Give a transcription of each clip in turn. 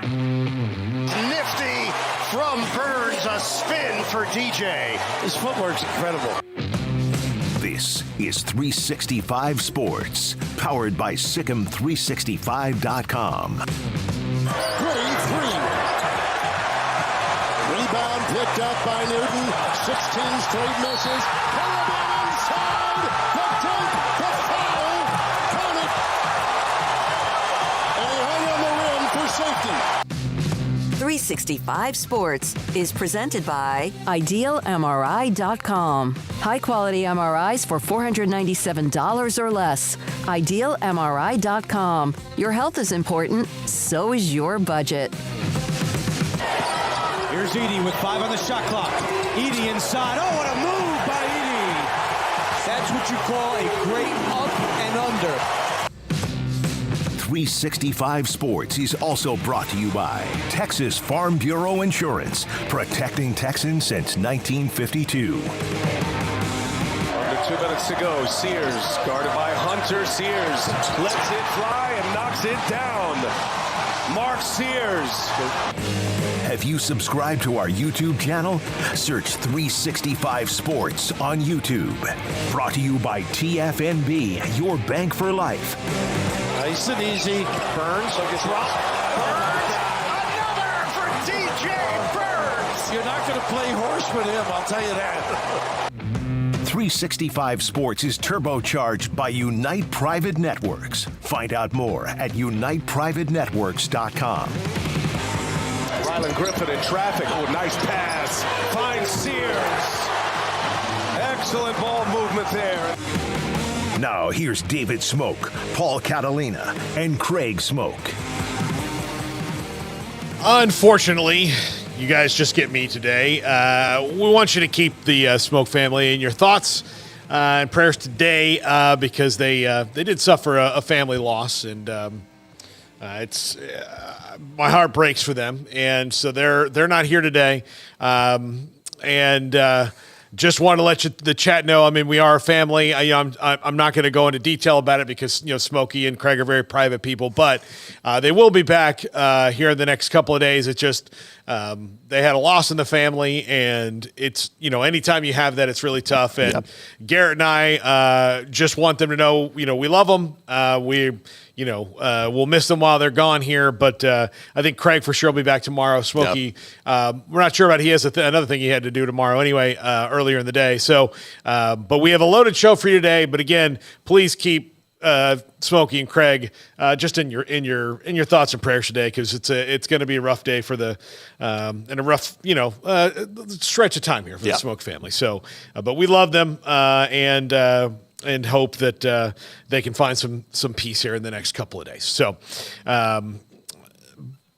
Nifty from Burns, a spin for DJ. His footwork's incredible. This is 365 Sports, powered by Sikkim365.com. Pretty three. Rebound picked up by Newton. 16 straight misses. Rebound inside. The dunk, the foul. Count it. And he hung on the rim for safety. 365 Sports is presented by IdealMRI.com. High-quality MRIs for $497 or less. IdealMRI.com. Your health is important, so is your budget. Here's Edie with 5 on the shot clock. Edie inside. Oh, what a move by Edie. That's what you call a great up and under. 365 Sports is also brought to you by Texas Farm Bureau Insurance, protecting Texans since 1952. Under 2 minutes to go. Sears guarded by Hunter. Sears lets it fly and knocks it down. Mark Sears. Have you subscribed to our YouTube channel? Search 365 Sports on YouTube. Brought to you by TFNB, your bank for life. Nice and easy. Burns, so gets rocked. Burns, another for DJ Burns. You're not going to play horse with him, I'll tell you that. 365 Sports is turbocharged by Unite Private Networks. Find out more at uniteprivatenetworks.com. Rylan Griffin in traffic. Oh, nice pass. Finds Sears. Excellent ball movement there. Now here's David Smoak, Paul Catalina, and Craig Smoak. Unfortunately, you guys just get me today. We want you to keep the Smoak family in your thoughts and prayers today because they did suffer a family loss, and it's my heart breaks for them, and so they're not here today, and just want to let the chat know. I mean, we are a family. I'm not going to go into detail about it because Smokey and Craig are very private people, but they will be back here in the next couple of days. It's just they had a loss in the family, and it's anytime you have that, it's really tough. And yep. Garrett and I just want them to know we love them. We'll miss them while they're gone here, but I think Craig for sure will be back tomorrow. Smokey, yep. We're not sure about he has another thing he had to do tomorrow anyway, earlier in the day. So, but we have a loaded show for you today. But again, please keep Smokey and Craig just in your thoughts and prayers today, because it's going to be a rough day for the and a rough stretch of time here for the Smoak family. So, but we love them and hope that they can find some peace here in the next couple of days. So,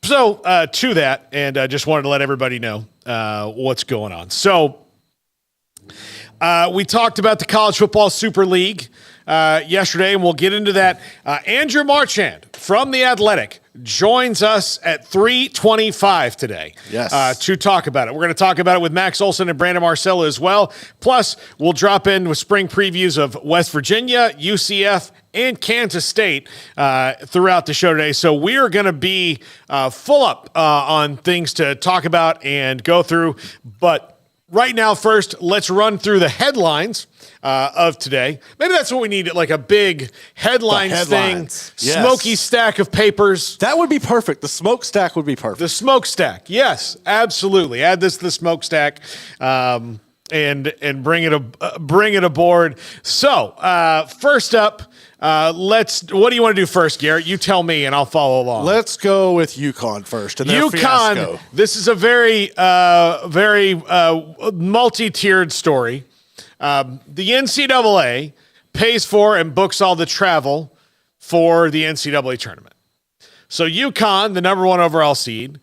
to that, and I just wanted to let everybody know what's going on. So, we talked about the College Football Super League yesterday, and we'll get into that. Andrew Marchand from The Athletic joins us at 3:25 today to talk about it. We're going to talk about it with Max Olsson and Brandon Marcello as well. Plus, we'll drop in with spring previews of West Virginia, UCF, and Kansas State throughout the show today. So we're going to be full up on things to talk about and go through. But right now, first, let's run through the headlines of today. Maybe that's what we need, like a big headlines thing. Yes. Smoky stack of papers. That would be perfect. The smoke stack would be perfect. The smoke stack. Yes, absolutely. Add this to the smoke stack and bring it aboard. So, first up, what do you want to do first, Garrett? You tell me and I'll follow along. Let's go with Yukon first. And Yukon, fiasco. This is a very multi-tiered story. The NCAA pays for and books all the travel for the NCAA tournament. So Yukon, the number 1 overall seed,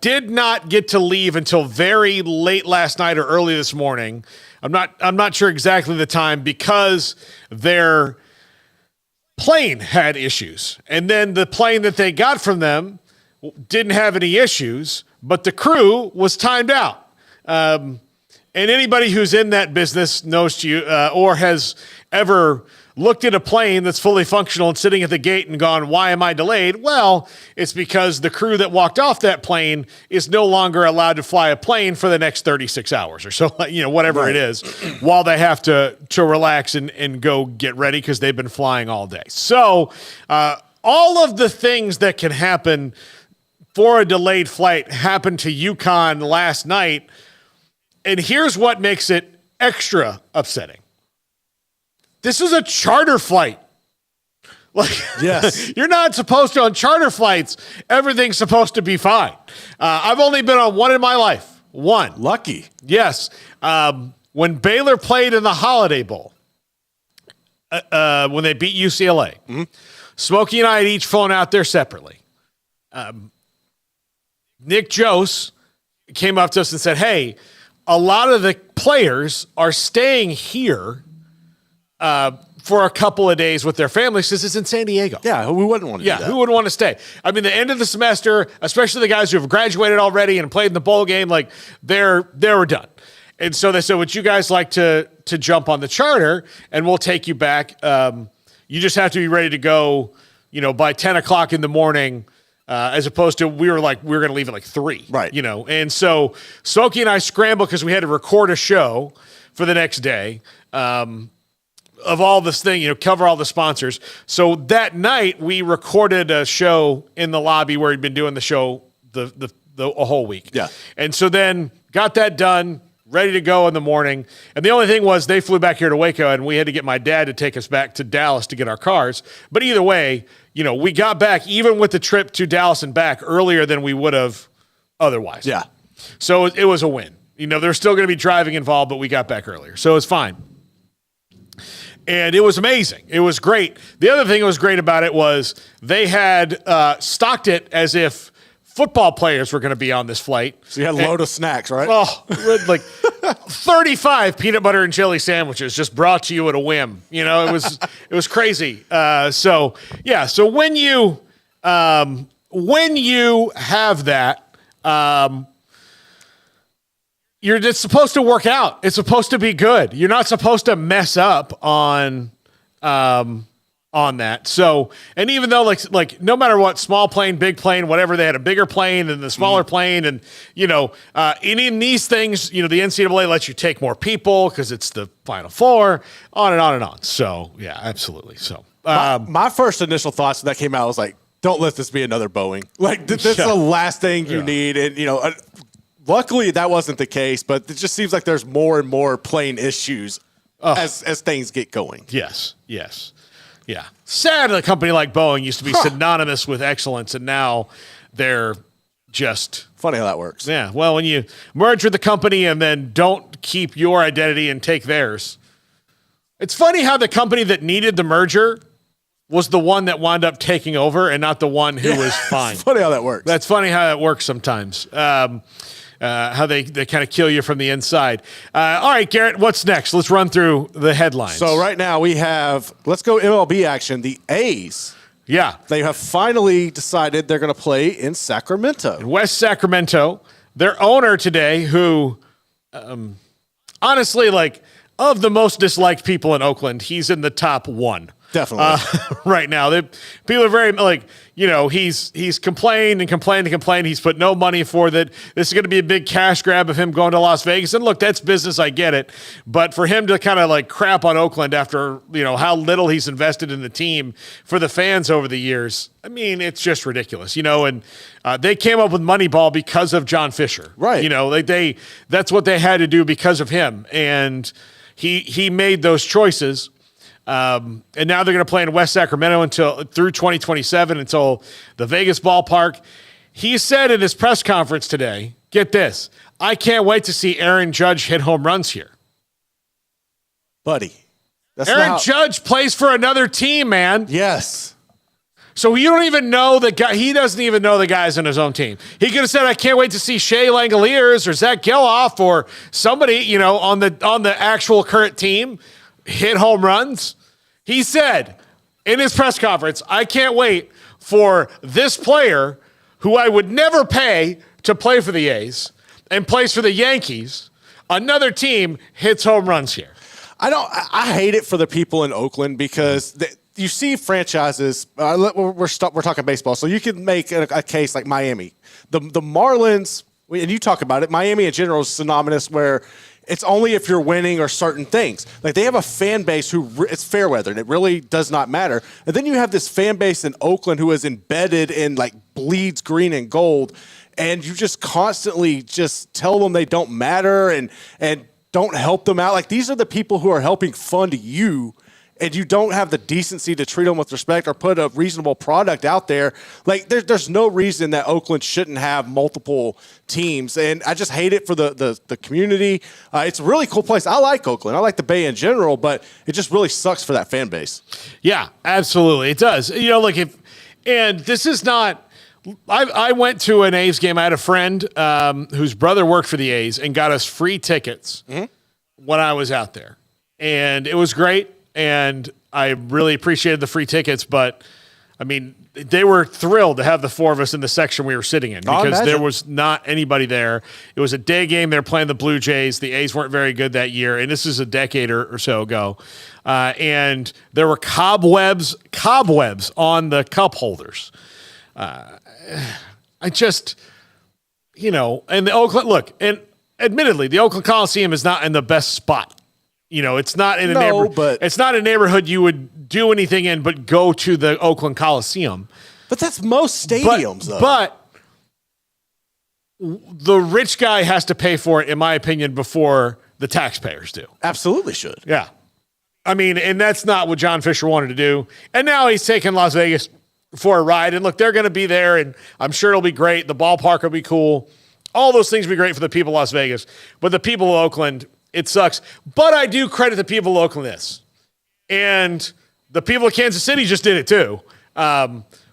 did not get to leave until very late last night or early this morning. I'm not sure exactly the time, because their plane had issues. And then the plane that they got from them didn't have any issues, but the crew was timed out. And anybody who's in that business knows you or has ever looked at a plane that's fully functional and sitting at the gate and gone, why am I delayed? Well, it's because the crew that walked off that plane is no longer allowed to fly a plane for the next 36 hours or so, whatever it is, while they have to relax and go get ready because they've been flying all day. So all of the things that can happen for a delayed flight happened to Yukon last night. And here's what makes it extra upsetting. This is a charter flight. Yes. You're not supposed to, on charter flights, everything's supposed to be fine. I've only been on one in my life. One. Lucky. Yes. When Baylor played in the Holiday Bowl, when they beat UCLA, Smokey and I had each flown out there separately. Nick Jose came up to us and said, hey, a lot of the players are staying here for a couple of days with their families because it's in San Diego. Yeah, we wouldn't want to do that. Who wouldn't want to stay? I mean, the end of the semester, especially the guys who have graduated already and played in the bowl game, like they were done. And so they said, would you guys like to jump on the charter and we'll take you back? You just have to be ready to go, by 10 o'clock in the morning, as opposed to we were going to leave at 3. Right. And so Smokey and I scrambled because we had to record a show for the next day. Of all this thing, cover all the sponsors. So that night we recorded a show in the lobby where he'd been doing the show a whole week. Yeah. And so then got that done, ready to go in the morning. And the only thing was they flew back here to Waco and we had to get my dad to take us back to Dallas to get our cars. But either way, we got back even with the trip to Dallas and back earlier than we would have otherwise. Yeah. So it was a win. There's still going to be driving involved, but we got back earlier. So it's fine. And it was amazing. It was great. The other thing that was great about it was they had stocked it as if football players were going to be on this flight. So you had a load of snacks, right? Oh, 35 peanut butter and jelly sandwiches just brought to you at a whim. It was crazy. So when you have that, it's supposed to work out. It's supposed to be good. You're not supposed to mess up on that. So, and even though like no matter what, small plane, big plane, whatever, they had a bigger plane and the smaller plane, and in these things, the NCAA lets you take more people because it's the Final Four, on and on and on. So yeah, absolutely. So my first initial thoughts when that came out was like, don't let this be another Boeing. This is the last thing you need, and luckily, that wasn't the case, but it just seems like there's more and more plane issues as things get going. Yes. Yeah. Sad a company like Boeing used to be synonymous with excellence, and now they're just... Funny how that works. Yeah. Well, when you merge with the company and then don't keep your identity and take theirs. It's funny how the company that needed the merger was the one that wound up taking over and not the one who was fine. It's funny how that works. That's funny how that works sometimes. How they kind of kill you from the inside. All right, Garrett, what's next? Let's run through the headlines. So right now we have, let's go MLB action. The A's. Yeah. They have finally decided they're going to play in Sacramento. In West Sacramento. Their owner today, who honestly, of the most disliked people in Oakland, he's in the top one. Definitely. Right now. People are very he's complained and complained and complained. He's put no money for that. This is going to be a big cash grab of him going to Las Vegas. And look, that's business. I get it. But for him to kind of crap on Oakland after, how little he's invested in the team for the fans over the years, I mean, it's just ridiculous, and they came up with Moneyball because of John Fisher. Right. That's what they had to do because of him. And he made those choices. And now they're going to play in West Sacramento through 2027 until the Vegas ballpark. He said in his press conference today, get this, I can't wait to see Aaron Judge hit home runs here. Buddy. Aaron Judge plays for another team, man. Yes. So you don't even know the guy. He doesn't even know the guys on his own team. He could have said, I can't wait to see Shea Langoliers or Zach Geloff or somebody, on the actual current team hit home runs. He said in his press conference, I can't wait for this player who I would never pay to play for the A's and plays for the Yankees. another team hits home runs here. I hate it for the people in Oakland because you see franchises. We're talking baseball, so you can make a case like Miami, the Marlins, and you talk about it. Miami in general is synonymous where it's only if you're winning or certain things. Like they have a fan base it's fair weather, and it really does not matter. And then you have this fan base in Oakland who is embedded in like bleeds green and gold, and you just constantly just tell them they don't matter and don't help them out. Like these are the people who are helping fund you, and you don't have the decency to treat them with respect or put a reasonable product out there. Like there's no reason that Oakland shouldn't have multiple teams. And I just hate it for the community. It's a really cool place. I like Oakland. I like the Bay in general, but it just really sucks for that fan base. Yeah, absolutely. It does. And this is not, I went to an A's game. I had a friend whose brother worked for the A's and got us free tickets when I was out there. And it was great. And I really appreciated the free tickets, but I mean, they were thrilled to have the four of us in the section we were sitting in because there was not anybody there. It was a day game. They were playing the Blue Jays. The A's weren't very good that year, and this is a decade or so ago. And there were cobwebs on the cup holders. I just, and the Oakland, look, and admittedly, the Oakland Coliseum is not in the best spot. It's not in a neighborhood. But it's not a neighborhood you would do anything in, but go to the Oakland Coliseum. But that's most stadiums, though. But the rich guy has to pay for it, in my opinion, before the taxpayers do. Absolutely should. Yeah. I mean, and that's not what John Fisher wanted to do. And now he's taking Las Vegas for a ride. And look, they're going to be there, and I'm sure it'll be great. The ballpark will be cool. All those things will be great for the people of Las Vegas. But the people of Oakland, it sucks. But I do credit the people of Oakland this. And the people of Kansas City just did it too.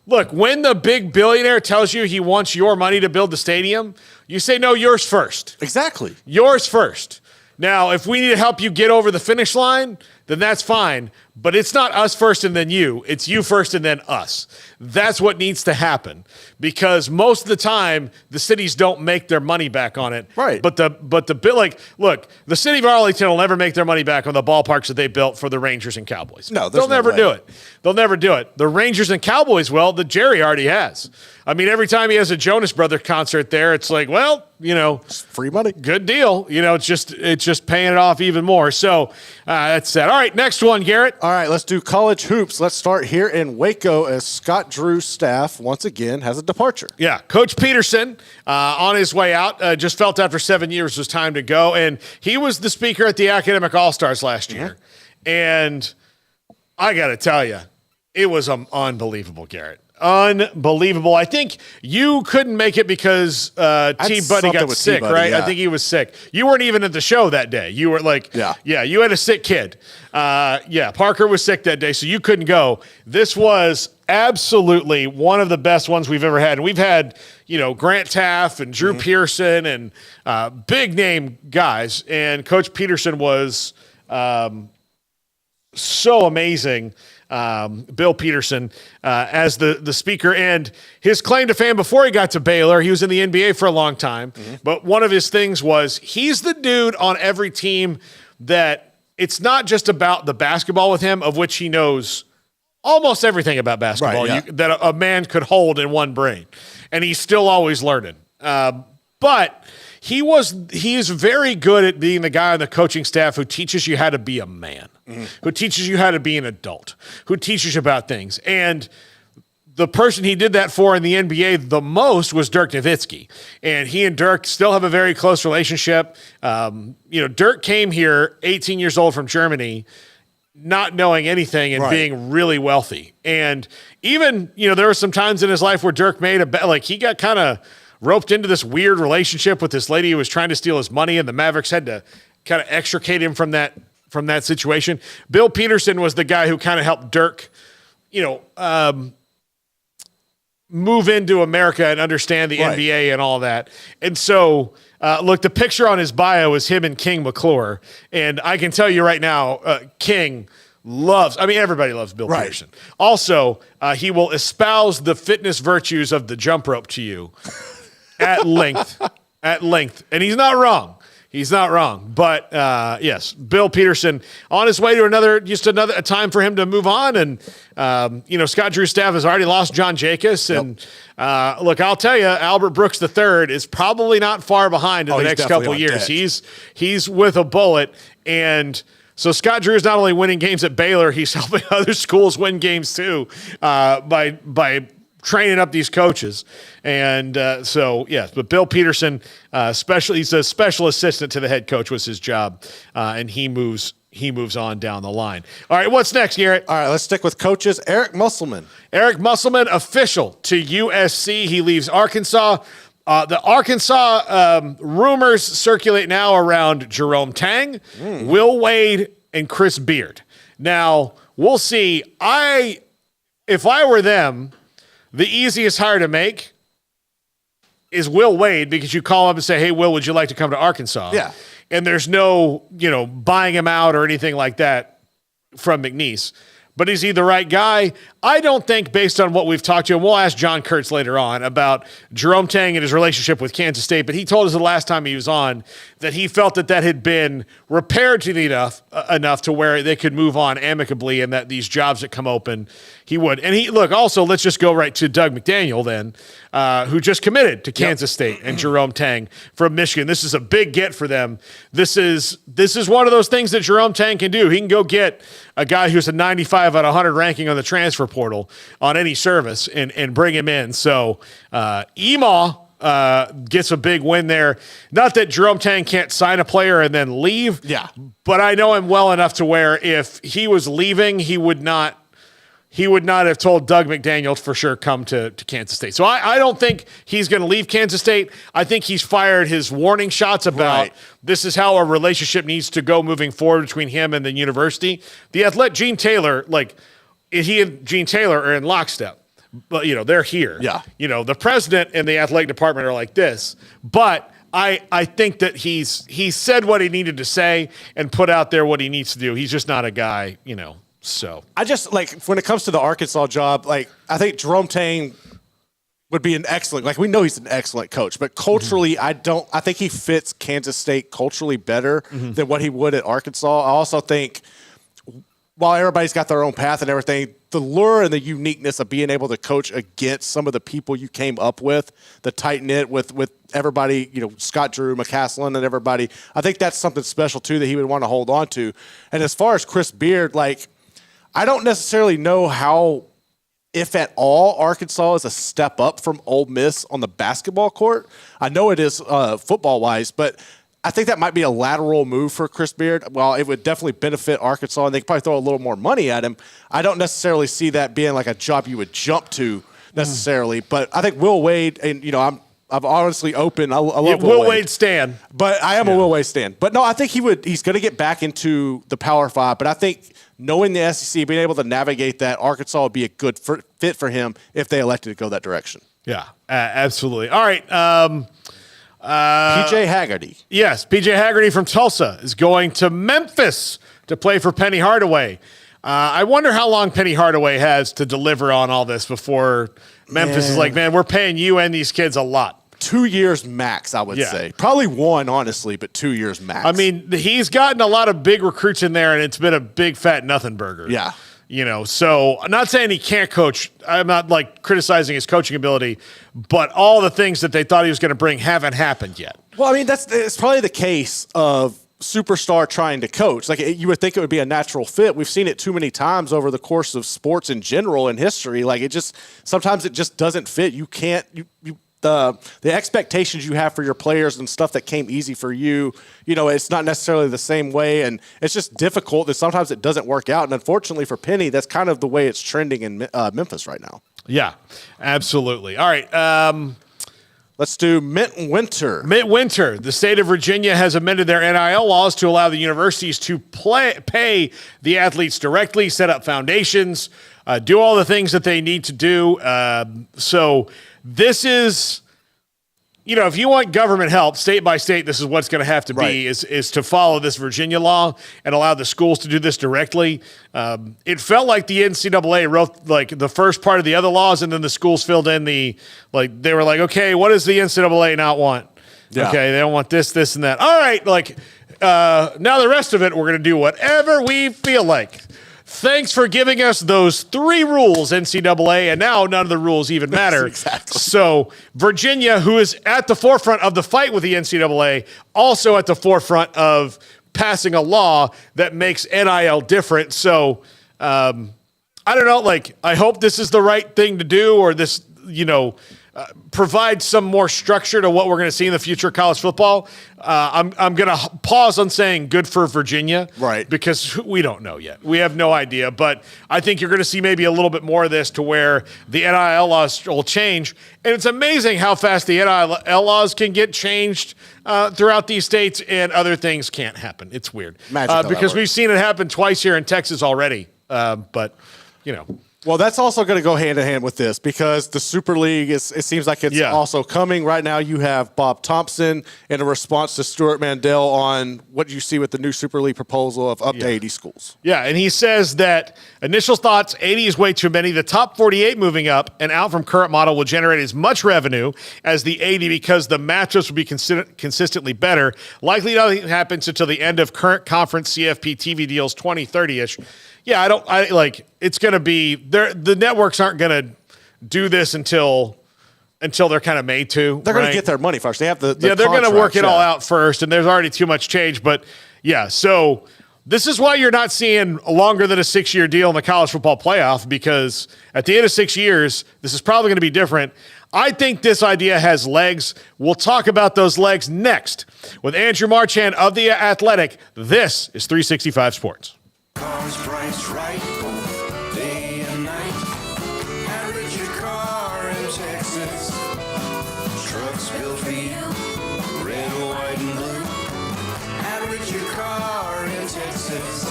Look, when the big billionaire tells you he wants your money to build the stadium, you say, no, yours first. Exactly. Yours first. Now, if we need to help you get over the finish line, then that's fine. But it's not us first and then you. It's you first and then us. That's what needs to happen, because most of the time the cities don't make their money back on it. Right. But look, the city of Arlington will never make their money back on the ballparks that they built for the Rangers and Cowboys. No, they'll never do it. They'll never do it. The Rangers and Cowboys will. The Jerry already has. I mean, every time he has a Jonas Brother concert there, it's like, well, it's free money. Good deal. It's just paying it off even more. So that's that. All right, next one, Garrett. All right, let's do college hoops. Let's start here in Waco as Scott Drew's staff once again has a departure. Yeah, Coach Peterson on his way out just felt after 7 years was time to go, and he was the speaker at the Academic All-Stars last year. And I got to tell you, it was unbelievable, Garrett. Unbelievable. I think you couldn't make it because T-Buddy got sick, T-Buddy, right? yeah. I think he was sick. You weren't even at the show that day. You were like, yeah, you had a sick kid. Parker was sick that day, so you couldn't go. This was absolutely one of the best ones we've ever had. And we've had, Grant Taft and Drew Pearson and big name guys. And Coach Peterson was so amazing. Bill Peterson as the speaker, and his claim to fame before he got to Baylor, he was in the NBA for a long time, but one of his things was he's the dude on every team that it's not just about the basketball with him, of which he knows almost everything about basketball that a man could hold in one brain, and he's still always learning. But he is very good at being the guy on the coaching staff who teaches you how to be a man, who teaches you how to be an adult, who teaches you about things. And the person he did that for in the NBA the most was Dirk Nowitzki. And he and Dirk still have a very close relationship. Dirk came here 18 years old from Germany, not knowing anything and being really wealthy. And even, there were some times in his life where Dirk made he got kind of roped into this weird relationship with this lady who was trying to steal his money, and the Mavericks had to kind of extricate him from that situation. Bill Peterson was the guy who kind of helped Dirk, move into America and understand the NBA and all that. And so, look, the picture on his bio is him and King McClure, and I can tell you right now, King everybody loves Bill Peterson. Also, he will espouse the fitness virtues of the jump rope to you. At length. And he's not wrong. He's not wrong. But, yes, Bill Peterson on his way to a time for him to move on. And, Scott Drew's staff has already lost John Jacobs. And, look, I'll tell you, Albert Brooks III is probably not far behind in the next couple of years. He's with a bullet. And so Scott Drew is not only winning games at Baylor, he's helping other schools win games too by training up these coaches. And but Bill Peterson, he's a special assistant to the head coach was his job, and he moves on down the line. All right, what's next, Garrett? All right, let's stick with coaches. Eric Musselman. Eric Musselman, official to USC. He leaves Arkansas. The Arkansas rumors circulate now around Jerome Tang, Will Wade, and Chris Beard. Now, we'll see. If I were them, the easiest hire to make is Will Wade, because you call him and say, hey, Will, would you like to come to Arkansas? Yeah. And there's no, buying him out or anything like that from McNeese. But is he the right guy? I don't think, based on what we've talked to, and we'll ask John Kurtz later on about Jerome Tang and his relationship with Kansas State, but he told us the last time he was on that he felt that had been repaired to enough to where they could move on amicably, and that these jobs that come open, he would. And also, let's just go right to Doug McDaniel then, who just committed to Kansas State, and Jerome Tang from Michigan. This is a big get for them. This is one of those things that Jerome Tang can do. He can go get a guy who's a 95 out of 100 ranking on the transfer portal on any service and bring him in. So Emaw gets a big win there. Not that Jerome Tang can't sign a player and then leave. Yeah. But I know him well enough to where if he was leaving, he would not have told Doug McDaniel for sure come to Kansas State. So I don't think he's going to leave Kansas State. I think he's fired his warning shots about this is how our relationship needs to go moving forward between him and the university. The Athletic, Gene Taylor, he and Gene Taylor are in lockstep. But, they're here. Yeah. The president and the athletic department are like this. But I think that he said what he needed to say and put out there what he needs to do. He's just not a guy, So I just when it comes to the Arkansas job, I think Jerome Tang would be an excellent, we know he's an excellent coach, but culturally, I think he fits Kansas State culturally better than what he would at Arkansas. I also think while everybody's got their own path and everything, the lure and the uniqueness of being able to coach against some of the people you came up with, the tight knit with everybody, Scott Drew, McCaslin, and everybody, I think that's something special too that he would want to hold on to. And as far as Chris Beard, I don't necessarily know how, if at all, Arkansas is a step up from Ole Miss on the basketball court. I know it is football-wise, but I think that might be a lateral move for Chris Beard. While it would definitely benefit Arkansas, and they could probably throw a little more money at him, I don't necessarily see that being a job you would jump to necessarily. But I think Will Wade, and I'm honestly open. I love Will Wade stan. But I am a Will Wade stan. But no, I think he's going to get back into the Power 5. But I think knowing the SEC, being able to navigate that, Arkansas would be a good fit for him if they elected to go that direction. Yeah, absolutely. All right. PJ Haggerty. Yes, PJ Haggerty from Tulsa is going to Memphis to play for Penny Hardaway. I wonder how long Penny Hardaway has to deliver on all this before Memphis is like, man, we're paying you and these kids a lot. 2 years max, I would say. Probably one, honestly, but 2 years max. I mean, he's gotten a lot of big recruits in there, and it's been a big fat nothing burger. Yeah. So I'm not saying he can't coach. I'm not criticizing his coaching ability, but all the things that they thought he was going to bring haven't happened yet. Well, I mean, it's probably the case of superstar trying to coach. You would think it would be a natural fit. We've seen it too many times over the course of sports in general in history. Sometimes it just doesn't fit. You can't, the expectations you have for your players and stuff that came easy for you, it's not necessarily the same way, and it's just difficult that sometimes it doesn't work out. And unfortunately for Penny, that's kind of the way it's trending in Memphis right now. Yeah, absolutely. All right. Let's do Mint Winter. Mint Winter. The state of Virginia has amended their NIL laws to allow the universities to pay the athletes directly, set up foundations, do all the things that they need to do. So this is, if you want government help, state by state, this is what's going to have to be, is to follow this Virginia law and allow the schools to do this directly. It felt like the NCAA wrote the first part of the other laws, and then the schools filled in they were like, okay, what does the NCAA not want? Yeah. Okay, they don't want this, and that. All right, now the rest of it, we're going to do whatever we feel like. Thanks for giving us those 3 rules, NCAA, and now none of the rules even matter. Exactly. So Virginia, who is at the forefront of the fight with the NCAA, also at the forefront of passing a law that makes NIL different. So I don't know, I hope this is the right thing to do, or this, provide some more structure to what we're going to see in the future of college football. I'm going to pause on saying good for Virginia. Right. Because we don't know yet. We have no idea. But I think you're going to see maybe a little bit more of this to where the NIL laws will change. And it's amazing how fast the NIL laws can get changed throughout these states, and other things can't happen. It's weird. Because we've seen it happen twice here in Texas already. But, Well, that's also going to go hand in hand with this, because the Super League, it seems like it's also coming. Right now you have Bob Thompson in a response to Stuart Mandel on what you see with the new Super League proposal of up to 80 schools. Yeah, and he says that initial thoughts, 80 is way too many. The top 48 moving up and out from current model will generate as much revenue as the 80 because the matchups will be consistently better. Likely nothing happens until the end of current conference CFP TV deals 2030-ish. Yeah, it's going to be there. The networks aren't going to do this until they're kind of made to. They're going to get their money first. They have the they're going to work it all out first, and there's already too much change. But yeah, so this is why you're not seeing longer than a 6-year deal in the college football playoff, because at the end of 6 years, this is probably going to be different. I think this idea has legs. We'll talk about those legs next with Andrew Marchand of The Athletic. This is 365 Sports. Cars priced right, day and night. Average your car in Texas. Trucks built for you, red, white, and blue. Average your car in Texas.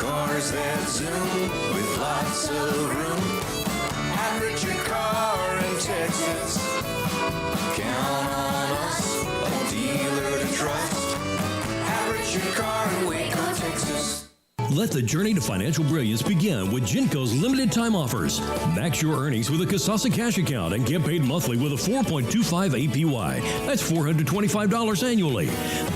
Cars that zoom with lots of room. Average your car in Texas. Count on us, a dealer to trust. Average your car in Waco, Texas. Let the journey to financial brilliance begin with Genco's limited time offers. Max your earnings with a Kasasa cash account and get paid monthly with a 4.25 APY. That's $425 annually.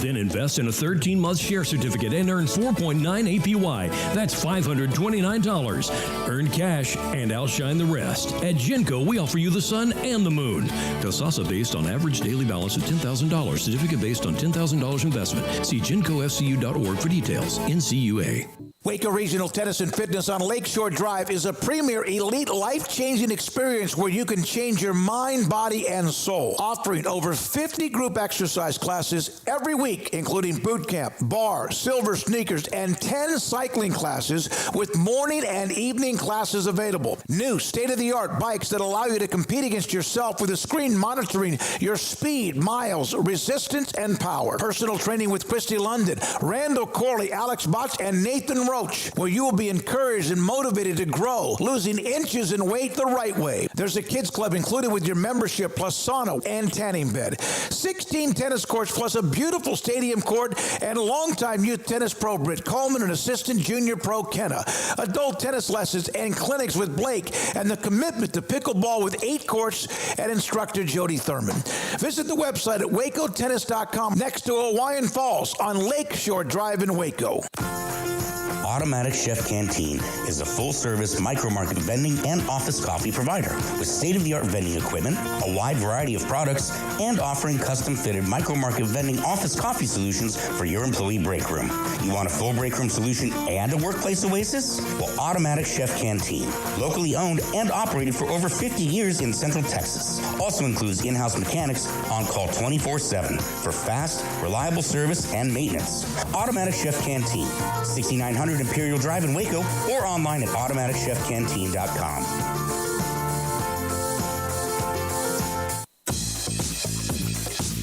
Then invest in a 13-month share certificate and earn 4.9 APY. That's $529. Earn cash and outshine the rest. At Genco, we offer you the sun and the moon. Kasasa based on average daily balance of $10,000. Certificate based on $10,000 investment. See GencoFCU.org for details. NCUA. Waco Regional Tennis and Fitness on Lakeshore Drive is a premier elite life-changing experience where you can change your mind, body, and soul. Offering over 50 group exercise classes every week, including boot camp, bar, silver sneakers, and 10 cycling classes with morning and evening classes available. New state-of-the-art bikes that allow you to compete against yourself with a screen monitoring your speed, miles, resistance, and power. Personal training with Christy London, Randall Corley, Alex Botch, and Nathan Roach, where you will be encouraged and motivated to grow, losing inches in weight the right way. There's a kids club included with your membership, plus sauna and tanning bed. 16 tennis courts plus a beautiful stadium court, and longtime youth tennis pro Britt Coleman and assistant junior pro Kenna. Adult tennis lessons and clinics with Blake, and the commitment to pickleball with 8 courts and instructor Jody Thurman. Visit the website at wacotennis.com next to Hawaiian Falls on Lakeshore Drive in Waco. Automatic Chef Canteen is a full-service micro-market vending and office coffee provider with state-of-the-art vending equipment, a wide variety of products, and offering custom-fitted micro-market vending office coffee solutions for your employee break room. You want a full break room solution and a workplace oasis? Well, Automatic Chef Canteen, locally owned and operated for over 50 years in Central Texas, also includes in-house mechanics on call 24/7 for fast, reliable service and maintenance. Automatic Chef Canteen, 6900 Imperial Drive in Waco, or online at automaticchefcanteen.com.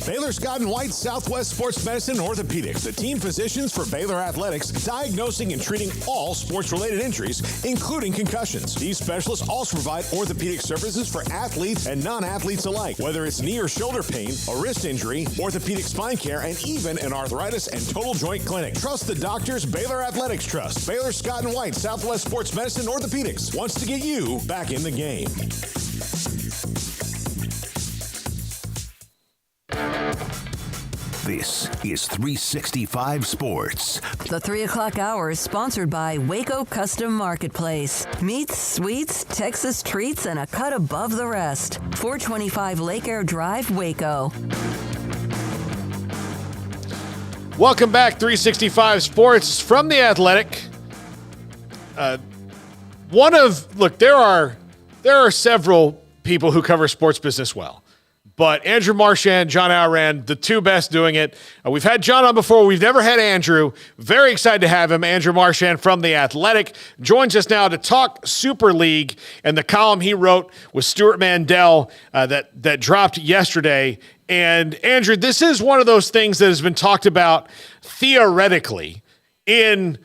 Baylor Scott & White Southwest Sports Medicine and Orthopedics, the team physicians for Baylor Athletics, diagnosing and treating all sports-related injuries, including concussions. These specialists also provide orthopedic services for athletes and non-athletes alike, whether it's knee or shoulder pain, a wrist injury, orthopedic spine care, and even an arthritis and total joint clinic. Trust the doctors Baylor Athletics trust. Baylor Scott & White Southwest Sports Medicine and Orthopedics wants to get you back in the game. This is 365 Sports. The 3 o'clock hour is sponsored by Waco Custom Marketplace. Meats, sweets, Texas treats, and a cut above the rest. 425 Lake Air Drive, Waco. Welcome back, 365 Sports from The Athletic. There are several people who cover sports business well. But Andrew Marchand, John Outran, the two best doing it. We've had John on before. We've never had Andrew. Very excited to have him. Andrew Marchand from The Athletic joins us now to talk Super League and the column he wrote with Stuart Mandel that dropped yesterday. And Andrew, this is one of those things that has been talked about theoretically in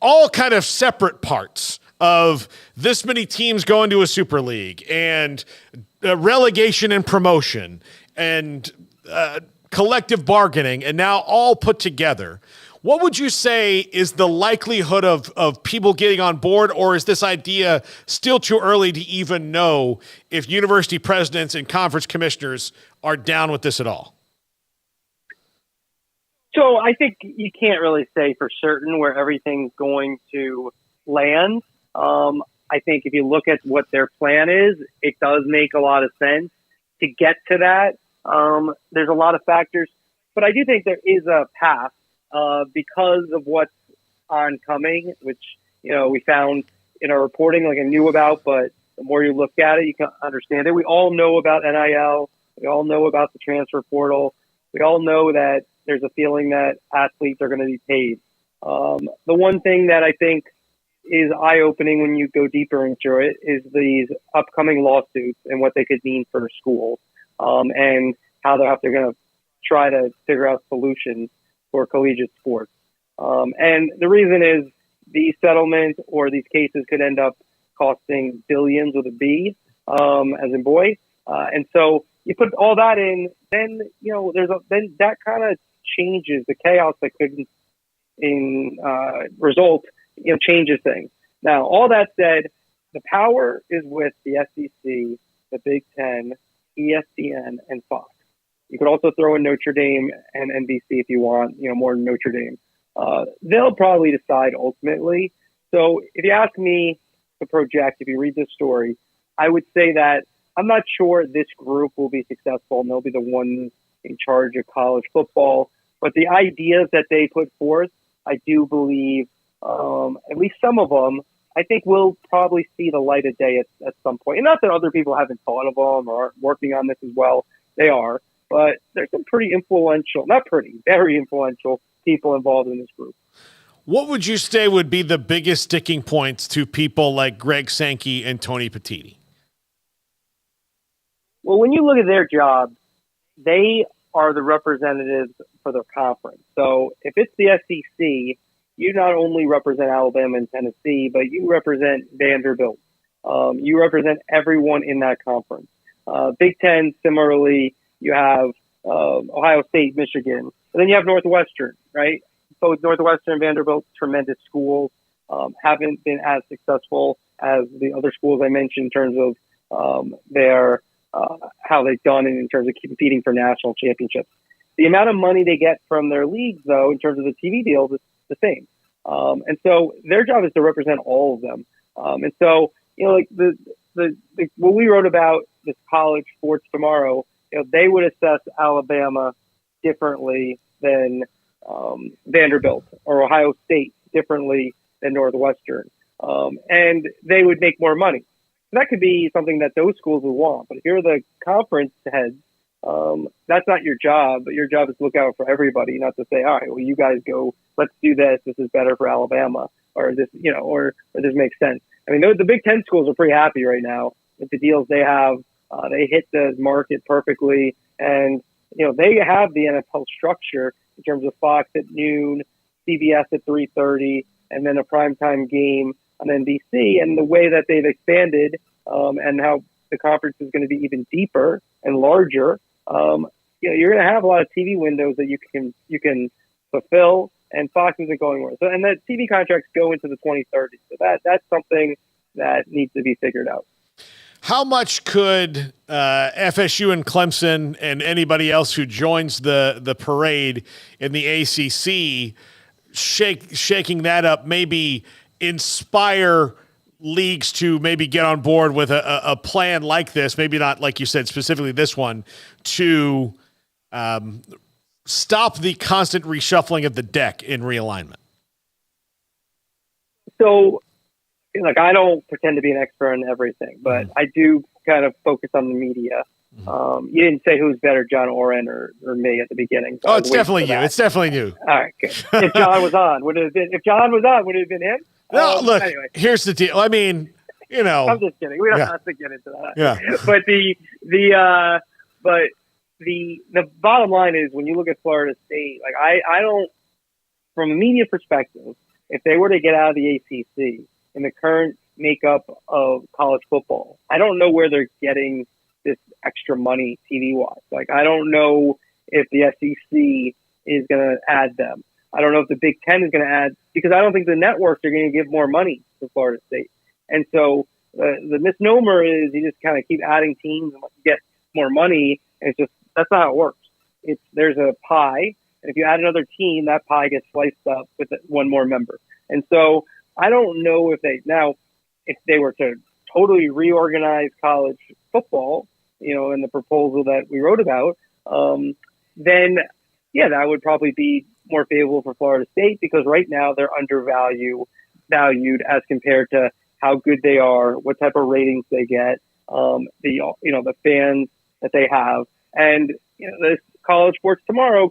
all kind of separate parts of this many teams going to a Super League and relegation and promotion and collective bargaining, and now all put together. What would you say is the likelihood of people getting on board, or is this idea still too early to even know if university presidents and conference commissioners are down with this at all? So I think you can't really say for certain where everything's going to land. I think if you look at what their plan is, it does make a lot of sense to get to that. There's a lot of factors, but I do think there is a path because of what's oncoming, which, we found in our reporting, like I knew about, but the more you look at it, you can understand it. We all know about NIL. We all know about the transfer portal. We all know that there's a feeling that athletes are going to be paid. The one thing that I think is eye-opening when you go deeper into it is these upcoming lawsuits and what they could mean for schools, and how they're going to try to figure out solutions for collegiate sports. And the reason is these settlements or these cases could end up costing billions with a B, as in boy. And so you put all that in, then, then that kind of changes the chaos that could result, changes things. Now, all that said, the power is with the SEC, the Big Ten, ESPN, and Fox. You could also throw in Notre Dame and NBC if you want, more Notre Dame. They'll probably decide ultimately. So if you ask me to project, if you read this story, I would say that I'm not sure this group will be successful and they'll be the ones in charge of college football. But the ideas that they put forth, I do believe, at least some of them, I think we'll probably see the light of day at some point. And not that other people haven't thought of them or aren't working on this as well. They are. But there's some very influential people involved in this group. What would you say would be the biggest sticking points to people like Greg Sankey and Tony Petitti? Well, when you look at their jobs, they are the representatives for their conference. So if it's the SEC, you not only represent Alabama and Tennessee, but you represent Vanderbilt. You represent everyone in that conference. Big Ten, similarly, you have Ohio State, Michigan. And then you have Northwestern, right? Both Northwestern and Vanderbilt, tremendous schools, haven't been as successful as the other schools I mentioned in terms of their how they've done in terms of competing for national championships. The amount of money they get from their leagues, though, in terms of the TV deals, is the same. And so their job is to represent all of them. And so, like what we wrote about this college sports tomorrow, they would assess Alabama differently than Vanderbilt, or Ohio State differently than Northwestern. And they would make more money. That could be something that those schools would want. But if you're the conference heads, that's not your job. But your job is to look out for everybody, not to say, all right, well, you guys go, let's do this. This is better for Alabama, or this, or this makes sense. I mean, the Big Ten schools are pretty happy right now with the deals they have. They hit the market perfectly, and they have the NFL structure in terms of Fox at noon, CBS at 3:30, and then a primetime game on NBC. And the way that they've expanded, and how the conference is going to be even deeper and larger, you're going to have a lot of TV windows that you can fulfill. And Fox isn't going where. So, and the TV contracts go into the 2030s. So that's something that needs to be figured out. how much could FSU and Clemson and anybody else who joins the parade in the ACC shaking that up maybe inspire leagues to maybe get on board with a plan like this, maybe not like you said specifically this one, to stop the constant reshuffling of the deck in realignment? So, like, I don't pretend to be an expert on everything, but I do kind of focus on the media. You didn't say who's better, John Oren or me at the beginning. So it's definitely you. It's definitely you. All right, good. If John was on, would it have been him? No, look, anyway. Here's the deal. I mean, I'm just kidding. We don't have to get into that. Yeah. But the bottom line is, when you look at Florida State, like, I don't, from a media perspective, if they were to get out of the ACC in the current makeup of college football, I don't know where they're getting this extra money TV-wise. Like, I don't know if the SEC is going to add them. I don't know if the Big Ten is going to add, because I don't think the networks are going to give more money to Florida State. And so the misnomer is you just kind of keep adding teams and get more money. And it's just, that's not how it works. There's a pie. And if you add another team, that pie gets sliced up with one more member. And so I don't know if they were to totally reorganize college football, in the proposal that we wrote about, then, yeah, that would probably be more favorable for Florida State, because right now they're valued as compared to how good they are, what type of ratings they get, the fans that they have. And, this College Sports Tomorrow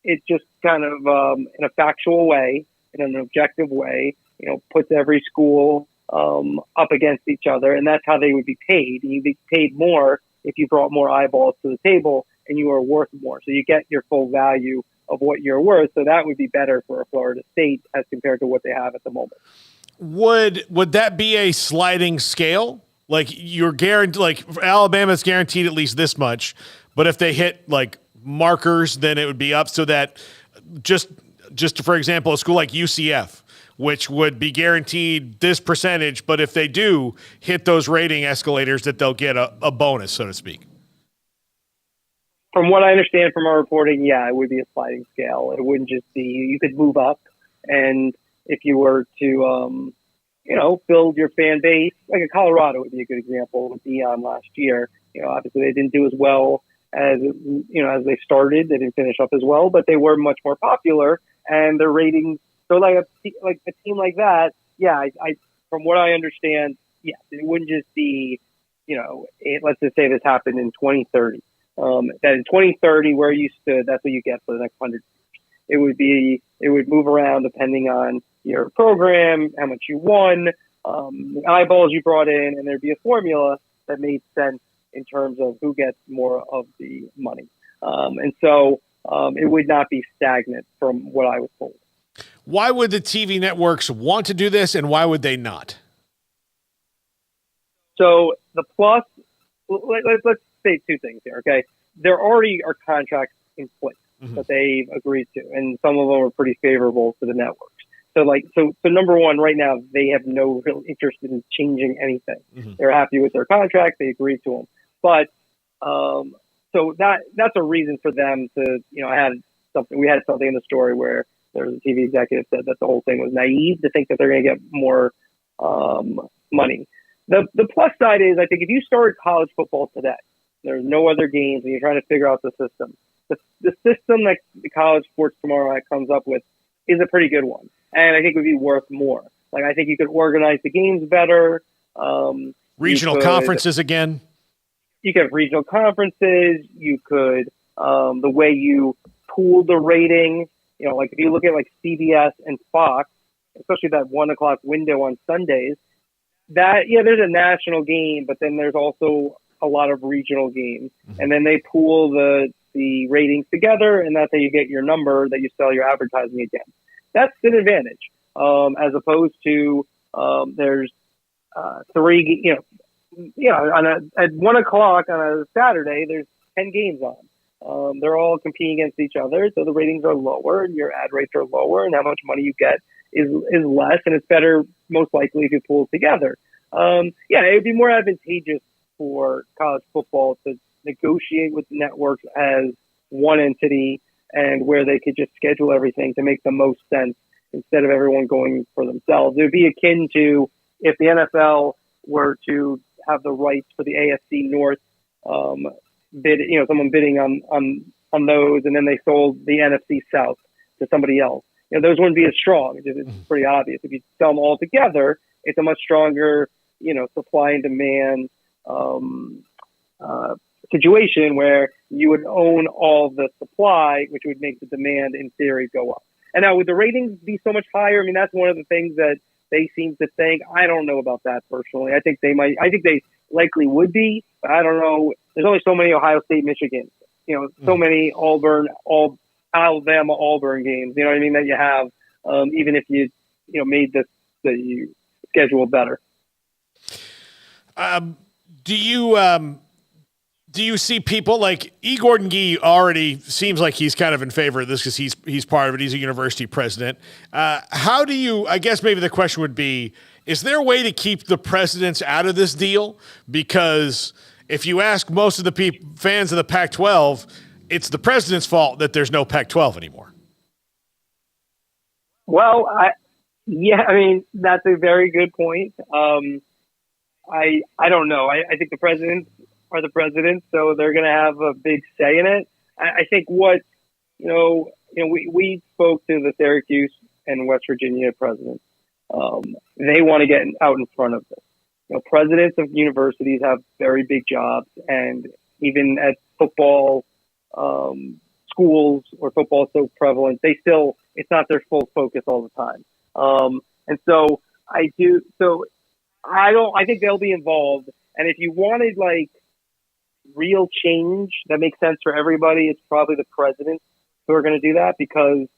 in a factual way, in an objective way, puts every school up against each other, and that's how they would be paid. And you'd be paid more if you brought more eyeballs to the table and you are worth more. So you get your full value of what you're worth. So that would be better for Florida State as compared to what they have at the moment. Would that be a sliding scale? Like, you're guaranteed, like Alabama's guaranteed at least this much, but if they hit like markers, then it would be up, so that just for example, a school like UCF, which would be guaranteed this percentage, but if they do hit those rating escalators, that they'll get a bonus, so to speak. From what I understand from our reporting, yeah, it would be a sliding scale. It wouldn't just be, you could move up, and if you were to, build your fan base, like a Colorado would be a good example with Deion last year. Obviously they didn't do as well as they started. They didn't finish up as well, but they were much more popular, and their ratings. So like a team like that, yeah, I from what I understand, yes, it wouldn't just be, let's just say this happened in 2030. That in 2030, where you stood, that's what you get for the next 100 years. It would move around depending on your program, how much you won, the eyeballs you brought in, and there'd be a formula that made sense in terms of who gets more of the money. And so it would not be stagnant from what I was told. Why would the TV networks want to do this, and why would they not? So the plus, let's say two things here, okay? There already are contracts in place that they've agreed to, and some of them are pretty favorable to the networks. So number one, right now, they have no real interest in changing anything. They're happy with their contract. They agreed to them. But so that's a reason for them to, we had something in the story where there was a TV executive said that the whole thing was naive to think that they're going to get more money. The plus side is, I think if you started college football today, there's no other games, and you're trying to figure out the system. The system that the College Sports Tomorrow comes up with is a pretty good one, and I think it would be worth more. Like, I think you could organize the games better. Regional conferences again. You could have regional conferences. You could the way you pool the rating. Like if you look at like CBS and Fox, especially that 1:00 window on Sundays. There's a national game, but then there's also a lot of regional games, and then they pool the ratings together, and that's how you get your number that you sell your advertising against. That's an advantage, as opposed to there's three. At 1:00 on a Saturday, there's 10 games on. They're all competing against each other, so the ratings are lower, and your ad rates are lower, and how much money you get is less, and it's better most likely if you pull it together. yeah, it would be more advantageous for college football to negotiate with the networks as one entity and where they could just schedule everything to make the most sense instead of everyone going for themselves. It would be akin to if the NFL were to have the rights for the AFC North bid, someone bidding on those, and then they sold the NFC South to somebody else. Those wouldn't be as strong. It's pretty obvious. If you sell them all together, it's a much stronger, supply and demand situation where you would own all the supply, which would make the demand in theory go up. And now would the ratings be so much higher? I mean, that's one of the things that they seem to think. I don't know about that personally. I think they likely would be, but I don't know. There's only so many Ohio State, Michigan, so many Alabama, Auburn games, you know what I mean, that you have, even if you made the schedule better. Do you see people like E. Gordon Gee already seems like he's kind of in favor of this because he's part of it. He's a university president. How do you, I guess maybe the question would be, is there a way to keep the presidents out of this deal? Because if you ask most of the fans of the Pac-12, it's the president's fault that there's no Pac-12 anymore. Well, I mean, that's a very good point. I don't know. I think the presidents are the presidents, so they're going to have a big say in it. I think what, we spoke to the Syracuse and West Virginia presidents. They want to get out in front of this. Presidents of universities have very big jobs, and even at football schools where football is so prevalent, it's not their full focus all the time. And so I think they'll be involved. And if you wanted like real change that makes sense for everybody, it's probably the presidents who are going to do that because,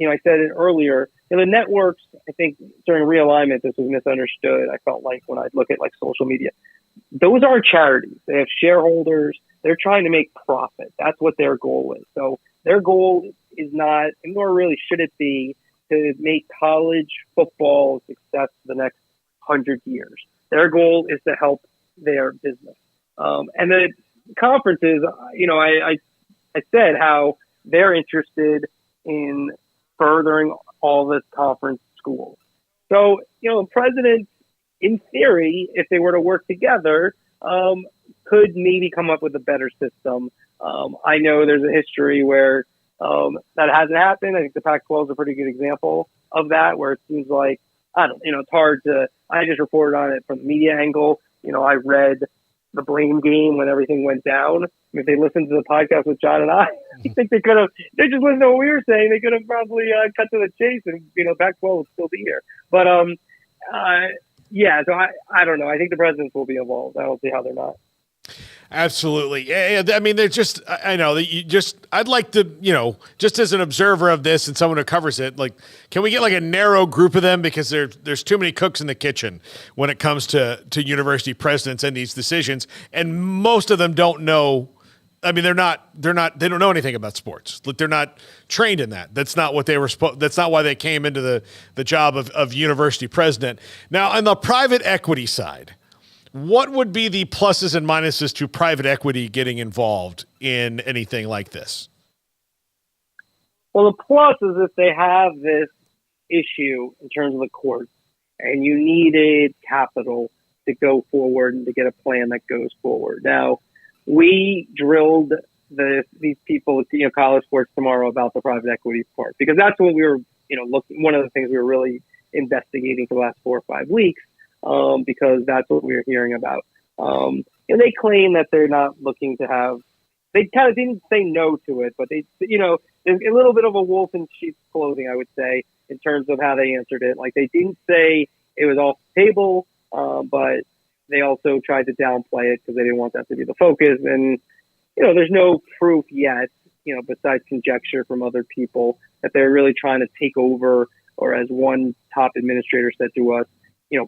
I said it earlier, the networks, I think during realignment, this was misunderstood. I felt like when I look at like social media, those aren't charities. They have shareholders. They're trying to make profit. That's what their goal is. So their goal is not, nor really should it be, to make college football a success for the next 100 years. Their goal is to help their business. And the conferences, I said how they're interested in furthering all the conference schools. So, the president, in theory, if they were to work together, could maybe come up with a better system. I know there's a history where that hasn't happened. I think the Pac-12 is a pretty good example of that, where it seems like, it's hard to, I just reported on it from the media angle. I read the blame game when everything went down. If they listened to the podcast with John and I think they could have, they just listened to what we were saying. They could have probably cut to the chase and, Pac-12 would still be here. But, yeah, so I don't know. I think the presidents will be involved. I don't see how they're not. Absolutely. Yeah, I mean, they're just, I know that I'd like to, just as an observer of this and someone who covers it, like, can we get like a narrow group of them? Because there's too many cooks in the kitchen when it comes to university presidents and these decisions. And most of them don't know. I mean, they don't know anything about sports. They're not trained in that. That's not what they were that's not why they came into the job of university president. Now, on the private equity side, what would be the pluses and minuses to private equity getting involved in anything like this? Well, the plus is if they have this issue in terms of the courts and you needed capital to go forward and to get a plan that goes forward. Now, we drilled these people at College Sports Tomorrow about the private equity part because that's what we were, one of the things we were really investigating for the last 4 or 5 weeks. Because that's what we were hearing about. And they claim that they're not looking to have, they kind of didn't say no to it, but they, there's a little bit of a wolf in sheep's clothing, I would say, in terms of how they answered it. Like they didn't say it was off the table, but they also tried to downplay it because they didn't want that to be the focus. And, there's no proof yet, besides conjecture from other people that they're really trying to take over, or as one top administrator said to us,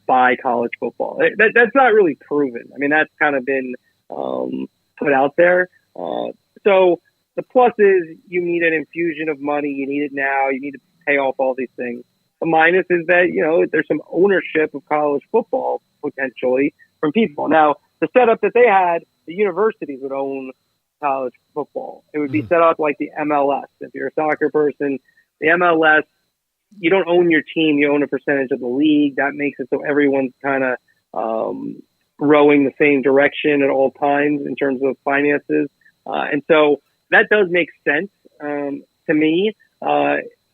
buy college football. That's not really proven. I mean, that's kind of been put out there. So the plus is you need an infusion of money. You need it now. You need to pay off all these things. The minus is that, there's some ownership of college football potentially from people. Now, the setup that they had, the universities would own college football. It would be set up like the MLS. If you're a soccer person, the MLS, you don't own your team, you own a percentage of the league. That makes it so everyone's kind of rowing the same direction at all times in terms of finances. And so that does make sense to me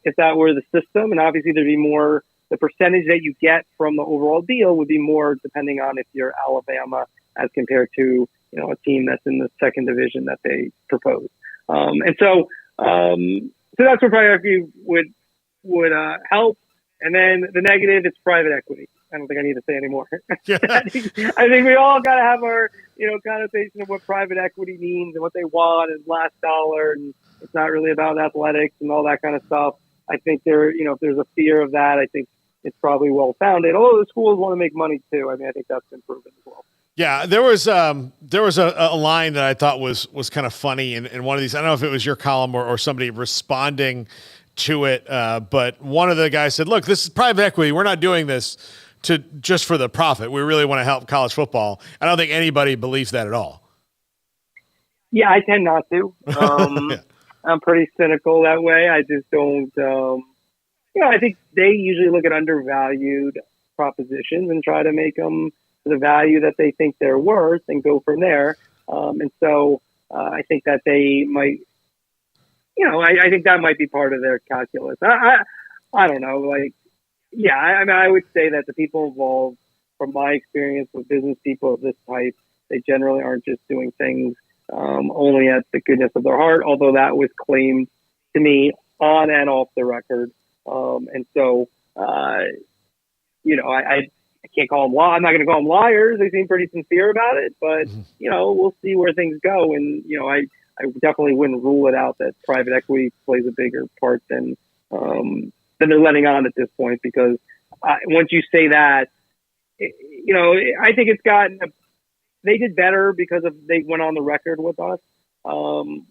if that were the system. And obviously there'd be more, the percentage that you get from the overall deal would be more depending on if you're Alabama as compared to, a team that's in the second division that they propose. And so that's where private equity would help. And then the negative, it's private equity. I don't think I need to say anymore. I think we all got to have our, connotation of what private equity means and what they want and last dollar. And it's not really about athletics and all that kind of stuff. I think if there's a fear of that, I think it's probably well founded. Although the schools want to make money too. I think that's been proven as well. Yeah, there was a line that I thought was kind of funny in one of these. I don't know if it was your column or somebody responding to it, but one of the guys said, "Look, this is private equity. We're not doing this just for the profit. We really want to help college football." I don't think anybody believes that at all. Yeah, I tend not to. I'm pretty cynical that way. I just don't. I think they usually look at undervalued propositions and try to make them the value that they think they're worth and go from there. And so I think that they might, I think that might be part of their calculus. I don't know. I would say that the people involved, from my experience with business people of this type, they generally aren't just doing things only at the goodness of their heart, although that was claimed to me on and off the record. And so, I can't call them I'm not going to call them liars. They seem pretty sincere about it, but we'll see where things go. And I definitely wouldn't rule it out that private equity plays a bigger part than they're letting on at this point. Because once you say that, I think it's gotten. They did better because they went on the record with us,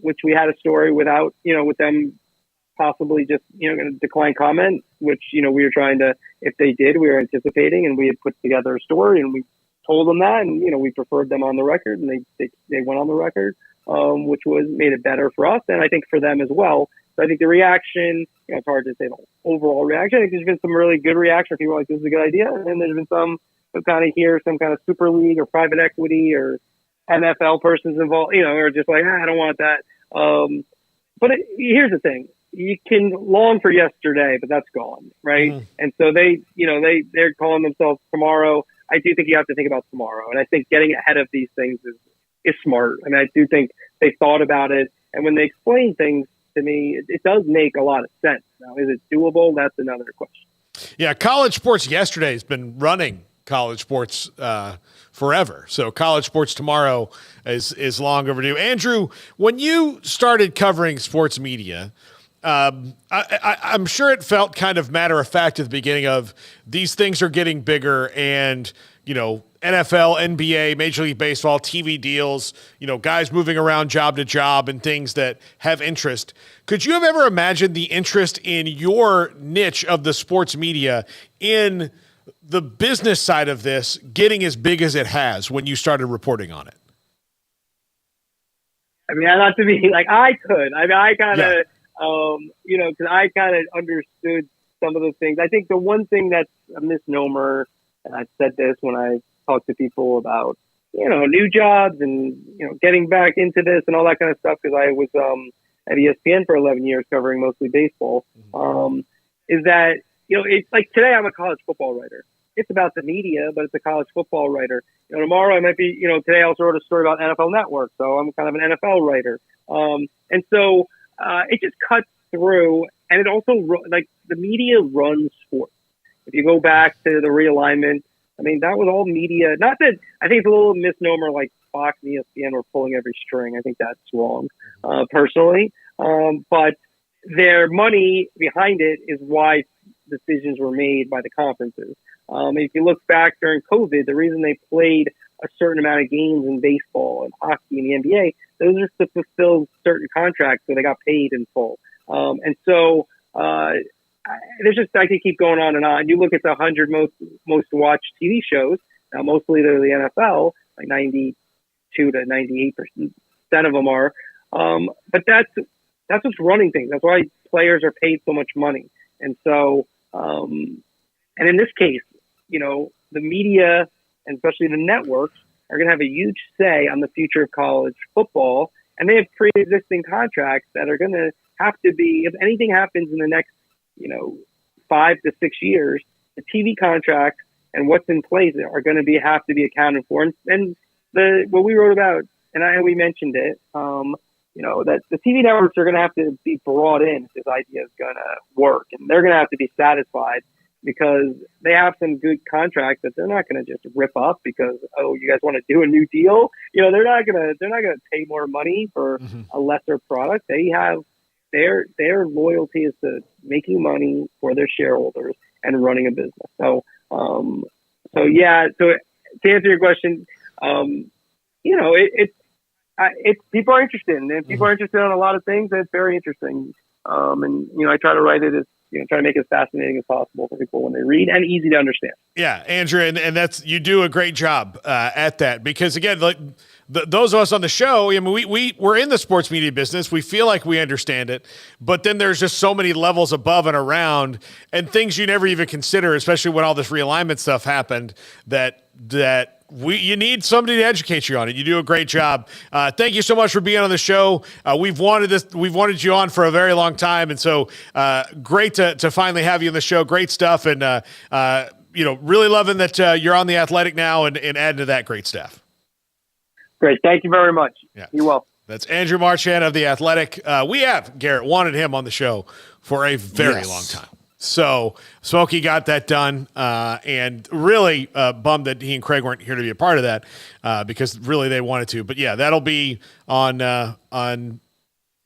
which we had a story without with them possibly just, going to decline comment, which, we were trying to, if they did, we were anticipating, and we had put together a story and we told them that, and, we preferred them on the record, and they went on the record, which made it better for us. And I think for them as well. So I think the reaction, it's hard to say the overall reaction. I think there's been some really good reaction. People are like, this is a good idea. And then there's been some kind of some kind of super league or private equity or NFL persons involved, or just like, I don't want that. But here's the thing. You can long for yesterday, but that's gone, right? Mm-hmm. And so they're calling themselves tomorrow. I do think you have to think about tomorrow, and I think getting ahead of these things is smart. I mean, I do think they thought about it, and when they explain things to me, it does make a lot of sense. Now, is it doable? That's another question. Yeah, college sports yesterday has been running college sports forever. So college sports tomorrow is long overdue. Andrew, when you started covering sports media, I'm sure it felt kind of matter of fact at the beginning of these things are getting bigger and, NFL, NBA, Major League Baseball, TV deals, guys moving around job to job and things that have interest. Could you have ever imagined the interest in your niche of the sports media in the business side of this getting as big as it has when you started reporting on it? I mean, not to be like I could. I mean, I kind of, because I kind of understood some of the things. I think the one thing that's a misnomer, and I've said this when I talk to people about, new jobs and, getting back into this and all that kind of stuff, because I was at ESPN for 11 years covering mostly baseball, is that, it's like today I'm a college football writer. It's about the media, but it's a college football writer. Tomorrow I might be, today I also wrote a story about NFL Network, so I'm kind of an NFL writer. And so it just cuts through, and it also, like, the media runs sports. If you go back to the realignment, I mean, that was all media. Not that, I think it's a little misnomer like Fox and ESPN were pulling every string. I think that's wrong, personally. But their money behind it is why decisions were made by the conferences. If you look back during COVID, the reason they played a certain amount of games in baseball and hockey and the NBA, those are to fulfill certain contracts, so they got paid in full. And so I could keep going on and on. You look at the 100 most watched TV shows. Now, mostly they're the NFL, like 92 to 98% of them are. But that's what's running things. That's why players are paid so much money. And so, and in this case, the media and especially the networks are going to have a huge say on the future of college football. And they have pre-existing contracts that are going to have to be, if anything happens in the next, 5 to 6 years, the TV contracts and what's in place are going to have to be accounted for. And what we wrote about, and we mentioned it, that the TV networks are going to have to be brought in if this idea is going to work, and they're going to have to be satisfied because they have some good contracts that they're not going to just rip up because, oh, you guys want to do a new deal? They're not going to pay more money for a lesser product. They have their loyalty is to making money for their shareholders and running a business. So to answer your question, people are interested, and people are interested in a lot of things. It's very interesting. I try to write it as, try to make it as fascinating as possible for people when they read and easy to understand. Yeah, Andrew, and that's, you do a great job at that, because again, like those of us on the show, we're in the sports media business. We feel like we understand it, but then there's just so many levels above and around and things you never even consider, especially when all this realignment stuff happened, that you need somebody to educate you on it. You do a great job. Thank you so much for being on the show. We've wanted you on for a very long time, and so great to finally have you on the show. Great stuff, and really loving that you're on The Athletic now and adding to that great staff. Great. Thank you very much. Yeah. You're welcome. That's Andrew Marchand of The Athletic. We have Garrett wanted him on the show for a very long time. So Smokey got that done, and really bummed that he and Craig weren't here to be a part of that because really they wanted to. But yeah, that'll be on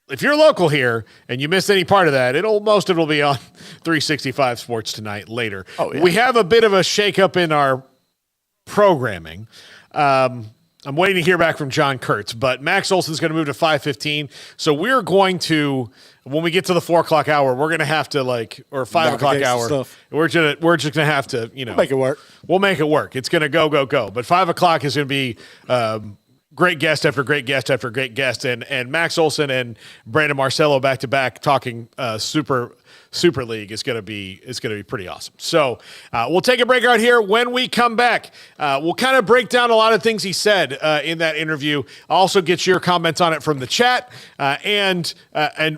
if you're local here and you missed any part of that, most of it'll be on 365 Sports tonight later. Oh, yeah. We have a bit of a shakeup in our programming. I'm waiting to hear back from John Kurtz, but Max Olsson's going to move to 5:15. So we're going to, when we get to the 4 o'clock hour, we're going to have to or 5 o'clock hour. We're just going to have to, make it work. We'll make it work. It's going to go. But 5 o'clock is going to be great guest after great guest after great guest, and Max Olsson and Brandon Marcello back to back talking Super League is going to be pretty awesome. So we'll take a break out here. When we come back, we'll kind of break down a lot of things he said in that interview. I'll also get your comments on it from the chat and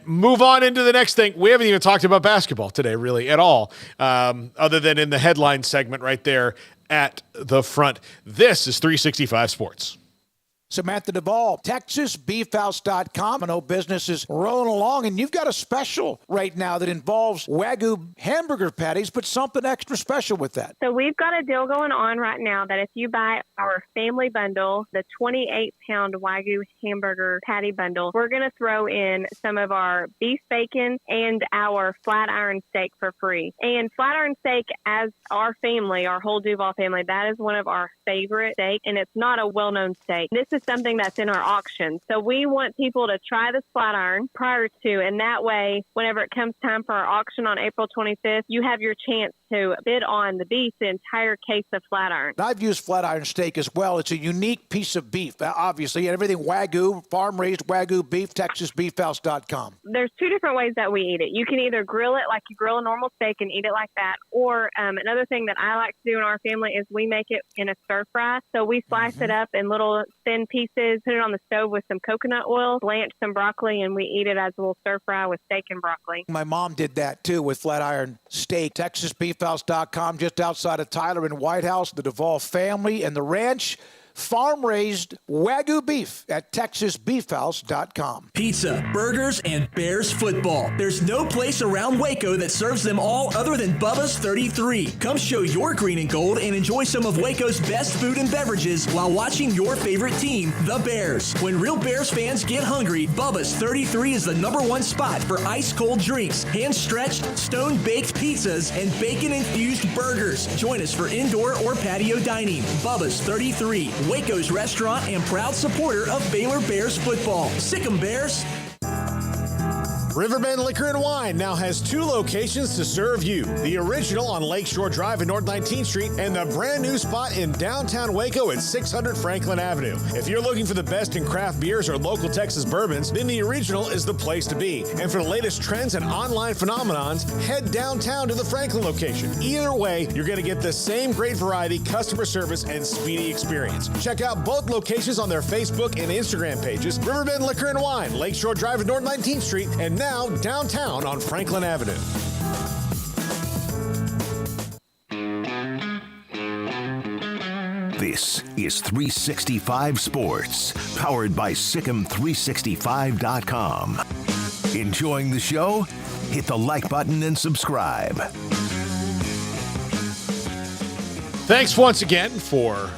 move on into the next thing. We haven't even talked about basketball today really at all, other than in the headline segment right there at the front. This is 365 Sports. Samantha Duvall, TexasBeefHouse.com. I know business is rolling along, and you've got a special right now that involves Wagyu hamburger patties, but something extra special with that. So we've got a deal going on right now that if you buy our family bundle, the 28-pound Wagyu hamburger patty bundle, we're going to throw in some of our beef bacon and our flat iron steak for free. And flat iron steak, as our family, our whole Duvall family, that is one of our favorite steak, and it's not a well-known steak. This is something that's in our auction. So we want people to try this flat iron prior to, and that way, whenever it comes time for our auction on April 25th, you have your chance to bid on the beef, the entire case of flat iron. I've used flat iron steak as well. It's a unique piece of beef, obviously, and everything Wagyu, farm-raised Wagyu beef, TexasBeefHouse.com. There's two different ways that we eat it. You can either grill it like you grill a normal steak and eat it like that, or another thing that I like to do in our family is we make it in a stir fry. So we slice it up in little thin pieces, put it on the stove with some coconut oil, blanch some broccoli, and we eat it as a little stir fry with steak and broccoli. My mom did that too with flat iron steak. TexasBeefHouse.com, just outside of Tyler in White House, the Duvall family and the ranch. Farm-raised Wagyu beef at TexasBeefHouse.com. Pizza, burgers, and Bears football. There's no place around Waco that serves them all other than Bubba's 33. Come show your green and gold and enjoy some of Waco's best food and beverages while watching your favorite team, the Bears. When real Bears fans get hungry, Bubba's 33 is the #1 spot for ice-cold drinks, hand-stretched, stone-baked pizzas, and bacon-infused burgers. Join us for indoor or patio dining. Bubba's 33. Waco's restaurant and proud supporter of Baylor Bears football. Sick 'em, Bears! Riverbend Liquor and Wine now has 2 locations to serve you. The original on Lakeshore Drive at North 19th Street and the brand new spot in downtown Waco at 600 Franklin Avenue. If you're looking for the best in craft beers or local Texas bourbons, then the original is the place to be. And for the latest trends and online phenomenons, head downtown to the Franklin location. Either way, you're going to get the same great variety, customer service, and speedy experience. Check out both locations on their Facebook and Instagram pages, Riverbend Liquor and Wine, Lakeshore Drive at North 19th Street, and now downtown on Franklin Avenue. This is 365 Sports, powered by Sikkim365.com. Enjoying the show? Hit the like button and subscribe. Thanks once again for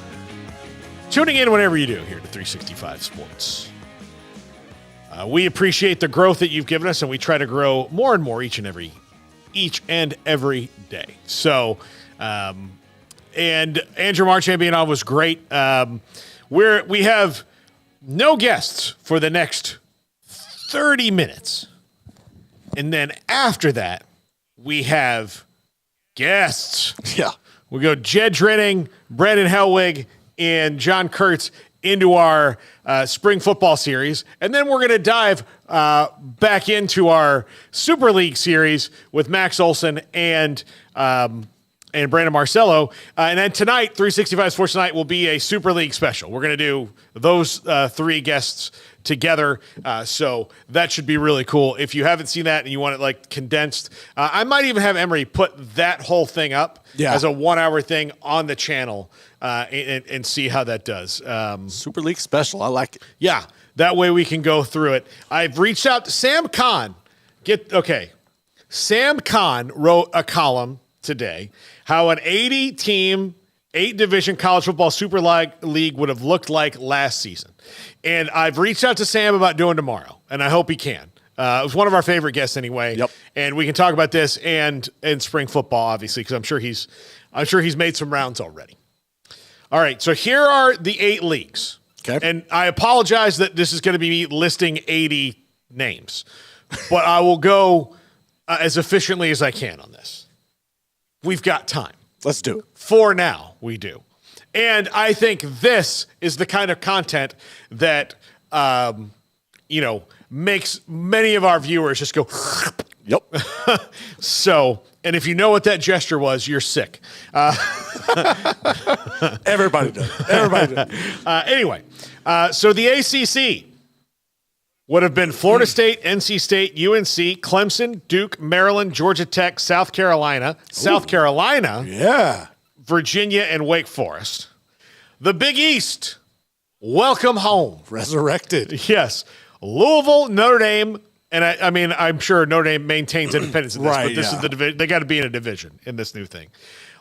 tuning in whenever you do here to 365 Sports. We appreciate the growth that you've given us, and we try to grow more and more each and every day. So, and Andrew Marchand being on was great. We have no guests for the next 30 minutes. And then after that, we have guests. Yeah. We go Jed Drenning, Brandon Helwig, and John Kurtz into our spring football series. And then we're going to dive back into our Super League series with Max Olsson and Brandon Marcello. And then tonight, 365 Sports Tonight will be a Super League special. We're going to do those 3 guests together. So that should be really cool. If you haven't seen that and you want it like condensed, I might even have Emery put that whole thing up as a 1-hour thing on the channel and see how that does. Super League special. I like it. Yeah. That way we can go through it. I've reached out to Sam Kahn. Sam Kahn wrote a column today how an 80-team, 8-division college football Super League would have looked like last season. And I've reached out to Sam about doing tomorrow, and I hope he can. It was one of our favorite guests anyway. Yep. And we can talk about this and spring football, obviously, because I'm sure he's made some rounds already. All right, so here are the 8 leagues. Okay. And I apologize that this is going to be me listing 80 names, but I will go as efficiently as I can on this. We've got time. Let's do it. For now, we do. And I think this is the kind of content that, makes many of our viewers just go, yep. So, and if you know what that gesture was, you're sick. Everybody does. Everybody does. Anyway, so the ACC would have been Florida State, NC State, UNC, Clemson, Duke, Maryland, Georgia Tech, South Carolina, Yeah. Virginia, and Wake Forest. The Big East, welcome home. Resurrected. Yes. Louisville, Notre Dame, and I'm sure Notre Dame maintains independence in this, Right, but this yeah. is the division. They got to be in a division in this new thing.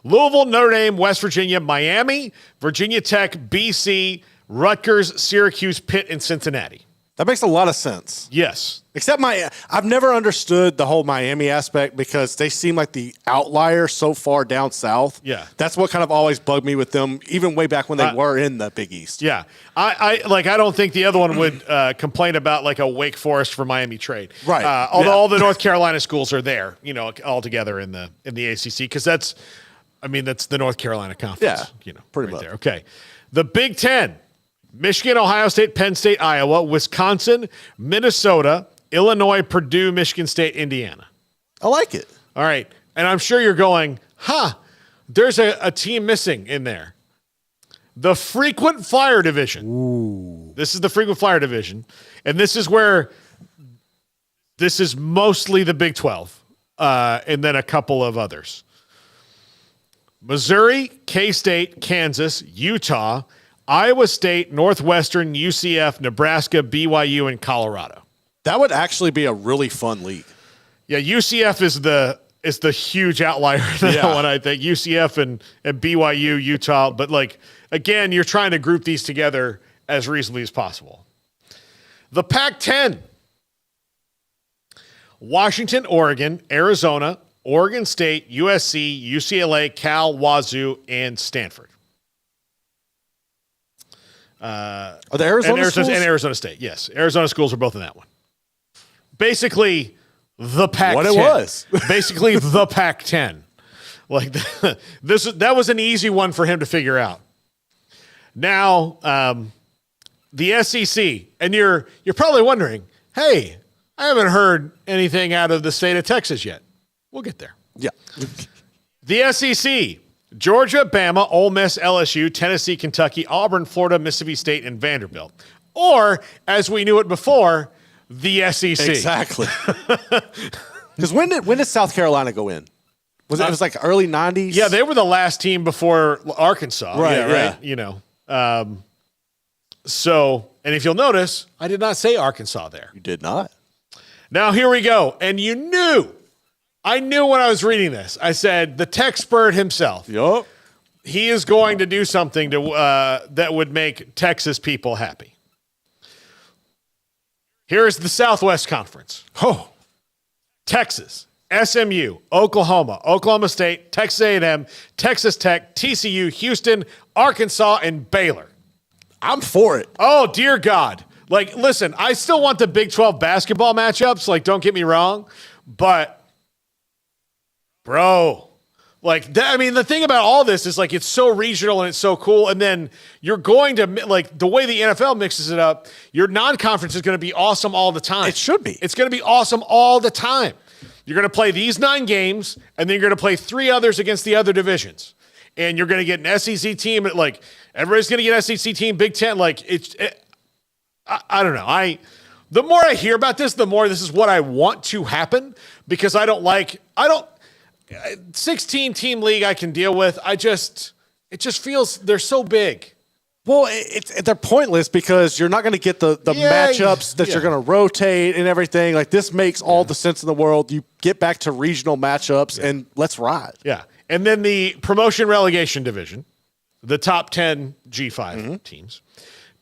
Louisville, Notre Dame, West Virginia, Miami, Virginia Tech, BC, Rutgers, Syracuse, Pitt, and Cincinnati. That makes a lot of sense. Yes. Except I've never understood the whole Miami aspect because they seem like the outlier so far down south. Yeah. That's what kind of always bugged me with them, even way back when they were in the Big East. Yeah. I don't think the other one would complain about like a Wake Forest for Miami trade. Right. Although all the North Carolina schools are there, all together in the ACC, because that's the North Carolina Conference. Yeah. Pretty much. There. Okay. The Big Ten. Michigan, Ohio State, Penn State, Iowa, Wisconsin, Minnesota, Illinois, Purdue, Michigan State, Indiana. I like it. All right. And I'm sure you're going, there's a team missing in there. The frequent flyer division. Ooh. This is the frequent flyer division. And this is where this is mostly the Big 12 and then a couple of others. Missouri, K-State, Kansas, Utah, Iowa State, Northwestern, UCF, Nebraska, BYU, and Colorado. That would actually be a really fun league. Yeah, UCF is the huge outlier in that one, I think. UCF and BYU, Utah. But, again, you're trying to group these together as reasonably as possible. The Pac-10. Washington, Oregon, Arizona, Oregon State, USC, UCLA, Cal, Wazoo, and Stanford. Are the Arizona schools? And Arizona State, yes. Arizona schools are both in that one. Basically, the Pac-10. What it was. Basically, the Pac-10. Like, that was an easy one for him to figure out. Now, the SEC, and you're probably wondering, hey, I haven't heard anything out of the state of Texas yet. We'll get there. Yeah. The SEC, Georgia, Bama, Ole Miss, LSU, Tennessee, Kentucky, Auburn, Florida, Mississippi State, and Vanderbilt. Or, as we knew it before, the SEC. Exactly. Because when did South Carolina go in? It was like early 90s? Yeah, they were the last team before Arkansas. Right, yeah. You know. So, and if you'll notice, I did not say Arkansas there. You did not. Now, here we go. And you knew. I knew when I was reading this. I said, the Tex Bird himself. Yup. He is going to do something to that would make Texas people happy. Here is the Southwest Conference. Oh. Texas, SMU, Oklahoma State, Texas A&M, Texas Tech, TCU, Houston, Arkansas, and Baylor. I'm for it. Oh, dear God. Like, listen, I still want the Big 12 basketball matchups. Like, don't get me wrong. But, bro, like, I mean, the thing about all this is, like, it's so regional and it's so cool. And then you're going to, like, the way the NFL mixes it up, your non-conference is going to be awesome all the time. It should be. It's going to be awesome all the time. You're going to play these 9 games, and then you're going to play 3 others against the other divisions. And you're going to get an SEC team. Like, everybody's going to get an SEC team, Big Ten. Like, I don't know. The more I hear about this, the more this is what I want to happen, because I don't 16-team league I can deal with. It just feels they're so big. Well, they're pointless because you're not going to get the matchups that you're going to rotate and everything. Like, this makes all the sense in the world. You get back to regional matchups and let's ride. Yeah. And then the promotion relegation division, the top 10 G5 teams.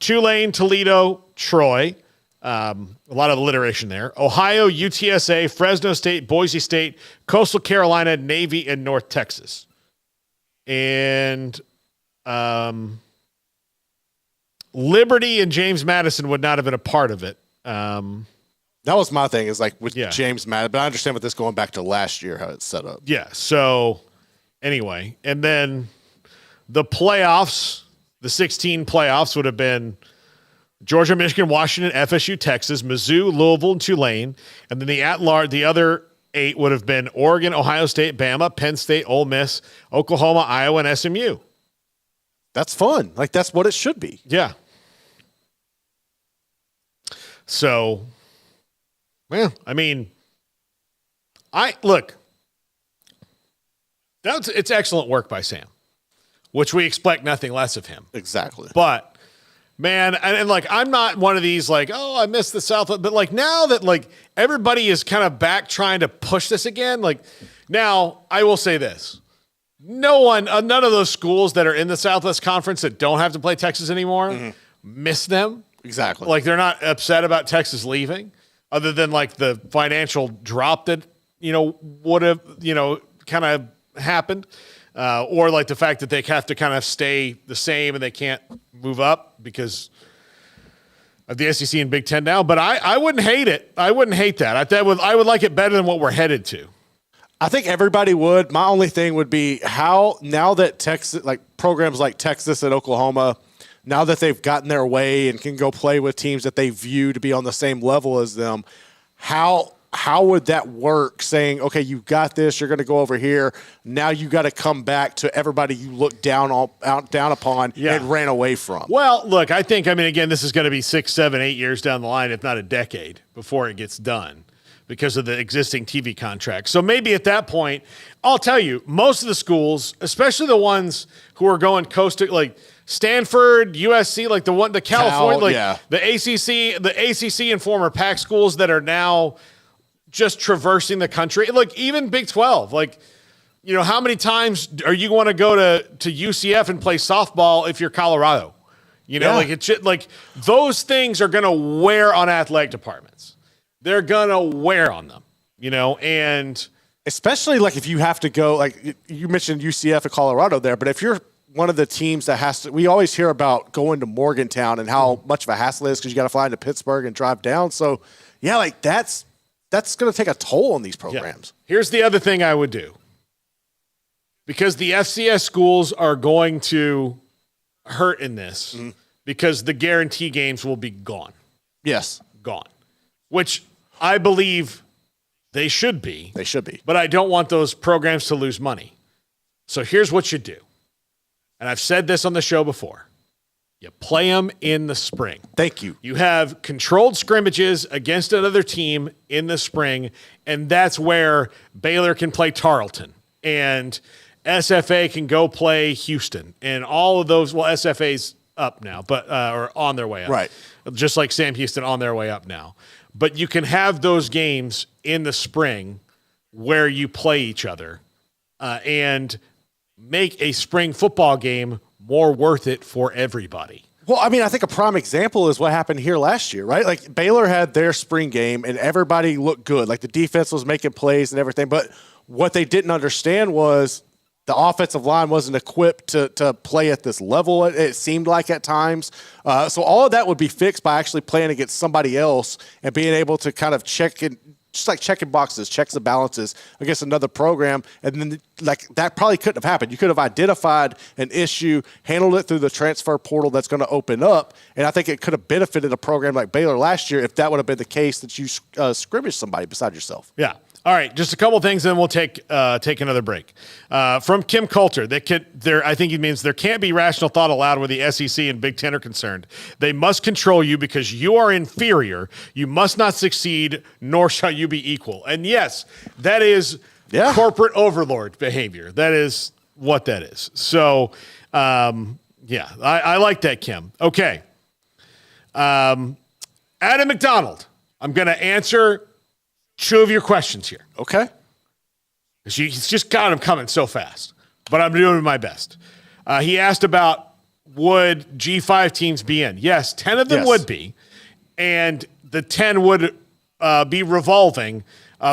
Tulane, Toledo, Troy. A lot of alliteration there. Ohio, UTSA, Fresno State, Boise State, Coastal Carolina, Navy, and North Texas. And Liberty and James Madison would not have been a part of it. That was my thing, is like with James Madison. But I understand with this going back to last year, how it's set up. Yeah. So anyway, and then the playoffs, the 16 playoffs would have been Georgia, Michigan, Washington, FSU, Texas, Mizzou, Louisville, and Tulane. And then the other 8 would have been Oregon, Ohio State, Bama, Penn State, Ole Miss, Oklahoma, Iowa, and SMU. That's fun. Like, that's what it should be. Yeah. So, well, I mean, it's excellent work by Sam, which we expect nothing less of him. Exactly. But, man, and like, I'm not one of these, like, oh, I missed the South. But, like, now that, like, everybody is kind of back trying to push this again, like, now, I will say this. None of those schools that are in the Southwest Conference that don't have to play Texas anymore miss them. Exactly. Like, they're not upset about Texas leaving, other than, like, the financial drop that, would have, kind of happened. Or, like, the fact that they have to kind of stay the same and they can't move up because of the SEC and Big Ten now. But I wouldn't hate it. I wouldn't hate that. I would like it better than what we're headed to. I think everybody would. My only thing would be how, now that Texas, like programs like Texas and Oklahoma, now that they've gotten their way and can go play with teams that they view to be on the same level as them, how would that work, saying, okay, you got this, you're going to go over here, now you got to come back to everybody you look down upon and ran away from? Well, look, I mean, again, this is going to be 6, 7, 8 years down the line, if not a decade, before it gets done, because of the existing TV contract. So maybe at that point, I'll tell you, most of the schools, especially the ones who are going coast to, like Stanford, USC, like the California, the ACC and former Pac schools that are now just traversing the country. Like, even Big 12, like, how many times are you going to go to UCF and play softball if you're Colorado? Like, it's just, like, those things are going to wear on athletic departments. They're going to wear on them, and especially, like, if you have to go, like you mentioned UCF and Colorado there, but if you're one of the teams that has to, we always hear about going to Morgantown and how much of a hassle it is because you got to fly into Pittsburgh and drive down. So, yeah, like, that's that's going to take a toll on these programs. Yeah. Here's the other thing I would do. Because the FCS schools are going to hurt in this because the guarantee games will be gone. Yes. Gone. Which I believe they should be. They should be. But I don't want those programs to lose money. So here's what you do. And I've said this on the show before. You play them in the spring. Thank you. You have controlled scrimmages against another team in the spring, and that's where Baylor can play Tarleton. And SFA can go play Houston, and all of those. Well, SFA's up now, but or on their way up, right? Just like Sam Houston on their way up now. But you can have those games in the spring where you play each other, and make a spring football game more worth it for everybody. Well, I mean, I think a prime example is what happened here last year, right? Like Baylor had their spring game, and everybody looked good. Like the defense was making plays and everything, but what they didn't understand was the offensive line wasn't equipped to play at this level, it seemed like at times. So all of that would be fixed by actually playing against somebody else and being able to kind of check in, just like checking boxes, checks and balances against another program. And then like that probably couldn't have happened. You could have identified an issue, handled it through the transfer portal that's going to open up. And I think it could have benefited a program like Baylor last year if that would have been the case, that you scrimmaged somebody beside yourself. Yeah. All right, just a couple things, and we'll take another break. From Kim Coulter, I think he means there can't be rational thought allowed where the SEC and Big Ten are concerned. They must control you because you are inferior. You must not succeid, nor shall you be equal. And yes, that is corporate overlord behavior. That is what that is. So, I like that, Kim. Okay. Adam McDonald, I'm going to answer 2 of your questions here. Okay. He's just got them coming so fast, but I'm doing my best. He asked about would G5 teams be in? Yes, 10 of them would be, and the 10 would be revolving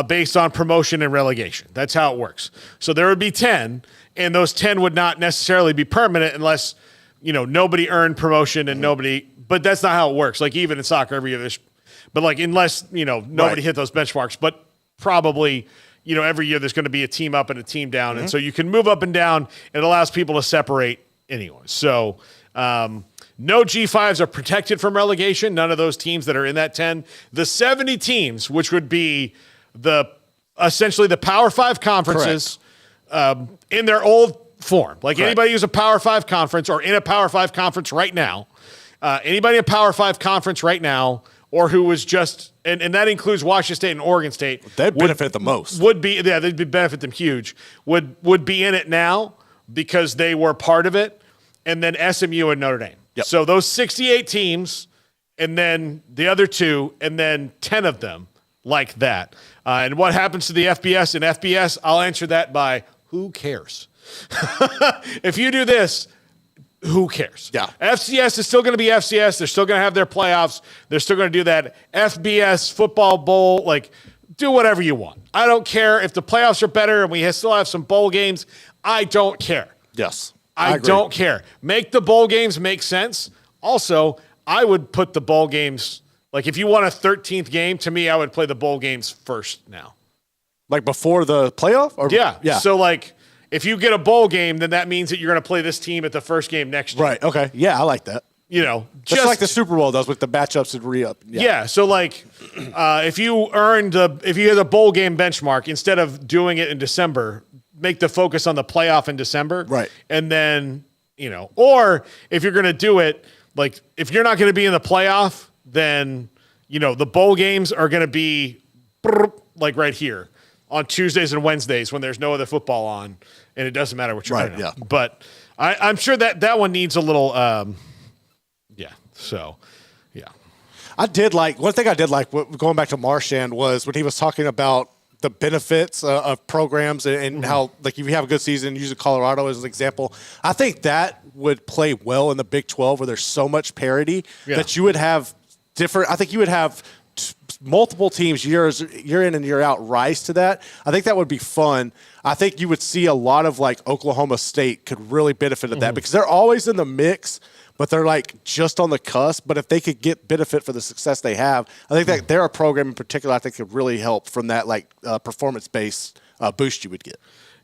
based on promotion and relegation. That's how it works. So there would be 10, and those 10 would not necessarily be permanent unless, nobody earned promotion and nobody, but that's not how it works. Like even in soccer every year, but like unless, nobody hit those benchmarks, but probably, every year there's going to be a team up and a team down. And so you can move up and down. It allows people to separate anyway. So no G5s are protected from relegation. None of those teams that are in that 10. The 70 teams, which would be essentially the Power 5 conferences in their old form. Like anybody who's a Power 5 conference or in a Power 5 conference right now, anybody in a Power 5 conference right now, or who was just, and that includes Washington State and Oregon State. They'd benefit the most. They'd benefit them huge. Would be in it now because they were part of it, and then SMU and Notre Dame. Yep. So those 68 teams, and then the other 2, and then 10 of them like that. And what happens to the FBS? And FBS, I'll answer that by who cares? If you do this, who cares? Yeah. FCS is still going to be FCS. They're still going to have their playoffs. They're still going to do that. FBS, football bowl, do whatever you want. I don't care if the playoffs are better and we still have some bowl games. I don't care. Yes. I don't care. Make the bowl games make sense. Also, I would put the bowl games, if you want a 13th game, to me, I would play the bowl games first now. Like before the playoff? Or? Yeah. So, if you get a bowl game, then that means that you're going to play this team at the first game next year. Right. Okay. Yeah, I like that. Just like the Super Bowl does with the matchups and re-up. Yeah. So if you if you had a bowl game benchmark, instead of doing it in December, make the focus on the playoff in December. Right. And then, or if you're going to do it, if you're not going to be in the playoff, then, the bowl games are going to be right here on Tuesdays and Wednesdays when there's no other football on, and it doesn't matter what you're doing. Yeah. But I'm sure that one needs a little, So, yeah. One thing I did like, going back to Marchand, was when he was talking about the benefits of programs and how, if you have a good season, using Colorado as an example. I think that would play well in the Big 12 where there's so much parity that you would have different – I think you would have multiple teams year in and year out rise to that, I think that would be fun. I think you would see a lot of like Oklahoma State could really benefit of that because they're always in the mix, but they're like just on the cusp. But if they could get benefit for the success they have, I think that they're a program in particular I think could really help from that like performance-based boost you would get.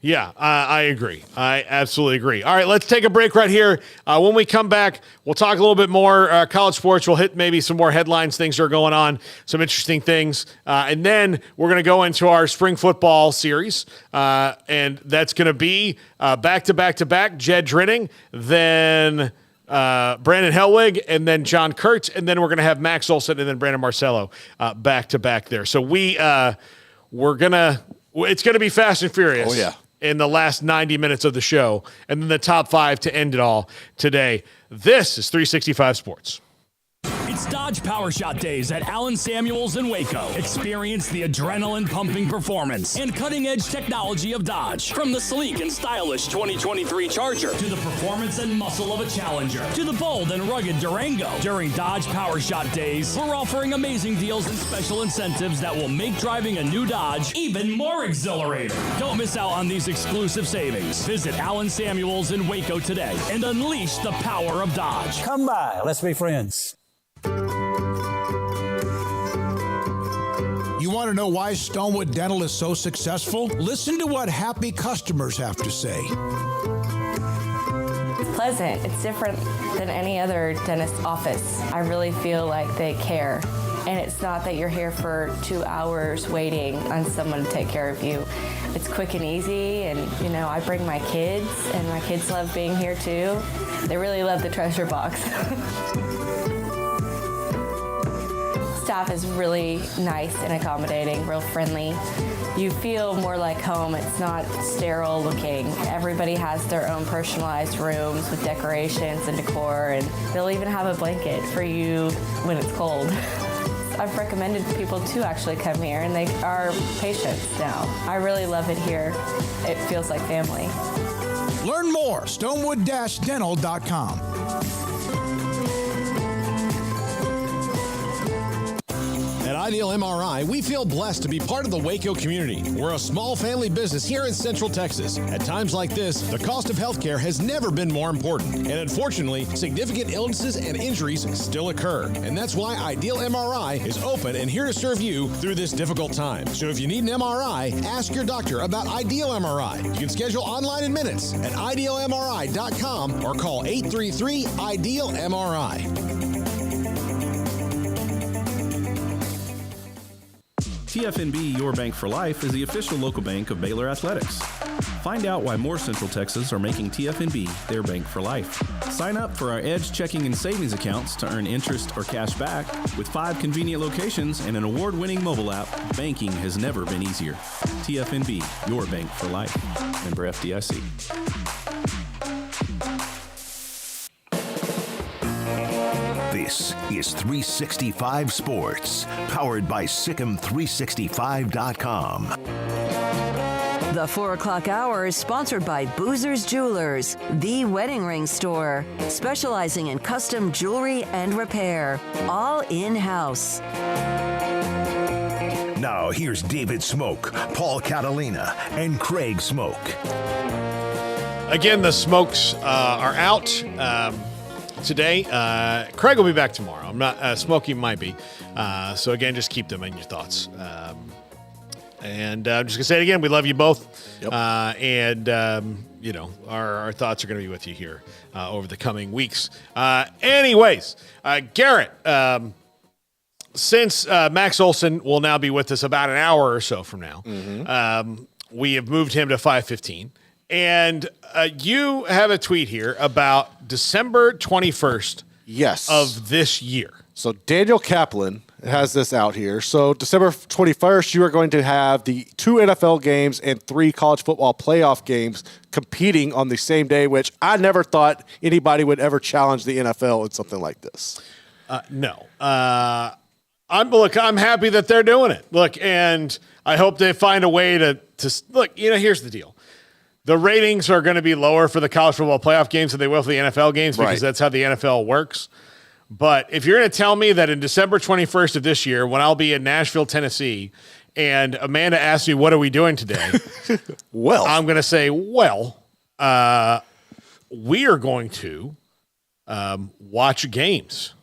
Yeah, I agree. I absolutely agree. All right, let's take a break right here. When we come back, we'll talk a little bit more college sports. We'll hit maybe some more headlines, things that are going on, some interesting things. And then we're going to go into our spring football series. And that's going to be back-to-back-to-back, Jed Drenning, then Brandon Helwig, and then John Kurtz. And then we're going to have Max Olsson and then Brandon Marcello back-to-back there. So it's going to be fast and furious. Oh, yeah. In the last 90 minutes of the show, and then the top 5 to end it all today. This is 365 Sports. It's Dodge Power Shot Days at Allen Samuels in Waco. Experience the adrenaline-pumping performance and cutting-edge technology of Dodge. From the sleek and stylish 2023 Charger to the performance and muscle of a Challenger to the bold and rugged Durango. During Dodge Power Shot Days, we're offering amazing deals and special incentives that will make driving a new Dodge even more exhilarating. Don't miss out on these exclusive savings. Visit Allen Samuels in Waco today and unleash the power of Dodge. Come by. Let's be friends. You want to know why Stonewood Dental is so successful? Listen to what happy customers have to say. It's pleasant. It's different than any other dentist office. I really feel like they care. And it's not that you're here for 2 hours waiting on someone to take care of you. It's quick and easy, and I bring my kids, and my kids love being here too. They really love the treasure box. Staff is really nice and accommodating, real friendly. You feel more like home. It's not sterile looking. Everybody has their own personalized rooms with decorations and decor, and they'll even have a blanket for you when it's cold. I've recommended people to actually come here, and they are patients now. I really love it here. It feels like family. Learn more, stonewood-dental.com. At Ideal MRI, we feel blessed to be part of the Waco community. We're a small family business here in Central Texas. At times like this, the cost of healthcare has never been more important. And unfortunately, significant illnesses and injuries still occur. And that's why Ideal MRI is open and here to serve you through this difficult time. So if you need an MRI, ask your doctor about Ideal MRI. You can schedule online in minutes at idealmri.com or call 833-IDEAL-MRI. TFNB Your Bank for Life is the official local bank of Baylor Athletics. Find out why more Central Texas are making TFNB their bank for life. Sign up for our Edge checking and savings accounts to earn interest or cash back. With 5 convenient locations and an award-winning mobile app, banking has never been easier. TFNB Your Bank for Life. Member FDIC. This is 365 Sports, powered by Sikkim365.com. The 4 o'clock hour is sponsored by Boozer's Jewelers, the wedding ring store, specializing in custom jewelry and repair, all in-house. Now here's David Smoak, Paul Catalina, and Craig Smoak. Again, the Smokes are out today. Craig will be back tomorrow. I'm not. Smokey might be. So again, just keep them in your thoughts. And I'm just gonna say it again. We love you both. Yep. Our thoughts are gonna be with you here over the coming weeks. Anyways, Garrett. Since Max Olsson will now be with us about an hour or so from now, we have moved him to 5:15. And you have a tweet here about December 21st of this year. So Daniel Kaplan has this out here. So December 21st, you are going to have the 2 NFL games and 3 college football playoff games competing on the same day, which I never thought anybody would ever challenge the NFL in something like this. No. I'm happy that they're doing it. Look, and I hope they find a way to look, here's the deal. The ratings are going to be lower for the college football playoff games than they will for the NFL games because that's how the NFL works. But if you're going to tell me that in December 21st of this year, when I'll be in Nashville, Tennessee, and Amanda asks me, what are we doing today? Well, I'm going to say, we are going to watch games.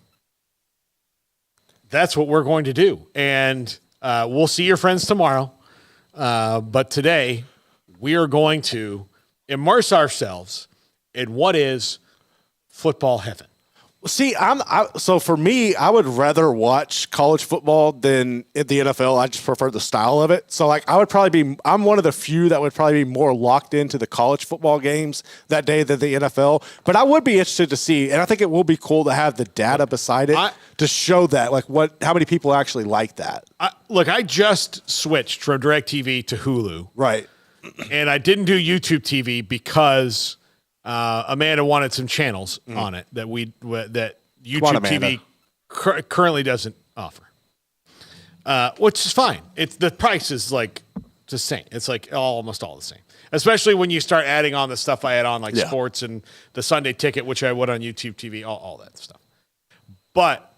That's what we're going to do. And we'll see your friends tomorrow. But today, we are going to immerse ourselves in what is football heaven. See, so for me, I would rather watch college football than the NFL. I just prefer the style of it. So, like, I'm one of the few that would probably be more locked into the college football games that day than the NFL. But I would be interested to see, and I think it will be cool to have the data beside it to show that, like, how many people actually like that. I just switched from DirecTV to Hulu. Right. And I didn't do YouTube TV because Amanda wanted some channels on it that YouTube TV currently doesn't offer, which is fine. The price is like the same. It's like almost all the same, especially when you start adding on the stuff I add on, like sports and the Sunday Ticket, which I would on YouTube TV, all that stuff. But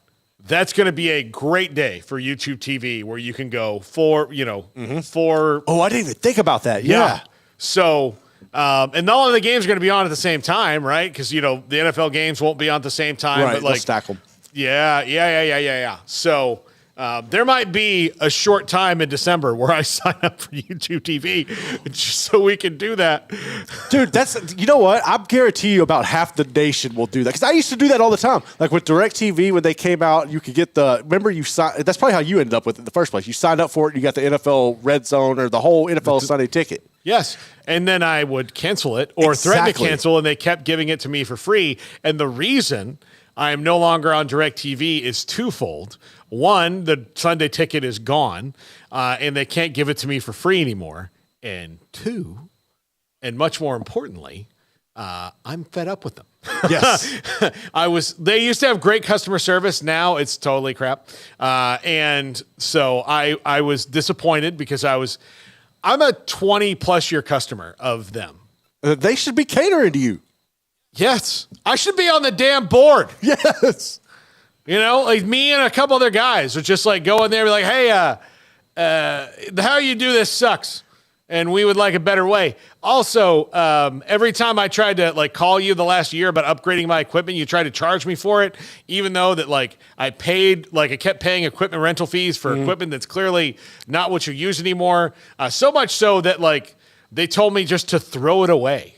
that's going to be a great day for YouTube TV where you can go for. Oh, I didn't even think about that. Yeah. So. And all of the games are going to be on at the same time, right? Because, the NFL games won't be on at the same time. Right, but like, they'll stack them. Yeah. So there might be a short time in December where I sign up for YouTube TV just so we can do that. Dude, you know what? I guarantee you about half the nation will do that. Because I used to do that all the time. Like with DirecTV, when they came out, you could get remember you signed, that's probably how you ended up with it in the first place. You signed up for it, and you got the NFL Red Zone or the whole NFL Sunday Ticket. Yes. And then I would cancel it or threaten to cancel, and they kept giving it to me for free. And the reason I am no longer on DirecTV is twofold. One, the Sunday Ticket is gone, and they can't give it to me for free anymore. And two, and much more importantly, I'm fed up with them. Yes. They used to have great customer service. Now it's totally crap. And so I was disappointed because I'm a 20-plus year customer of them. They should be catering to you. Yes. I should be on the damn board. Yes. Like me and a couple other guys would just like go in there and be like, hey, how you do this sucks. And we would like a better way. Also, every time I tried to like call you the last year about upgrading my equipment, you tried to charge me for it, even though that like I kept paying equipment rental fees for equipment that's clearly not what you use anymore. So much so that like they told me just to throw it away.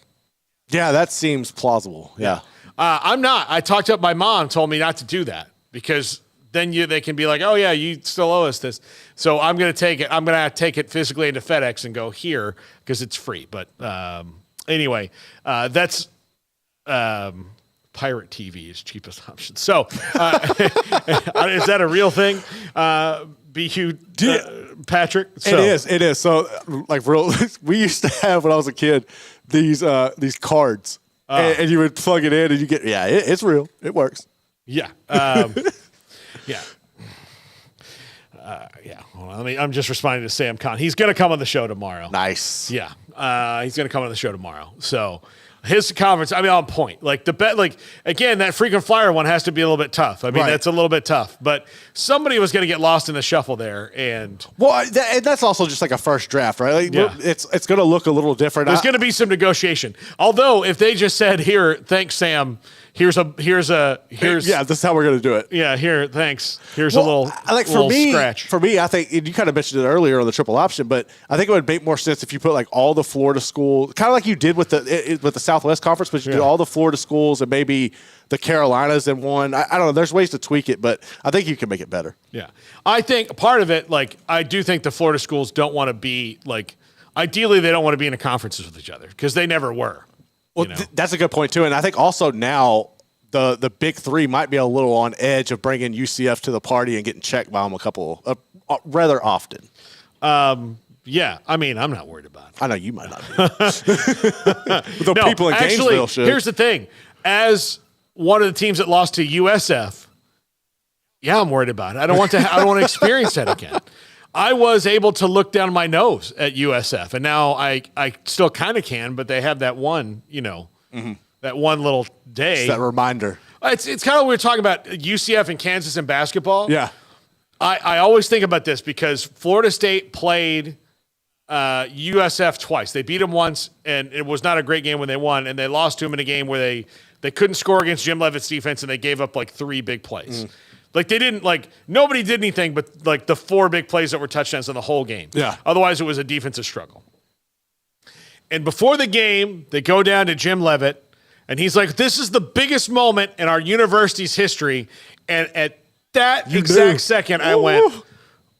Yeah, that seems plausible. Yeah. I'm not. I talked up my mom, told me not to do that because then they can be like, oh yeah, you still owe us this. So I'm going to take it. I'm going to take it physically into FedEx and go here because it's free. But anyway, that's Pirate TV is cheapest option. So is that a real thing? Patrick? So. It is. So like we used to have when I was a kid these cards and you would plug it in and you get, it's real. It works. Yeah. Hold on. I'm just responding to Sam Khan. He's going to come on the show tomorrow. Nice. Yeah. He's going to come on the show tomorrow. So his conference, on point. Like again, that frequent flyer one has to be a little bit tough. That's a little bit tough. But somebody was going to get lost in the shuffle there, and that's also just like a first draft, right? Like, it's going to look a little different. There's going to be some negotiation. Although if they just said, "Here, thanks, Sam. Here's this is how we're going to do it. Yeah, here, thanks. Here's a little scratch. For me, I think you kind of mentioned it earlier on the triple option, but I think it would make more sense if you put like all the Florida schools, kind of like you did with the Southwest Conference, but you do all the Florida schools and maybe the Carolinas in one. I don't know. There's ways to tweak it, but I think you can make it better. Yeah, I think part of it, like I do think the Florida schools don't want to be like. Ideally, they don't want to be in a conferences with each other because they never were. Well, that's a good point, too. And I think also now the big three might be a little on edge of bringing UCF to the party and getting checked by them rather often. Yeah, I'm not worried about it. I know you might not be. People in Gainesville should. Here's the thing. As one of the teams that lost to USF, I'm worried about it. I don't want to experience that again. I was able to look down my nose at USF, and now I still kind of can, but they have that one, that one little day. It's that reminder. It's kind of what we were talking about UCF and Kansas in basketball. Yeah. I always think about this because Florida State played USF twice. They beat them once, and it was not a great game when they won, and they lost to them in a game where they couldn't score against Jim Leavitt's defense, and they gave up like 3 big plays. Like they didn't nobody did anything but like the 4 big plays that were touchdowns in the whole game. Yeah. Otherwise, it was a defensive struggle. And before the game, they go down to Jim Leavitt, and he's like, "This is the biggest moment in our university's history." And at that exact second, I went,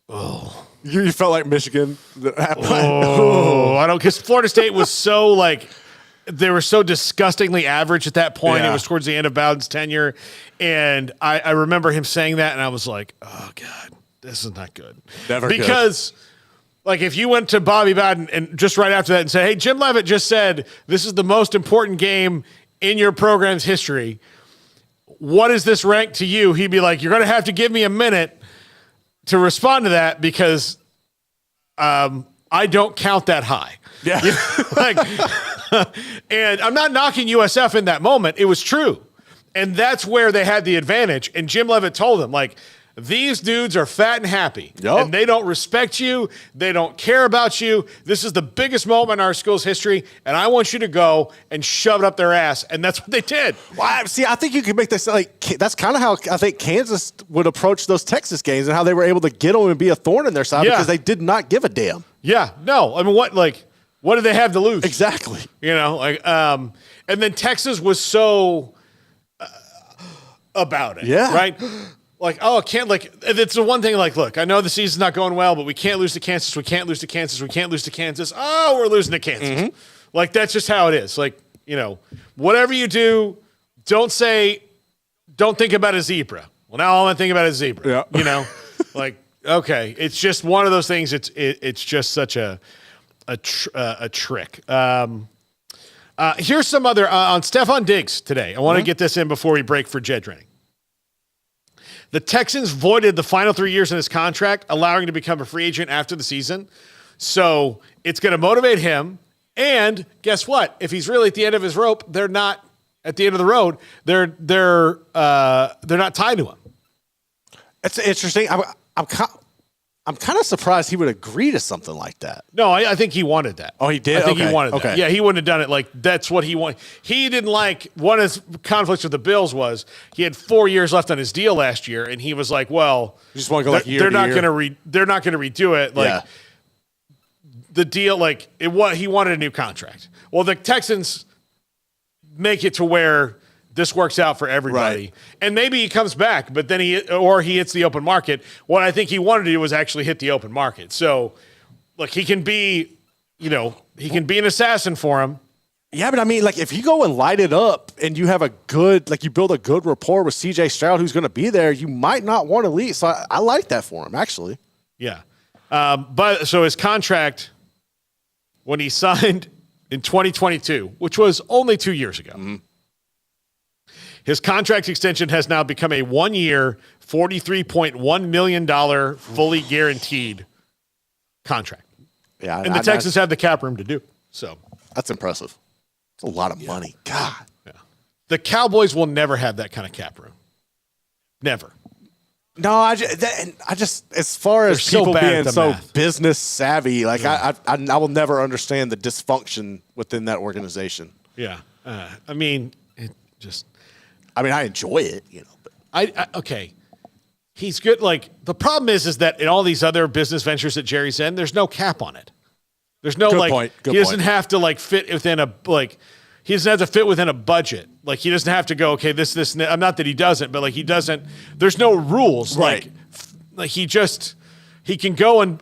"Oh." You felt like Michigan. Oh, I don't, because Florida State was so like, they were so disgustingly average at that point. Yeah. It was towards the end of Bowden's tenure. And I remember him saying that, and I was like, oh, God, this is not good. Never because, like, if you went to Bobby Bowden and just right after that and said, hey, Jim Leavitt just said this is the most important game in your program's history, what is this rank to you? He'd be like, you're going to have to give me a minute to respond to that because I don't count that high. Yeah. And I'm not knocking USF in that moment. It was true. And that's where they had the advantage. And Jim Leavitt told them, like, these dudes are fat and happy. Yep. And they don't respect you. They don't care about you. This is the biggest moment in our school's history. And I want you to go and shove it up their ass. And that's what they did. Well, I think you can make this like that's kind of how I think Kansas would approach those Texas games and how they were able to get them and be a thorn in their side because they did not give a damn. Yeah. No. I mean, what did they have to lose? Exactly. And then Texas was so about it. Yeah. Right? Like, oh, it's the one thing, like, look, I know the season's not going well, but we can't lose to Kansas. We can't lose to Kansas. We can't lose to Kansas. Oh, we're losing to Kansas. Mm-hmm. Like, that's just how it is. Like, whatever you do, don't think about a zebra. Well, now all I'm thinking about is zebra. Yeah. Like, okay. It's just one of those things. It's just such a trick. Here's some other, on Stephon Diggs today. I want to get this in before we break for Jed Drenning. The Texans voided the final 3 years in his contract, allowing him to become a free agent after the season. So it's going to motivate him. And guess what? If he's really at the end of his rope, they're not at the end of the road. They're not tied to him. It's interesting. I'm kind of surprised he would agree to something like that. No, I think he wanted that. Oh, he did? I think he wanted that. Okay. Yeah, he wouldn't have done it. Like, that's what he wanted. He didn't like, one of his conflicts with the Bills was he had 4 years left on his deal last year, and he was like, well, you just want to go like year they're to not year. going to they're not going to redo it. Like, the deal, like, he wanted a new contract. Well, the Texans make it to where this works out for everybody. Right. And maybe he comes back, but then he hits the open market. What I think he wanted to do was actually hit the open market. So, look, he can be an assassin for him. Yeah, but I mean, like, if you go and light it up and you have you build a good rapport with CJ Stroud, who's going to be there, you might not want to leave. So I like that for him, actually. Yeah. But so his contract, when he signed in 2022, which was only 2 years ago, his contract extension has now become a 1 year, $43.1 million fully guaranteed contract. Yeah, and the Texans have the cap room to do so. That's impressive. It's a lot of money. God. Yeah. The Cowboys will never have that kind of cap room. Never. No, I just as far as They're people so bad being at the so math. business savvy, like I will never understand the dysfunction within that organization. Yeah. I mean, I enjoy it, But okay. He's good. Like, the problem is that in all these other business ventures that Jerry's in, there's no cap on it. There's no Good he doesn't have to fit within he doesn't have to fit within a budget. Like, he doesn't have to go, okay, this, not that he doesn't, but like he doesn't, there's no rules. Right. Like he can go and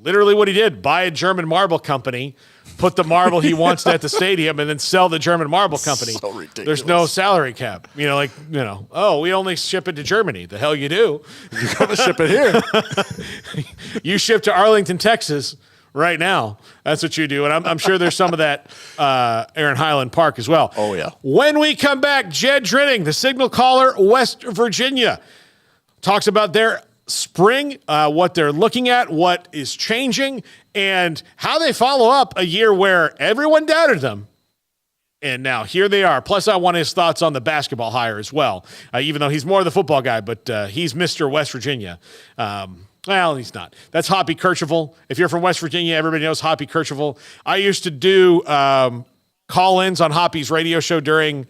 literally what he did, buy a German marble company, put the marble he wants at the stadium, and then sell the German marble company. So ridiculous. There's no salary cap. We only ship it to Germany. The hell you do? You gotta ship it here. You ship to Arlington, Texas right now. That's what you do. And I'm sure there's some of that Aaron Highland Park as well. Oh, yeah. When we come back, Jed Drenning, the signal caller, West Virginia, talks about their spring, what they're looking at, what is changing, and how they follow up a year where everyone doubted them And now here they are. Plus, I want his thoughts on the basketball hire as well, even though he's more the football guy, but he's Mr. West Virginia. Well, he's not. That's Hoppy Kercheval. If you're from West Virginia, everybody knows Hoppy Kercheval. I used to do call-ins on Hoppy's radio show during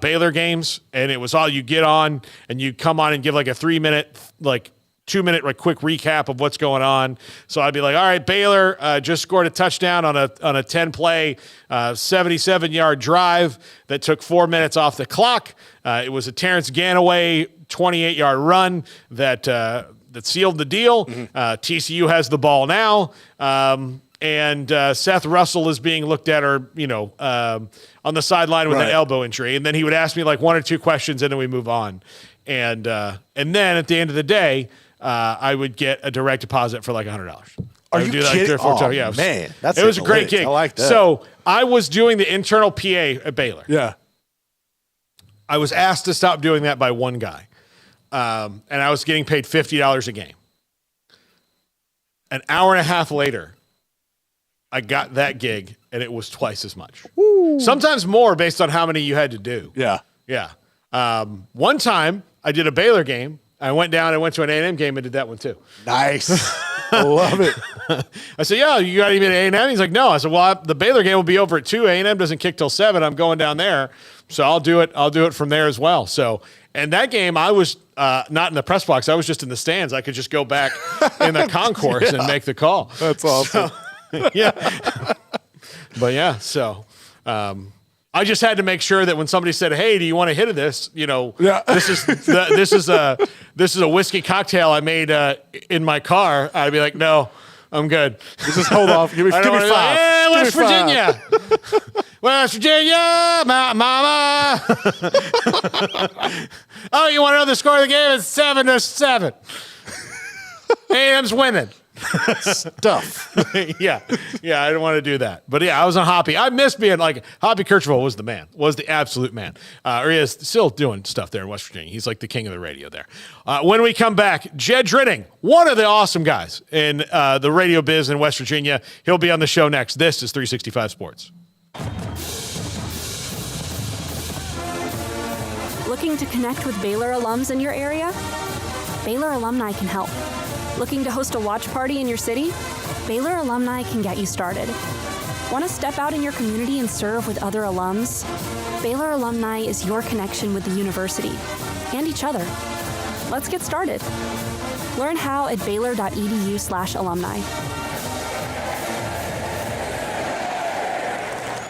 Baylor games, and it was all you get on, and you come on and give like a 3-minute, like 2-minute like quick recap of what's going on. So I'd be like, all right, Baylor just scored a touchdown on a 10-play 77-yard drive that took 4 minutes off the clock. It was a Terrence Ganaway 28-yard run that sealed the deal. TCU has the ball now. And Seth Russell is being looked at, or on the sideline with an elbow injury. And then he would ask me like 1 or 2 questions, and then we move on. And then at the end of the day, I would get a direct deposit for like $100. Are you kidding? Yeah, man, it was a great gig. I like that. So I was doing the internal PA at Baylor. Yeah, I was asked to stop doing that by one guy, and I was getting paid $50 a game. An hour and a half later, I got that gig, and it was twice as much. Woo. Sometimes more based on how many you had to do. Yeah. One time, I did a Baylor game. I went down and went to an A&M game and did that one too. Nice. I love it. I said, yeah, you got even A&M? He's like, no. I said, well, the Baylor game will be over at 2. A&M doesn't kick till 7. I'm going down there. So I'll do it from there as well. So, and that game, I was not in the press box. I was just in the stands. I could just go back in the concourse and make the call. That's awesome. So, yeah. But yeah, so I just had to make sure that when somebody said, "Hey, do you want a hit of this?" This is a whiskey cocktail I made in my car. I'd be like, "No, I'm good. Just hold off. Give me 5. Yeah, West Virginia, West Virginia, mama. Oh, you want to know the score of the game? It's 7-7. A&M's winning." Stuff. yeah, I didn't want to do that. But yeah, I was on Hoppy. I miss being like Hoppy Kercheval was the man, was the absolute man. Or he is still doing stuff there in West Virginia. He's like the king of the radio there. When we come back, Jed Drenning, one of the awesome guys in the radio biz in West Virginia. He'll be on the show next. This is 365 Sports. Looking to connect with Baylor alums in your area? Baylor alumni can help. Looking to host a watch party in your city? Baylor alumni can get you started. Want to step out in your community and serve with other alums? Baylor alumni is your connection with the university and each other. Let's get started. Learn how at baylor.edu/alumni.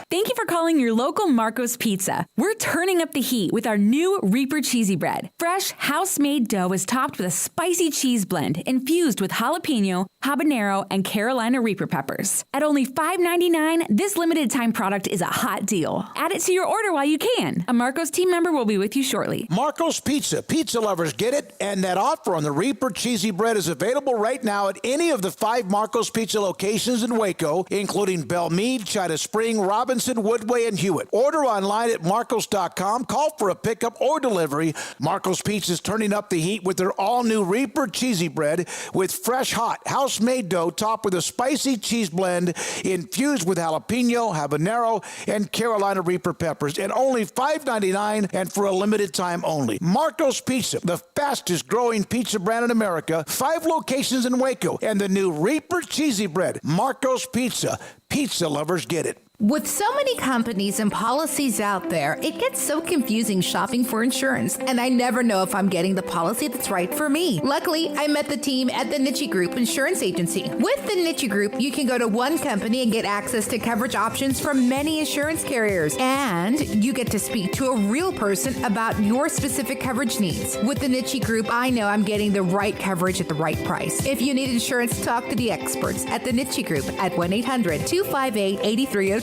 Thank you for calling your local Marco's Pizza. We're turning up the heat with our new Reaper Cheesy Bread. Fresh, house-made dough is topped with a spicy cheese blend infused with jalapeno, habanero, and Carolina Reaper peppers. At only $5.99, this limited-time product is a hot deal. Add it to your order while you can. A Marco's team member will be with you shortly. Marco's Pizza. Pizza lovers get it, and that offer on the Reaper Cheesy Bread is available right now at any of the 5 Marco's Pizza locations in Waco, including Belmead, China Spring, Robinson, Woodway, and Hewitt. Order online at marcos.com. Call for a pickup or delivery. Marco's Pizza is turning up the heat with their all-new Reaper Cheesy Bread with fresh, hot, house-made dough topped with a spicy cheese blend infused with jalapeno, habanero, and Carolina Reaper peppers, and only $5.99 and for a limited time only. Marco's Pizza, the fastest-growing pizza brand in America, 5 locations in Waco, and the new Reaper Cheesy Bread. Marco's Pizza. Pizza lovers get it. With so many companies and policies out there, it gets so confusing shopping for insurance, and I never know if I'm getting the policy that's right for me. Luckily, I met the team at the Niche Group Insurance Agency. With the Niche Group, you can go to one company and get access to coverage options from many insurance carriers, and you get to speak to a real person about your specific coverage needs. With the Niche Group, I know I'm getting the right coverage at the right price. If you need insurance, talk to the experts at the Niche Group at 1-800-258-8302.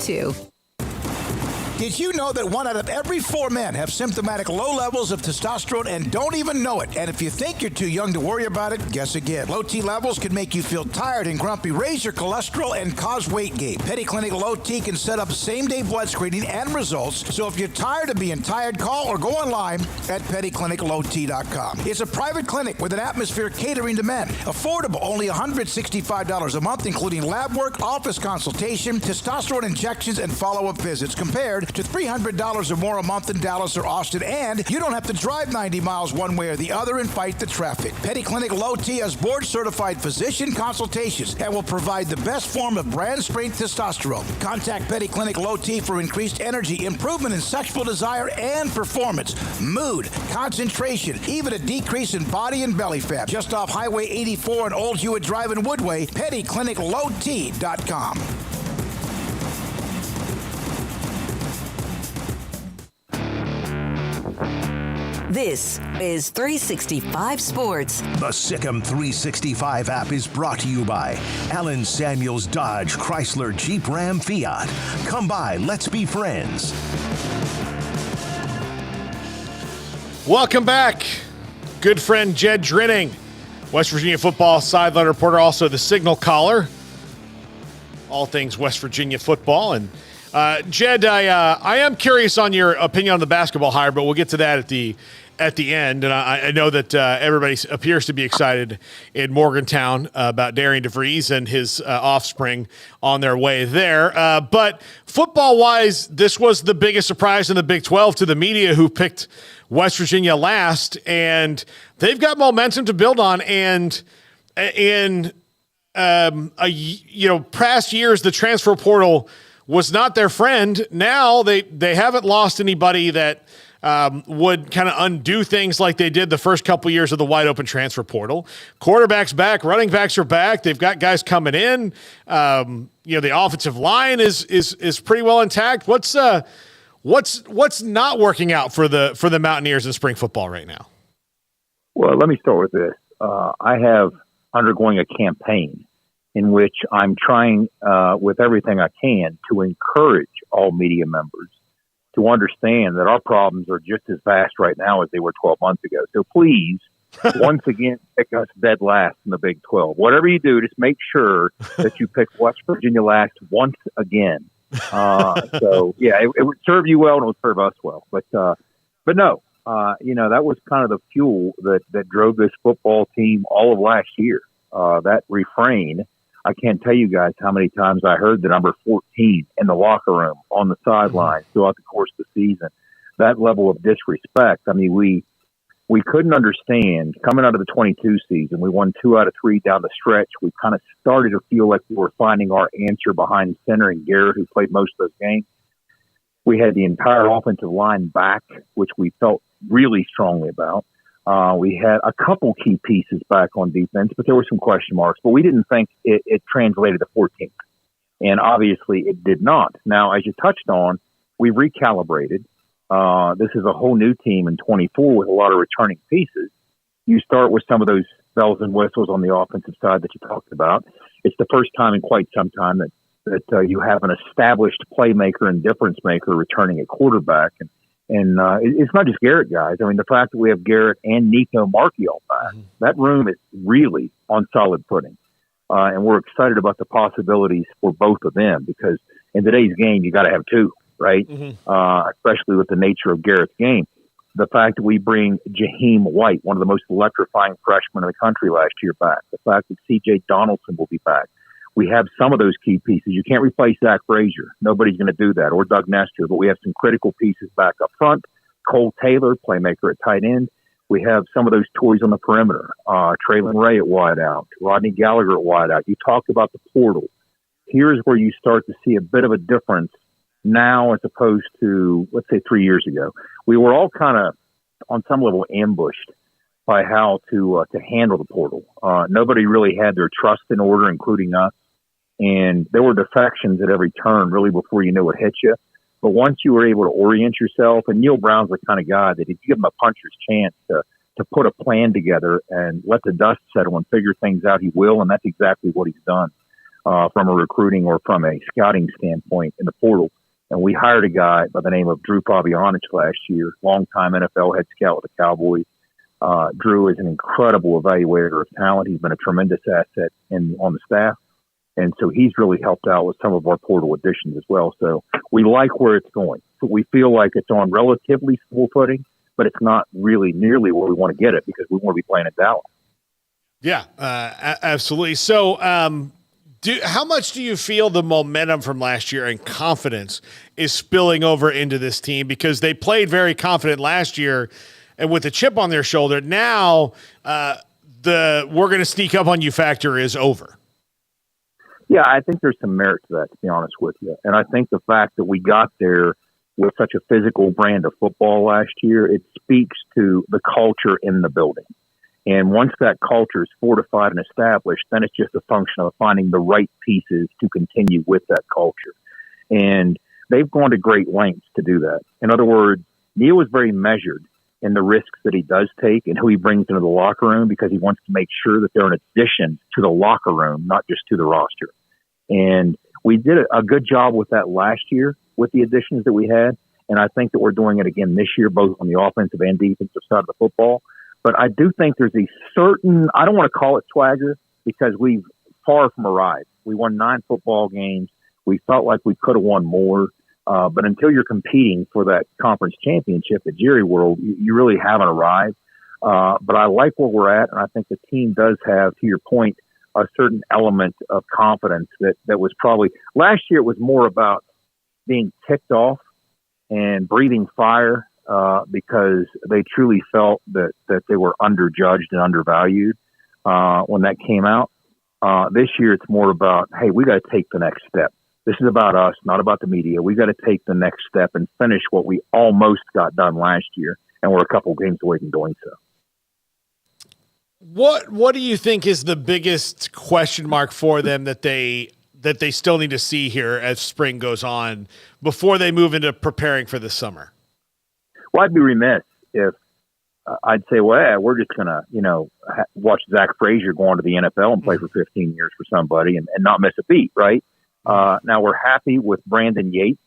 Did you know that 1 out of every 4 men have symptomatic low levels of testosterone and don't even know it? And if you think you're too young to worry about it, guess again. Low T levels can make you feel tired and grumpy, raise your cholesterol, and cause weight gain. Petty Clinic Low T can set up same-day blood screening and results. So if you're tired of being tired, call or go online at pettycliniclowt.com. It's a private clinic with an atmosphere catering to men. Affordable, only $165 a month, including lab work, office consultation, testosterone injections, and follow-up visits, compared to $300 or more a month in Dallas or Austin, and you don't have to drive 90 miles one way or the other and fight the traffic. Petty Clinic Low T has board-certified physician consultations that will provide the best form of brand-strength testosterone. Contact Petty Clinic Low T for increased energy, improvement in sexual desire and performance, mood, concentration, even a decrease in body and belly fat. Just off Highway 84 and Old Hewitt Drive in Woodway, PettyClinicLowT.com. This is 365 Sports. The Sikkim 365 app is brought to you by Allen Samuels Dodge Chrysler Jeep Ram Fiat. Come by, let's be friends. Welcome back. Good friend Jed Drenning, West Virginia football sideline reporter, also the signal caller. All things West Virginia football. And Jed, I am curious on your opinion on the basketball hire, but we'll get to that at the end. And I know that everybody appears to be excited in Morgantown about Darian DeVries and his offspring on their way there. But football-wise, this was the biggest surprise in the Big 12 to the media, who picked West Virginia last, and they've got momentum to build on. And in past years, the transfer portal was not their friend. Now they haven't lost anybody that would kind of undo things like they did the first couple years of the wide open transfer portal. Quarterback's back, running backs are back. They've got guys coming in. The offensive line is pretty well intact. What's not working out for the Mountaineers in spring football right now? Well, let me start with this. I have undergoing a campaign in which I'm trying with everything I can to encourage all media members to understand that our problems are just as vast right now as they were 12 months ago. So please, once again, pick us dead last in the Big 12. Whatever you do, just make sure that you pick West Virginia last once again. It would serve you well and it would serve us well. But no, that was kind of the fuel that drove this football team all of last year. That refrain, I can't tell you guys how many times I heard the number 14 in the locker room, on the sideline throughout the course of the season. That level of disrespect. I mean, we couldn't understand coming out of the 22 season. We won 2 out of 3 down the stretch. We kind of started to feel like we were finding our answer behind center and Garrett, who played most of those games. We had the entire offensive line back, which we felt really strongly about. We had a couple key pieces back on defense, but there were some question marks. But we didn't think it translated to 14th. And obviously it did not. Now, as you touched on, we recalibrated. This is a whole new team in 24 with a lot of returning pieces. You start with some of those bells and whistles on the offensive side that you talked about. It's the first time in quite some time that you have an established playmaker and difference maker returning at quarterback. And it's not just Garrett, guys. I mean, the fact that we have Garrett and Nico Marchiol back, that room is really on solid footing. And we're excited about the possibilities for both of them, because in today's game, you got to have two, right? Especially with the nature of Garrett's game. The fact that we bring Jaheim White, one of the most electrifying freshmen in the country last year, back. The fact that C.J. Donaldson will be back. We have some of those key pieces. You can't replace Zach Frazier. Nobody's going to do that, or Doug Nestor, but we have some critical pieces back up front. Cole Taylor, playmaker at tight end. We have some of those toys on the perimeter. Traylon Ray at wide out. Rodney Gallagher at wide out. You talked about the portal. Here's where you start to see a bit of a difference now as opposed to, let's say, 3 years ago. We were all kind of, on some level, ambushed by how to handle the portal. Nobody really had their trust in order, including us. And there were defections at every turn, really, before you knew it hit you. But once you were able to orient yourself, and Neil Brown's the kind of guy that if you give him a puncher's chance to put a plan together and let the dust settle and figure things out, he will. And that's exactly what he's done from a recruiting or from a scouting standpoint in the portal. And we hired a guy by the name of Drew Fabianich last year, longtime NFL head scout with the Cowboys. Drew is an incredible evaluator of talent. He's been a tremendous asset on the staff. And so he's really helped out with some of our portal additions as well. So we like where it's going. So we feel like it's on relatively full footing, but it's not really nearly where we want to get it, because we want to be playing at Dallas. Yeah, absolutely. So How much do you feel the momentum from last year and confidence is spilling over into this team? Because they played very confident last year and with a chip on their shoulder. Now the we're going to sneak up on you factor is over. Yeah, I think there's some merit to that, to be honest with you. And I think the fact that we got there with such a physical brand of football last year, it speaks to the culture in the building. And once that culture is fortified and established, then it's just a function of finding the right pieces to continue with that culture. And they've gone to great lengths to do that. In other words, Neil is very measured in the risks that he does take and who he brings into the locker room, because he wants to make sure that they're an addition to the locker room, not just to the roster. And we did a good job with that last year with the additions that we had. And I think that we're doing it again this year, both on the offensive and defensive side of the football. But I do think there's a certain, I don't want to call it swagger, because we've far from arrived. We won 9 football games. We felt like we could have won more. But until you're competing for that conference championship at Jerry World, you really haven't arrived. But I like where we're at, and I think the team does have, to your point, a certain element of confidence that was probably – last year it was more about being ticked off and breathing fire because they truly felt that they were underjudged and undervalued when that came out. This year it's more about, hey, we got to take the next step. This is about us, not about the media. We got to take the next step and finish what we almost got done last year, and we're a couple games away from doing so. What do you think is the biggest question mark for them that they still need to see here as spring goes on before they move into preparing for the summer? Well, I'd be remiss if I'd say, well, yeah, we're just going to, watch Zach Frazier go on to the NFL and play for 15 years for somebody and not miss a beat, right? Now we're happy with Brandon Yates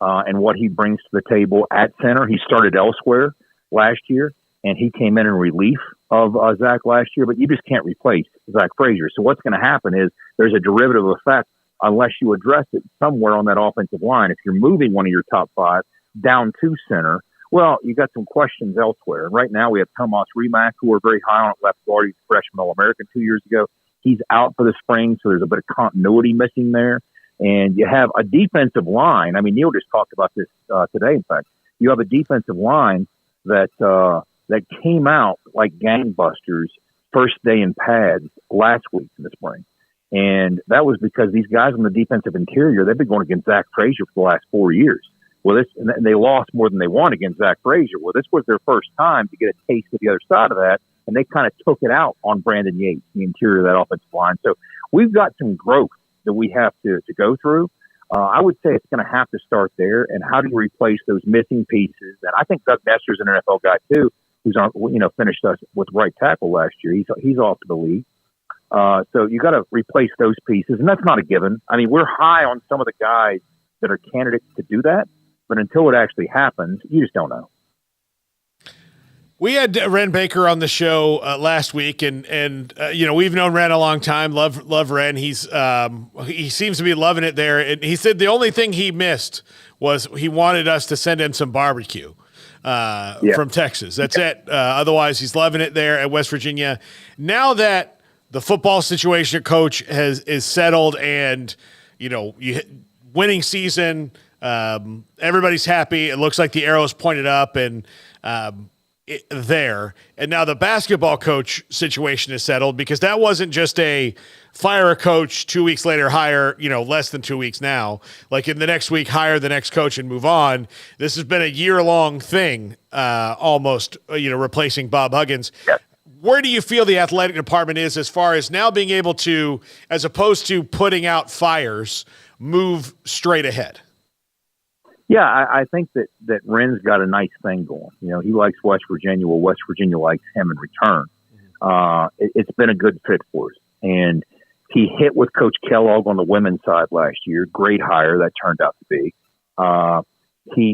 and what he brings to the table at center. He started elsewhere last year, and he came in relief of Zach last year, but you just can't replace Zach Frazier. So what's going to happen is there's a derivative effect unless you address it somewhere on that offensive line. If you're moving one of your top 5 down to center, well, you got some questions elsewhere. And right now we have Tomas Rimac, who we're very high on at left guard. He's a freshman All-American 2 years ago. He's out for the spring, so there's a bit of continuity missing there. And you have a defensive line. I mean, Neil just talked about this today, in fact. You have a defensive line that came out like gangbusters first day in pads last week in the spring. And that was because these guys on the defensive interior, they've been going against Zach Frazier for the last 4 years. Well, and they lost more than they won against Zach Frazier. Well, this was their first time to get a taste of the other side of that, and they kind of took it out on Brandon Yates, the interior of that offensive line. So we've got some growth that we have to go through. I would say it's going to have to start there. And how do you replace those missing pieces? And I think Doug Nestor's an NFL guy too, who's finished us with right tackle last year. He's off to the league. So you got to replace those pieces, and that's not a given. I mean, we're high on some of the guys that are candidates to do that, but until it actually happens, you just don't know. We had Ren Baker on the show last week, and we've known Ren a long time. Love Ren. He seems to be loving it there. And he said the only thing he missed was he wanted us to send him some barbecue from Texas. That's it. Otherwise, he's loving it there at West Virginia. Now that the football situation at coach is settled, and winning season, everybody's happy. It looks like the arrow's pointed up, and there. And now the basketball coach situation is settled, because that wasn't just a fire a coach 2 weeks later, hire, less than 2 weeks now, like in the next week, hire the next coach and move on. This has been a year-long thing, almost, replacing Bob Huggins. Yep. Where do you feel the athletic department is as far as now being able to, as opposed to putting out fires, move straight ahead? Yeah, I think that Ren's got a nice thing going. He likes West Virginia. Well, West Virginia likes him in return. It's been a good fit for us. And he hit with Coach Kellogg on the women's side last year. Great hire that turned out to be.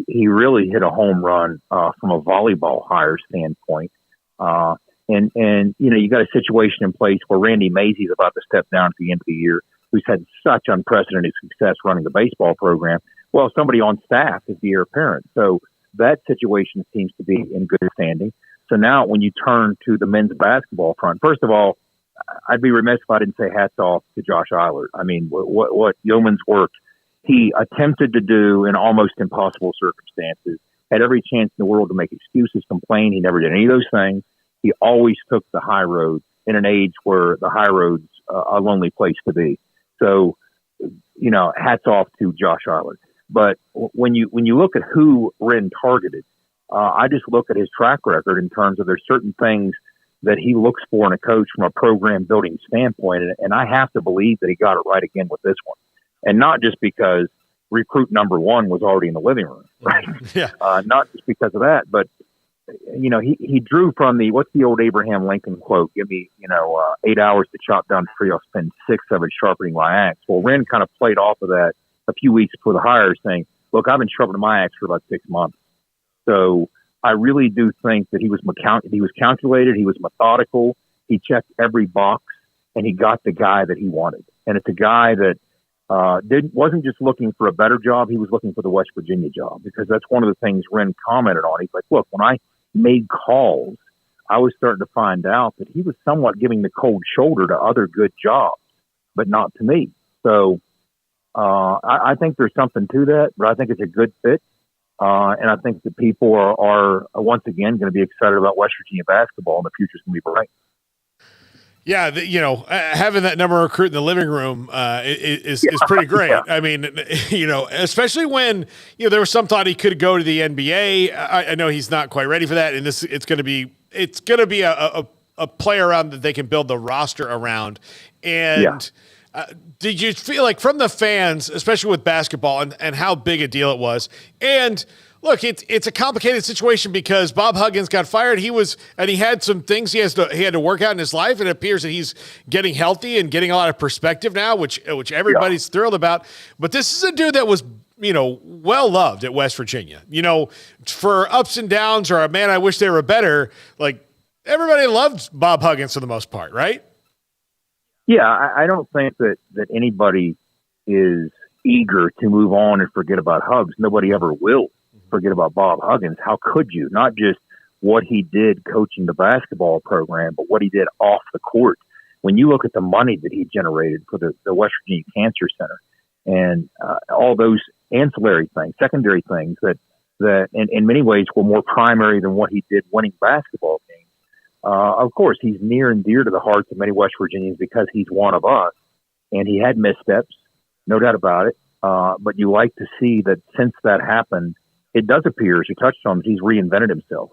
He really hit a home run from a volleyball hire standpoint. And you got a situation in place where Randy Mazey's about to step down at the end of the year, who's had such unprecedented success running the baseball program. Well, somebody on staff is the heir apparent. So that situation seems to be in good standing. So now when you turn to the men's basketball front, first of all, I'd be remiss if I didn't say hats off to Josh Eilert. I mean, what yeoman's work he attempted to do in almost impossible circumstances, had every chance in the world to make excuses, complain. He never did any of those things. He always took the high road in an age where the high road's a lonely place to be. So, hats off to Josh Eilert. But when you look at who Wren targeted, I just look at his track record in terms of there's certain things that he looks for in a coach from a program building standpoint. And I have to believe that he got it right again with this one. And not just because recruit number one was already in the living room, right? Yeah. Not just because of that, but he drew from what's the old Abraham Lincoln quote? Give me, 8 hours to chop down a tree. I'll spend 6 of it sharpening my axe. Well, Wren kind of played off of that a few weeks before the hire, saying, look, I've been sharpening my axe for about 6 months. So I really do think that he was calculated. He was methodical. He checked every box and he got the guy that he wanted. And it's a guy that, wasn't just looking for a better job. He was looking for the West Virginia job, because that's one of the things Wren commented on. He's like, look, when I made calls, I was starting to find out that he was somewhat giving the cold shoulder to other good jobs, but not to me. So I think there's something to that, but I think it's a good fit. And I think that people are once again going to be excited about West Virginia basketball, and the future's going to be bright. Yeah, having that number recruit in the living room is pretty great. Yeah. I mean, especially when there was some thought he could go to the NBA. I know he's not quite ready for that, and it's going to be a player around that they can build the roster around. And did you feel like from the fans, especially with basketball, and how big a deal it was? And look, it's a complicated situation because Bob Huggins got fired. He had some things he had to work out in his life. It appears that he's getting healthy and getting a lot of perspective now, which everybody's thrilled about. But this is a dude that was, well loved at West Virginia. For ups and downs, or man, I wish they were better. Like, everybody loved Bob Huggins for the most part, right? Yeah, I don't think that anybody is eager to move on and forget about Hugs. Nobody ever will forget about Bob Huggins. How could you? Not just what he did coaching the basketball program, but what he did off the court. When you look at the money that he generated for the West Virginia Cancer Center and all those ancillary things, secondary things that in many ways were more primary than what he did winning basketball games. Of course, he's near and dear to the hearts of many West Virginians because he's one of us, and he had missteps, no doubt about it. But you like to see that since that happened, it does appear, as you touched on, he's reinvented himself,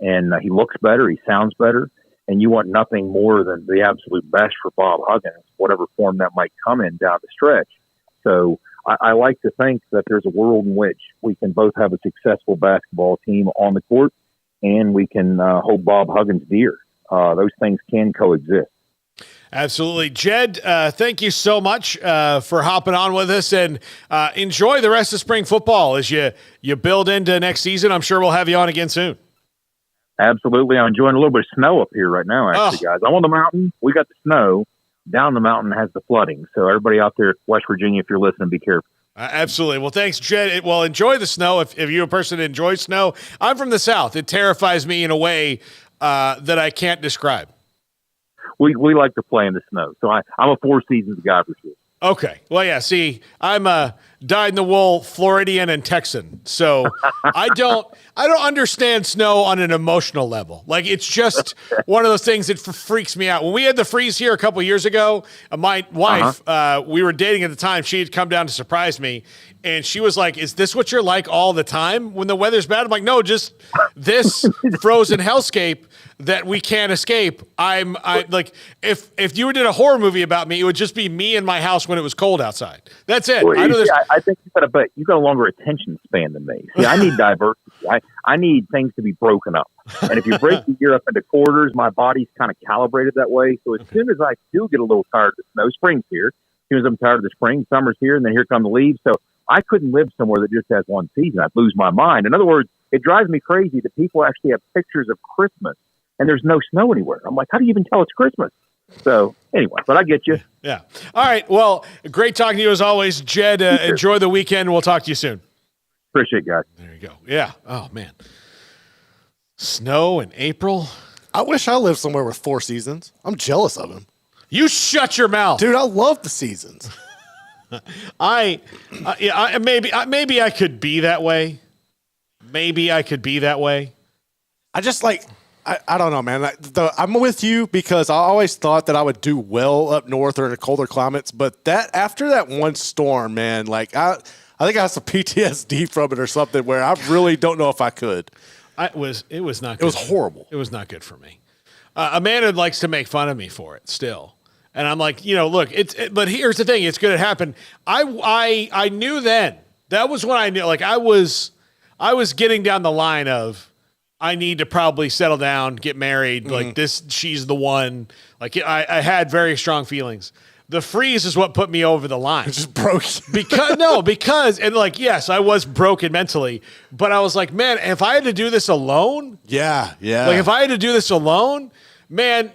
and he looks better, he sounds better, and you want nothing more than the absolute best for Bob Huggins, whatever form that might come in down the stretch. So I like to think that there's a world in which we can both have a successful basketball team on the court, and we can hold Bob Huggins dear. Those things can coexist. Absolutely. Jed, thank you so much for hopping on with us, and enjoy the rest of spring football as you build into next season. I'm sure we'll have you on again soon. Absolutely. I'm enjoying a little bit of snow up here right now, actually, guys. I'm on the mountain. We got the snow. Down the mountain has the flooding. So everybody out there, West Virginia, if you're listening, be careful. Absolutely. Well, thanks, Jed. Well, enjoy the snow. If you're a person that enjoys snow, I'm from the South. It terrifies me in a way that I can't describe. We like to play in the snow. So I'm a Four Seasons guy for sure. Okay. Well, yeah, see, I'm a dyed-in-the-wool Floridian and Texan, so I don't understand snow on an emotional level. Like, it's just one of those things that freaks me out. When we had the freeze here a couple years ago, my wife, we were dating at the time, she had come down to surprise me, and she was like, is this what you're like all the time when the weather's bad? I'm like, no, just this frozen hellscape that we can't escape. I like, if you did a horror movie about me, it would just be me in my house when it was cold outside. That's it. Well, I think you got a longer attention span than me. See, I need diversity. I need things to be broken up. And if you break the year up into quarters, my body's kind of calibrated that way. So as soon as I do get a little tired of the snow, spring's here. As soon as I'm tired of the spring, summer's here, and then here come the leaves. So I couldn't live somewhere that just has one season. I'd lose my mind. In other words, it drives me crazy that people actually have pictures of Christmas and there's no snow anywhere. I'm like, how do you even tell it's Christmas? So anyway, but I get you. Yeah. All right. Well, great talking to you as always, Jed. Enjoy the weekend. We'll talk to you soon. Appreciate it, guys. There you go. Yeah. Oh, man. Snow in April. I wish I lived somewhere with 4 seasons. I'm jealous of him. You shut your mouth. Dude, I love the seasons. Maybe I could be that way. Maybe I could be that way. I just I don't know, man. I'm with you because I always thought that I would do well up north or in the colder climates. But after that one storm, man, I think I have some PTSD from it or something where I really don't know if I could. It was not good. It was horrible. It was not good for me. Amanda likes to make fun of me for it still. And I'm like, look, but here's the thing. It's going to happen. I knew then. That was when I knew. I was getting down the line of, I need to probably settle down, get married. Mm-hmm. She's the one. I had very strong feelings. The freeze is what put me over the line. It just broke. Yes, I was broken mentally, but I was like, man, if I had to do this alone. Yeah. If I had to do this alone, man,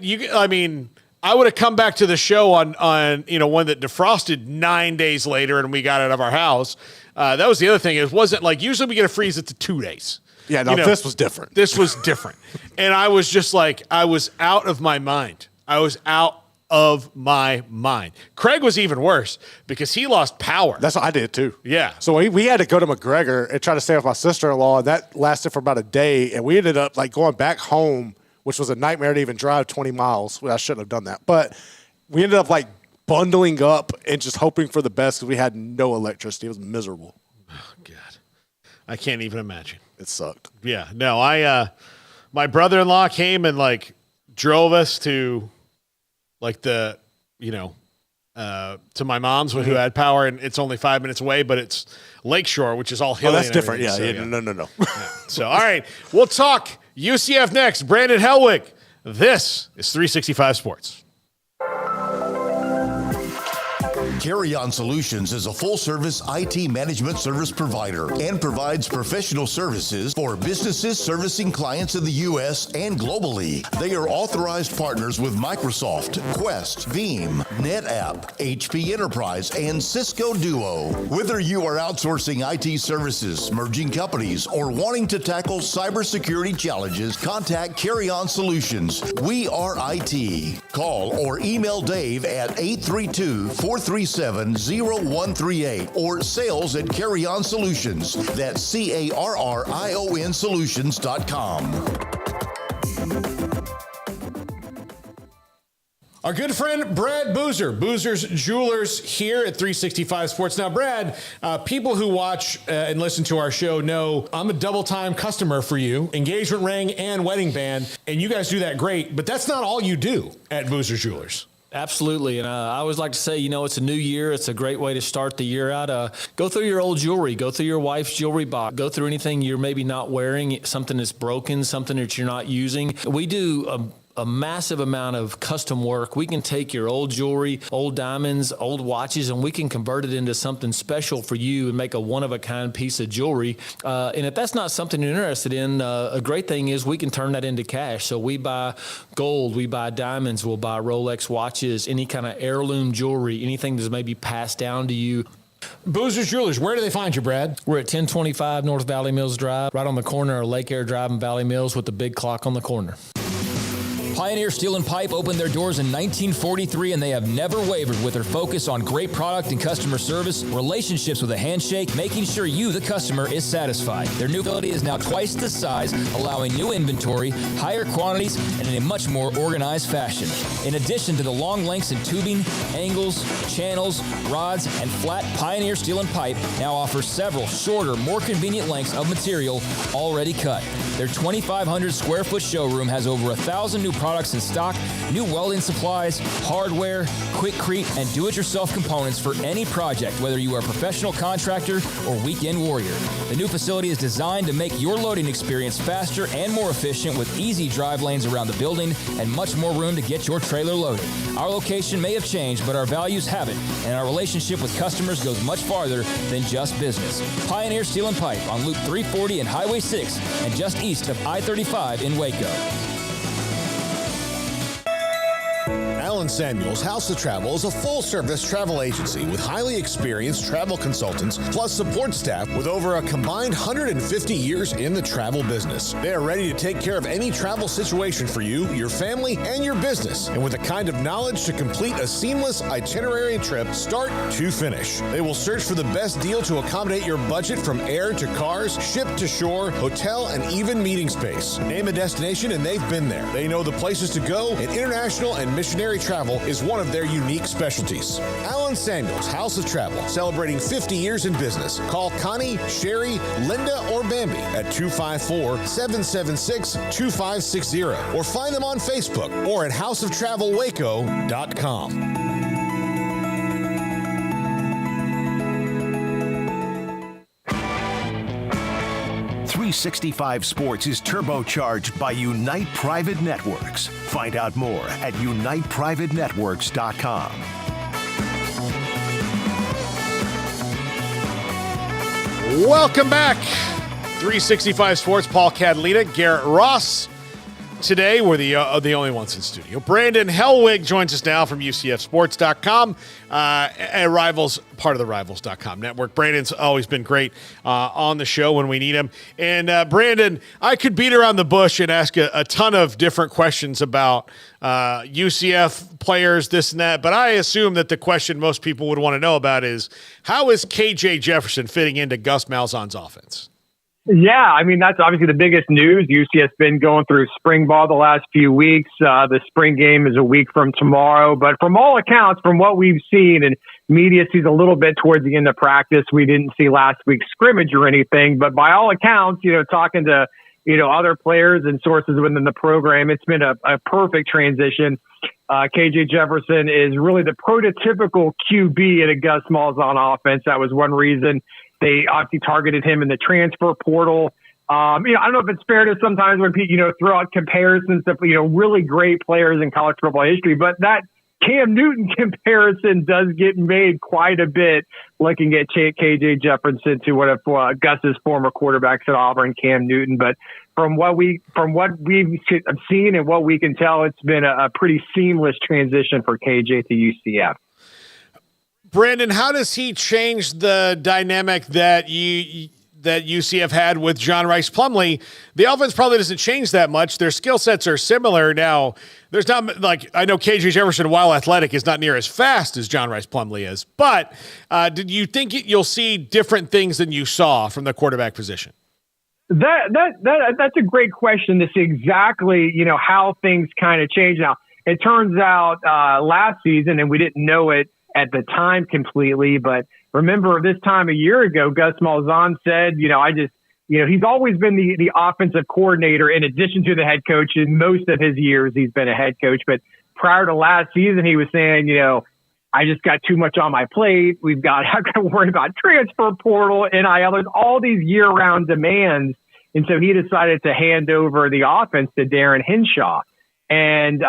I would have come back to the show on one that defrosted 9 days later and we got out of our house. That was the other thing. It wasn't usually we get a freeze at 2 days. Yeah, no, this was different. This was different. And I was just I was out of my mind. Craig was even worse because he lost power. That's what I did too. Yeah. So we had to go to McGregor and try to stay with my sister-in-law, and that lasted for about a day. And we ended up going back home, which was a nightmare to even drive 20 miles. Well, I shouldn't have done that. But we ended up bundling up and just hoping for the best because we had no electricity. It was miserable. Oh, God. I can't even imagine. It sucked. Yeah. No, my brother-in-law came and drove us to to my mom's who had power, and it's only 5 minutes away, but it's Lakeshore, which is all hilly. Oh, that's different. Yeah, so, No. So, all right, we'll talk UCF next. Brandon Helwig. This is 365 Sports. Carry On Solutions is a full-service IT management service provider and provides professional services for businesses servicing clients in the U.S. and globally. They are authorized partners with Microsoft, Quest, Veeam, NetApp, HP Enterprise, and Cisco Duo. Whether you are outsourcing IT services, merging companies, or wanting to tackle cybersecurity challenges, contact Carry On Solutions. We are IT. Call or email Dave at 832-437-0138 or sales at Carry On Solutions. That's CARRION Solutions.com. Our good friend Brad Boozer, Boozer's Jewelers here at 365 Sports. Now, Brad, people who watch and listen to our show know I'm a double-time customer for you, engagement ring and wedding band, and you guys do that great, but that's not all you do at Boozer's Jewelers. Absolutely. And I always like to say, it's a new year. It's a great way to start the year out. Go through your old jewelry. Go through your wife's jewelry box. Go through anything you're maybe not wearing, something that's broken, something that you're not using. We do a massive amount of custom work. We can take your old jewelry, old diamonds, old watches, and we can convert it into something special for you and make a one-of-a-kind piece of jewelry. And if that's not something you're interested in, a great thing is we can turn that into cash. So we buy gold, we buy diamonds, we'll buy Rolex watches, any kind of heirloom jewelry, anything that's maybe passed down to you. Boozer's Jewelers, where do they find you, Brad? We're at 1025 North Valley Mills Drive, right on the corner of Lake Air Drive and Valley Mills with the big clock on the corner. Pioneer Steel and Pipe opened their doors in 1943, and they have never wavered with their focus on great product and customer service, relationships with a handshake, making sure you, the customer, is satisfied. Their new facility is now twice the size, allowing new inventory, higher quantities, and in a much more organized fashion. In addition to the long lengths in tubing, angles, channels, rods, and flat, Pioneer Steel and Pipe now offers several shorter, more convenient lengths of material already cut. Their 2,500 square foot showroom has over 1,000 new products in stock, new welding supplies, hardware, quickcrete, and do-it-yourself components for any project, whether you are a professional contractor or weekend warrior. The new facility is designed to make your loading experience faster and more efficient with easy drive lanes around the building and much more room to get your trailer loaded. Our location may have changed, but our values haven't, and our relationship with customers goes much farther than just business. Pioneer Steel and Pipe on Loop 340 and Highway 6 and just east of I-35 in Waco. Allen Samuels House of Travel is a full-service travel agency with highly experienced travel consultants plus support staff with over a combined 150 years in the travel business. They are ready to take care of any travel situation for you, your family, and your business, and with the kind of knowledge to complete a seamless itinerary trip start to finish. They will search for the best deal to accommodate your budget from air to cars, ship to shore, hotel, and even meeting space. Name a destination and they've been there. They know the places to go, and international and missionary travel is one of their unique specialties. Allen Samuels House of Travel, celebrating 50 years in business. Call Connie, Sherry, Linda, or Bambi at 254-776-2560 or find them on Facebook or at houseoftravelwaco.com. 365 Sports is turbocharged by Unite Private Networks. Find out more at uniteprivatenetworks.com. Welcome back. 365 Sports, Paul Catalina, Garrett Ross. Today, we're the only ones in studio. Brandon Helwig joins us now from UCFsports.com, a Rivals, part of the Rivals.com network. Brandon's always been great on the show when we need him. And Brandon, I could beat around the bush and ask a ton of different questions about UCF players, this and that, but I assume that the question most people would want to know about is, how is KJ Jefferson fitting into Gus Malzahn's offense? Yeah, I mean, that's obviously the biggest news. UCF's been going through spring ball the last few weeks. The spring game is a week from tomorrow. But from all accounts, from what we've seen, and media sees a little bit towards the end of practice, we didn't see last week's scrimmage or anything. But by all accounts, talking to, other players and sources within the program, it's been a perfect transition. KJ Jefferson is really the prototypical QB in a Gus Malzahn offense. That was one reason they obviously targeted him in the transfer portal. I don't know if it's fair to sometimes when people, throw out comparisons of, really great players in college football history, but that Cam Newton comparison does get made quite a bit looking at KJ Jefferson to one of Gus's former quarterbacks at Auburn, Cam Newton. But from what we've seen and what we can tell, it's been a pretty seamless transition for KJ to UCF. Brandon, how does he change the dynamic that UCF had with John Rice Plumlee? The offense probably doesn't change that much. Their skill sets are similar. Now, there's not I know KJ Jefferson, while athletic, is not near as fast as John Rice Plumlee is. But did you think you'll see different things than you saw from the quarterback position? That's a great question to see exactly how things kind of change. Now, it turns out last season, and we didn't know it at the time completely, but remember this time a year ago, Gus Malzahn said, he's always been the offensive coordinator in addition to the head coach. In most of his years, he's been a head coach. But prior to last season, he was saying, I just got too much on my plate. I've got to worry about transfer portal, NIL. There's all these year-round demands. And so he decided to hand over the offense to Darren Henshaw. And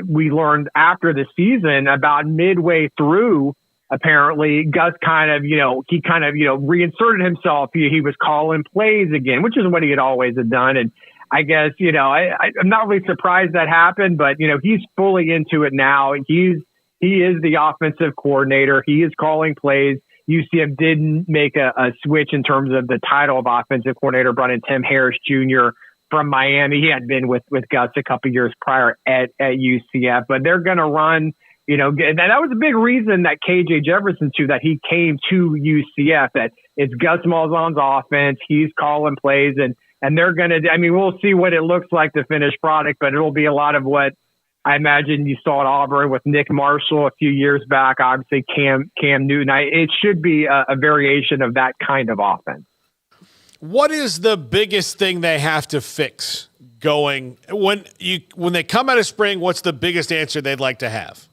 we learned after the season, about midway through, apparently, Gus reinserted himself. He was calling plays again, which is what he had always done. And I guess, I'm not really surprised that happened, but, he's fully into it now. He is the offensive coordinator. He is calling plays. UCF didn't make a switch in terms of the title of offensive coordinator, brought in Tim Harris Jr. from Miami. He had been with Gus a couple years prior at UCF, but they're going to run, and that was a big reason that KJ Jefferson that he came to UCF, that it's Gus Malzahn's offense. He's calling plays and they're going to, we'll see what it looks like, the finished product, but it'll be a lot of what I imagine you saw at Auburn with Nick Marshall a few years back. Obviously Cam Newton. It should be a variation of that kind of offense. What is the biggest thing they have to fix going when they come out of spring? What's the biggest answer they'd like to have?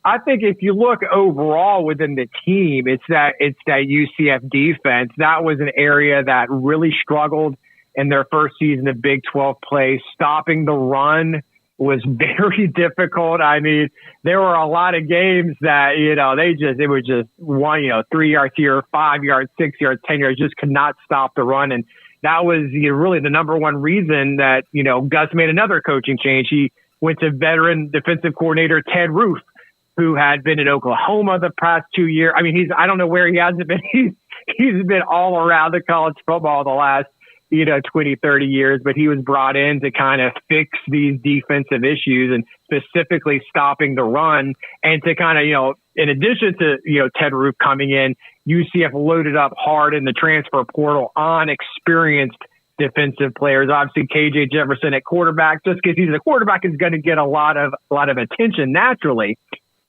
I think if you look overall within the team, it's that UCF defense. That was an area that really struggled in their first season of Big 12 play. Stopping the run was very difficult. There were a lot of games that, it was just one, 3 yards here, 5 yards, 6 yards, 10 yards, just could not stop the run. And that was really the number one reason that, Gus made another coaching change. He went to veteran defensive coordinator Ted Roof, who had been in Oklahoma the past 2 years. I mean, I don't know where he hasn't been. He's been all around the college football the last, 20, 30 years, but he was brought in to kind of fix these defensive issues and specifically stopping the run, and to kind of, in addition to, Ted Roof coming in, UCF loaded up hard in the transfer portal on experienced defensive players. Obviously, KJ Jefferson at quarterback, just because he's a quarterback, is going to get a lot of attention naturally.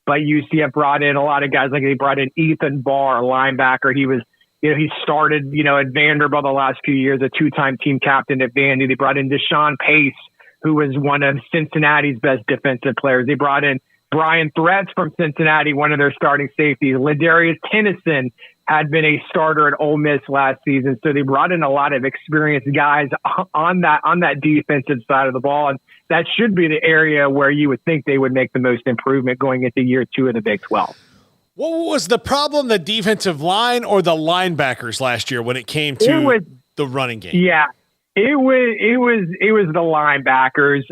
But UCF brought in a lot of guys, like they brought in Ethan Barr, a linebacker. He was, he started, at Vanderbilt the last few years, a two-time team captain at Vandy. They brought in Deshaun Pace, who was one of Cincinnati's best defensive players. They brought in Brian Threats from Cincinnati, one of their starting safeties. Ladarius Tennyson had been a starter at Ole Miss last season. So they brought in a lot of experienced guys on that defensive side of the ball. And that should be the area where you would think they would make the most improvement going into year 2 of the Big 12. What was the problem, the defensive line or the linebackers last year when it came to the running game? Yeah, it was the linebackers.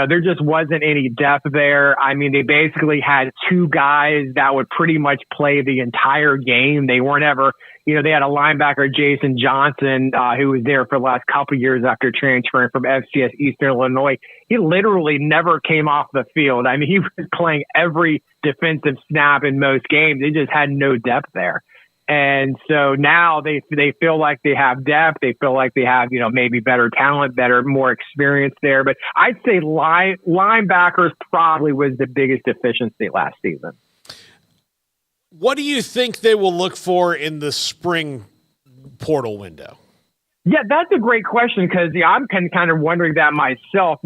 There just wasn't any depth there. I mean, they basically had 2 guys that would pretty much play the entire game. They weren't ever, they had a linebacker, Jason Johnson, who was there for the last couple of years after transferring from FCS Eastern Illinois. He literally never came off the field. I mean, he was playing every defensive snap in most games. They just had no depth there. And so now they feel like they have depth. They feel like they have, maybe better talent, more experience there. But I'd say linebackers probably was the biggest deficiency last season. What do you think they will look for in the spring portal window? Yeah, that's a great question, because I'm kind of wondering that myself.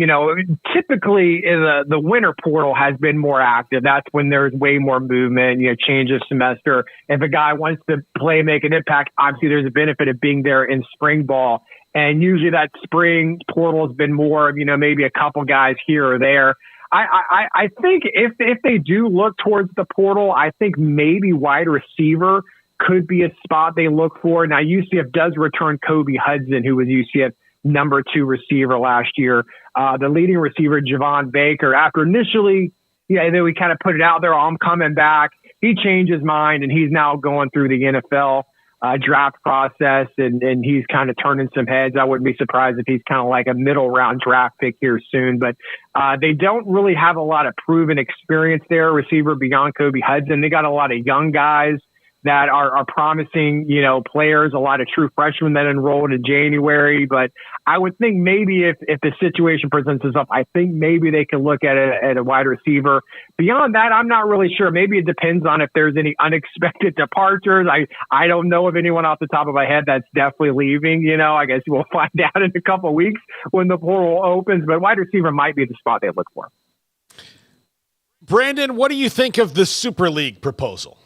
Typically the winter portal has been more active. That's when there's way more movement, change of semester. If a guy wants to make an impact, obviously there's a benefit of being there in spring ball. And usually that spring portal has been more, maybe a couple guys here or there. I think if they do look towards the portal, I think maybe wide receiver could be a spot they look for. Now, UCF does return Kobe Hudson, who was UCF number 2 receiver last year. The leading receiver, Javon Baker, after initially, then we kind of put it out there, I'm coming back. He changed his mind, and he's now going through the NFL draft process, and he's kind of turning some heads. I wouldn't be surprised if he's kind of like a middle round draft pick here soon. But they don't really have a lot of proven experience there, receiver beyond Kobe Hudson. They got a lot of young guys that are promising, players, a lot of true freshmen that enrolled in January. But I would think maybe if the situation presents itself, I think maybe they can look at a wide receiver. Beyond that, I'm not really sure. Maybe it depends on if there's any unexpected departures. I don't know of anyone off the top of my head that's definitely leaving. I guess we'll find out in a couple of weeks when the portal opens. But wide receiver might be the spot they look for. Brandon, what do you think of the Super League proposal?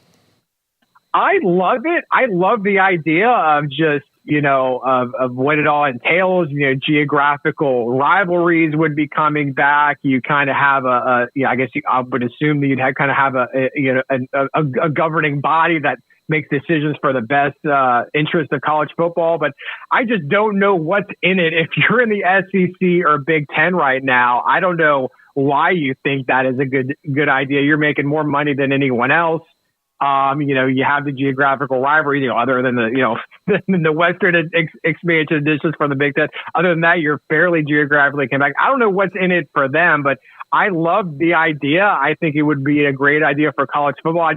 I love it. I love the idea of just, of what it all entails. Geographical rivalries would be coming back. You kind of have I would assume that you'd kind of have a governing body that makes decisions for the best interest of college football. But I just don't know what's in it. If you're in the SEC or Big Ten right now, I don't know why you think that is a good idea. You're making more money than anyone else. You have the geographical rivalry, other than the Western expansion editions from the Big Ten. Other than that, you're fairly geographically connected. I don't know what's in it for them, but I love the idea. I think it would be a great idea for college football.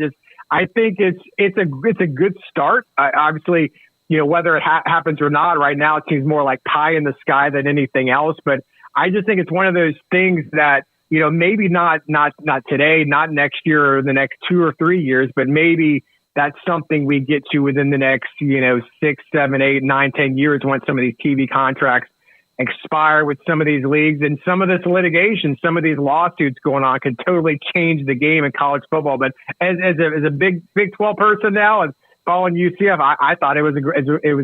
I think it's a good start. Obviously, whether it happens or not right now, it seems more like pie in the sky than anything else. But I just think it's one of those things that, maybe not today, not next year or the next 2 or 3 years, but maybe that's something we get to within the next, 6, 7, 8, 9, 10 years once some of these TV contracts expire with some of these leagues, and some of this litigation, some of these lawsuits going on could totally change the game in college football. But as a Big 12 person now, and following UCF, I thought it was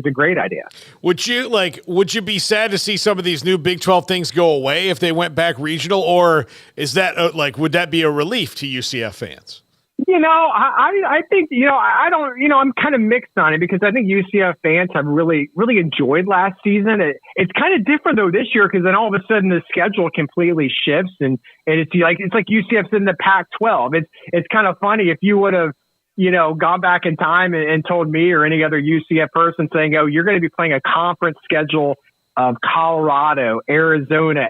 a great idea. Would you be sad to see some of these new Big 12 things go away if they went back regional, or is that would that be a relief to UCF fans? I think, I don't, I'm kind of mixed on it because I think UCF fans have really, really enjoyed last season. It's kind of different though this year because then all of a sudden the schedule completely shifts and it's like UCF's in the Pac-12. It's kind of funny if you would have, gone back in time and told me or any other UCF person saying, oh, you're going to be playing a conference schedule of Colorado, Arizona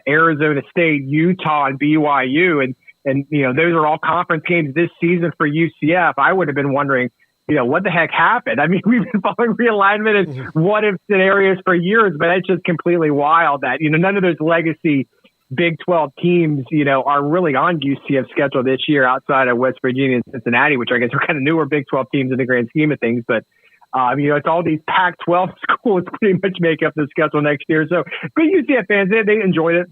State, Utah, and BYU. And those are all conference games this season for UCF. I would have been wondering, what the heck happened? I mean, we've been following realignment and what if scenarios for years, but it's just completely wild that, none of those legacy Big 12 teams, are really on UCF's schedule this year outside of West Virginia and Cincinnati, which I guess are kind of newer Big 12 teams in the grand scheme of things. But, it's all these Pac-12 schools pretty much make up the schedule next year. So good UCF fans, they enjoyed it.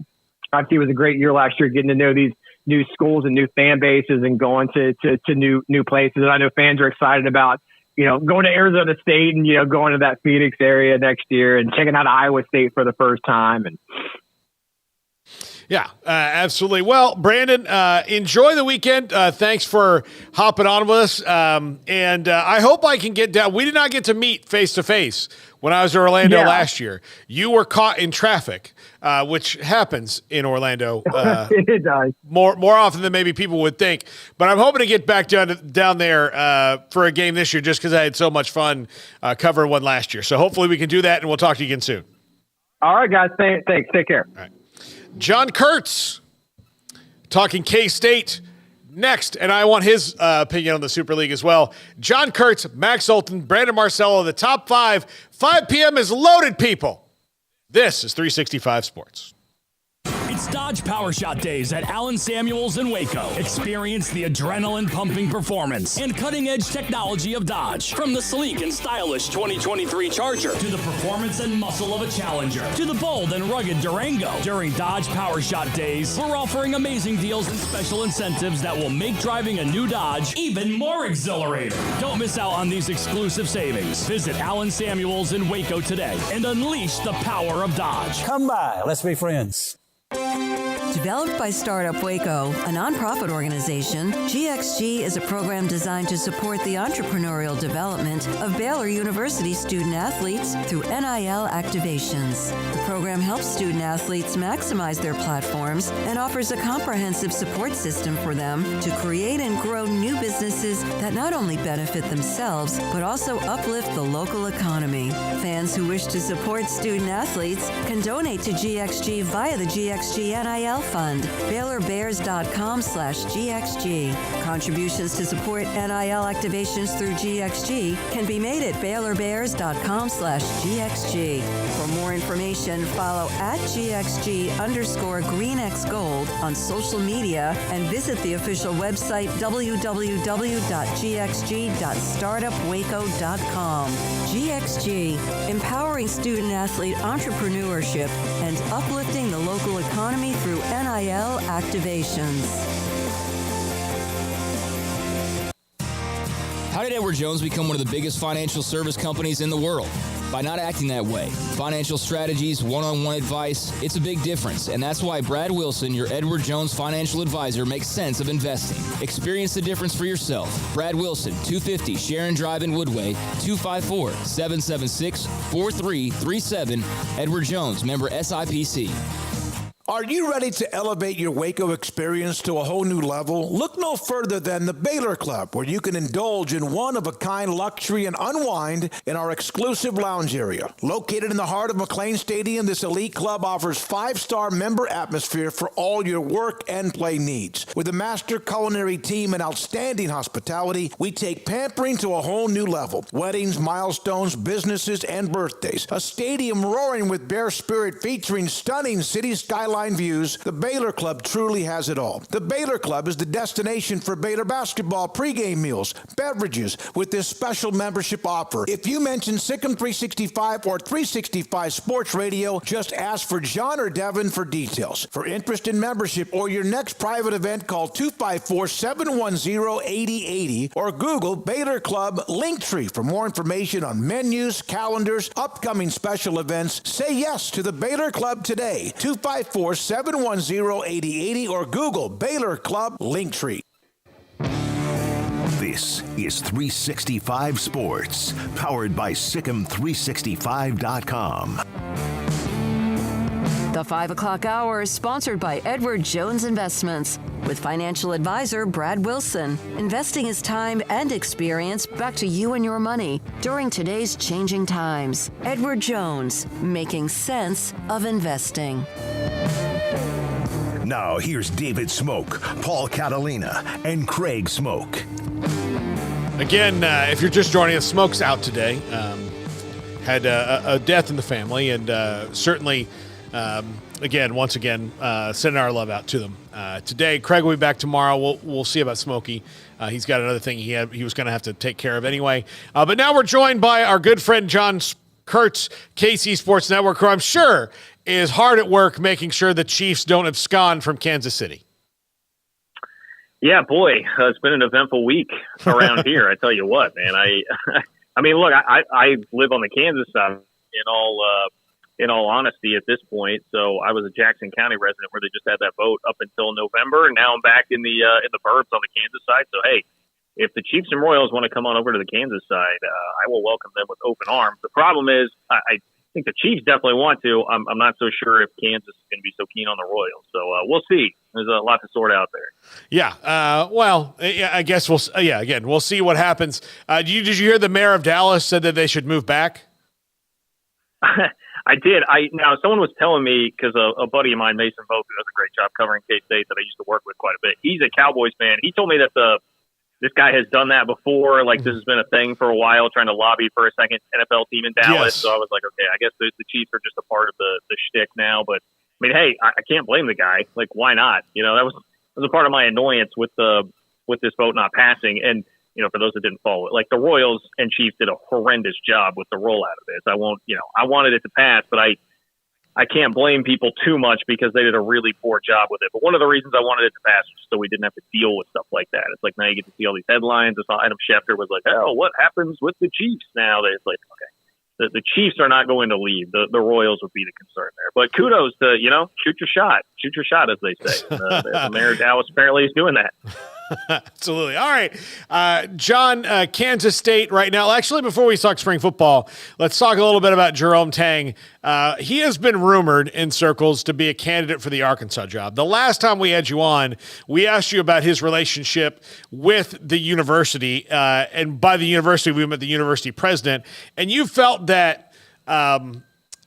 Obviously, it was a great year last year getting to know these new schools and new fan bases and going to new places. And I know fans are excited about, going to Arizona State and, going to that Phoenix area next year and checking out Iowa State for the first time. And yeah, absolutely. Well, Brandon, enjoy the weekend. Thanks for hopping on with us. And I hope I can get down. We did not get to meet face-to-face when I was in Orlando last year. You were caught in traffic, which happens in Orlando it does. more often than maybe people would think. But I'm hoping to get back down there for a game this year just because I had so much fun covering one last year. So hopefully we can do that, and we'll talk to you again soon. All right, guys. Thanks. Take care. All right. John Kurtz talking K-State next, and I want his opinion on the Super League as well. John Kurtz, Max Olton, Brandon Marcello, the top 5. 5 p.m. is loaded, people. This is 365 Sports. It's Dodge Power Shot Days at Allen Samuels in Waco. Experience the adrenaline-pumping performance and cutting-edge technology of Dodge. From the sleek and stylish 2023 Charger to the performance and muscle of a Challenger to the bold and rugged Durango. During Dodge Power Shot Days, we're offering amazing deals and special incentives that will make driving a new Dodge even more exhilarating. Don't miss out on these exclusive savings. Visit Allen Samuels in Waco today and unleash the power of Dodge. Come by. Let's be friends. Developed by Startup Waco, a nonprofit organization, GXG is a program designed to support the entrepreneurial development of Baylor University student-athletes through NIL activations. The program helps student-athletes maximize their platforms and offers a comprehensive support system for them to create and grow new businesses that not only benefit themselves, but also uplift the local economy. Fans who wish to support student-athletes can donate to GXG via the GXG NIL Fund, BaylorBears.com/GXG. Contributions to support NIL activations through GXG can be made at BaylorBears.com/GXG. For more information, follow @GXG_GreenXGold on social media and visit the official website www.gxg.startupwaco.com. GXG, empowering student-athlete entrepreneurship and uplifting the local economy through NIL activations. How did Edward Jones become one of the biggest financial service companies in the world? By not acting that way. Financial strategies, one-on-one advice, it's a big difference. And that's why Brad Wilson, your Edward Jones financial advisor, makes sense of investing. Experience the difference for yourself. Brad Wilson, 250 Sharon Drive in Woodway, 254-776-4337. Edward Jones, member SIPC. Are you ready to elevate your Waco experience to a whole new level? Look no further than the Baylor Club, where you can indulge in one-of-a-kind luxury and unwind in our exclusive lounge area. Located in the heart of McLean Stadium, this elite club offers 5-star member atmosphere for all your work and play needs. With a master culinary team and outstanding hospitality, we take pampering to a whole new level. Weddings, milestones, businesses, and birthdays. A stadium roaring with Bear spirit featuring stunning city skyline views. The Baylor Club truly has it all. The Baylor Club is the destination for Baylor basketball pregame meals, beverages with this special membership offer. If you mention Sikkim 365 or 365 Sports Radio, just ask for John or Devin for details. For interest in membership or your next private event, call 254-710-8080 or Google Baylor Club Linktree for more information on menus, calendars, upcoming special events. Say yes to the Baylor Club today. 254-710-8080 or Google Baylor Club Linktree. This is 365 Sports, powered by Sikkim365.com. The 5 o'clock hour is sponsored by Edward Jones Investments, with financial advisor Brad Wilson. Investing his time and experience back to you and your money during today's changing times. Edward Jones, making sense of investing. Now here's David Smoak, Paul Catalina, and Craig Smoak. Again, if you're just joining us, Smoak's out today. Had a death in the family, and certainly, once again, sending our love out to them today. Craig will be back tomorrow. We'll see about Smokey. He's got another thing he was going to have to take care of anyway. But now we're joined by our good friend John Kurtz, KC Sports Network, who I'm sure is hard at work making sure the Chiefs don't abscond from Kansas City. Yeah, boy, it's been an eventful week around here. I tell you what, man. I mean, look, I live on the Kansas side. In all honesty, at this point, so I was a Jackson County resident where they just had that vote up until November, and now I'm back in the burbs on the Kansas side. So hey, if the Chiefs and Royals want to come on over to the Kansas side, I will welcome them with open arms. The problem is, I think the Chiefs definitely want to. I'm not so sure if Kansas is going to be so keen on the Royals. So we'll see. There's a lot to sort out there. Yeah. I guess we'll see what happens. Did you hear the mayor of Dallas said that they should move back? I did. Now, someone was telling me, because a buddy of mine, Mason Vogt, who does a great job covering K-State that I used to work with quite a bit, he's a Cowboys fan. He told me that this guy has done that before. Like, this has been a thing for a while, trying to lobby for a second NFL team in Dallas. Yes. So I was like, okay, I guess the Chiefs are just a part of the shtick now. But, I mean, hey, I can't blame the guy. Like, why not? You know, that was a part of my annoyance with this vote not passing. And, you know, for those that didn't follow it, like the Royals and Chiefs did a horrendous job with the rollout of this. I wanted it to pass, but I can't blame people too much because they did a really poor job with it. But one of the reasons I wanted it to pass was so we didn't have to deal with stuff like that. It's like now you get to see all these headlines. I saw Adam Schefter was like, oh, what happens with the Chiefs now? It's like, okay, the Chiefs are not going to leave. The Royals would be the concern there. But kudos to, shoot your shot. Shoot your shot, as they say. The mayor of Dallas apparently is doing that. Absolutely. All right. John, Kansas State right now. Actually, before we talk spring football, let's talk a little bit about Jerome Tang. He has been rumored in circles to be a candidate for the Arkansas job. The last time we had you on, we asked you about his relationship with the university. And by the university, we meant the university president. And you felt that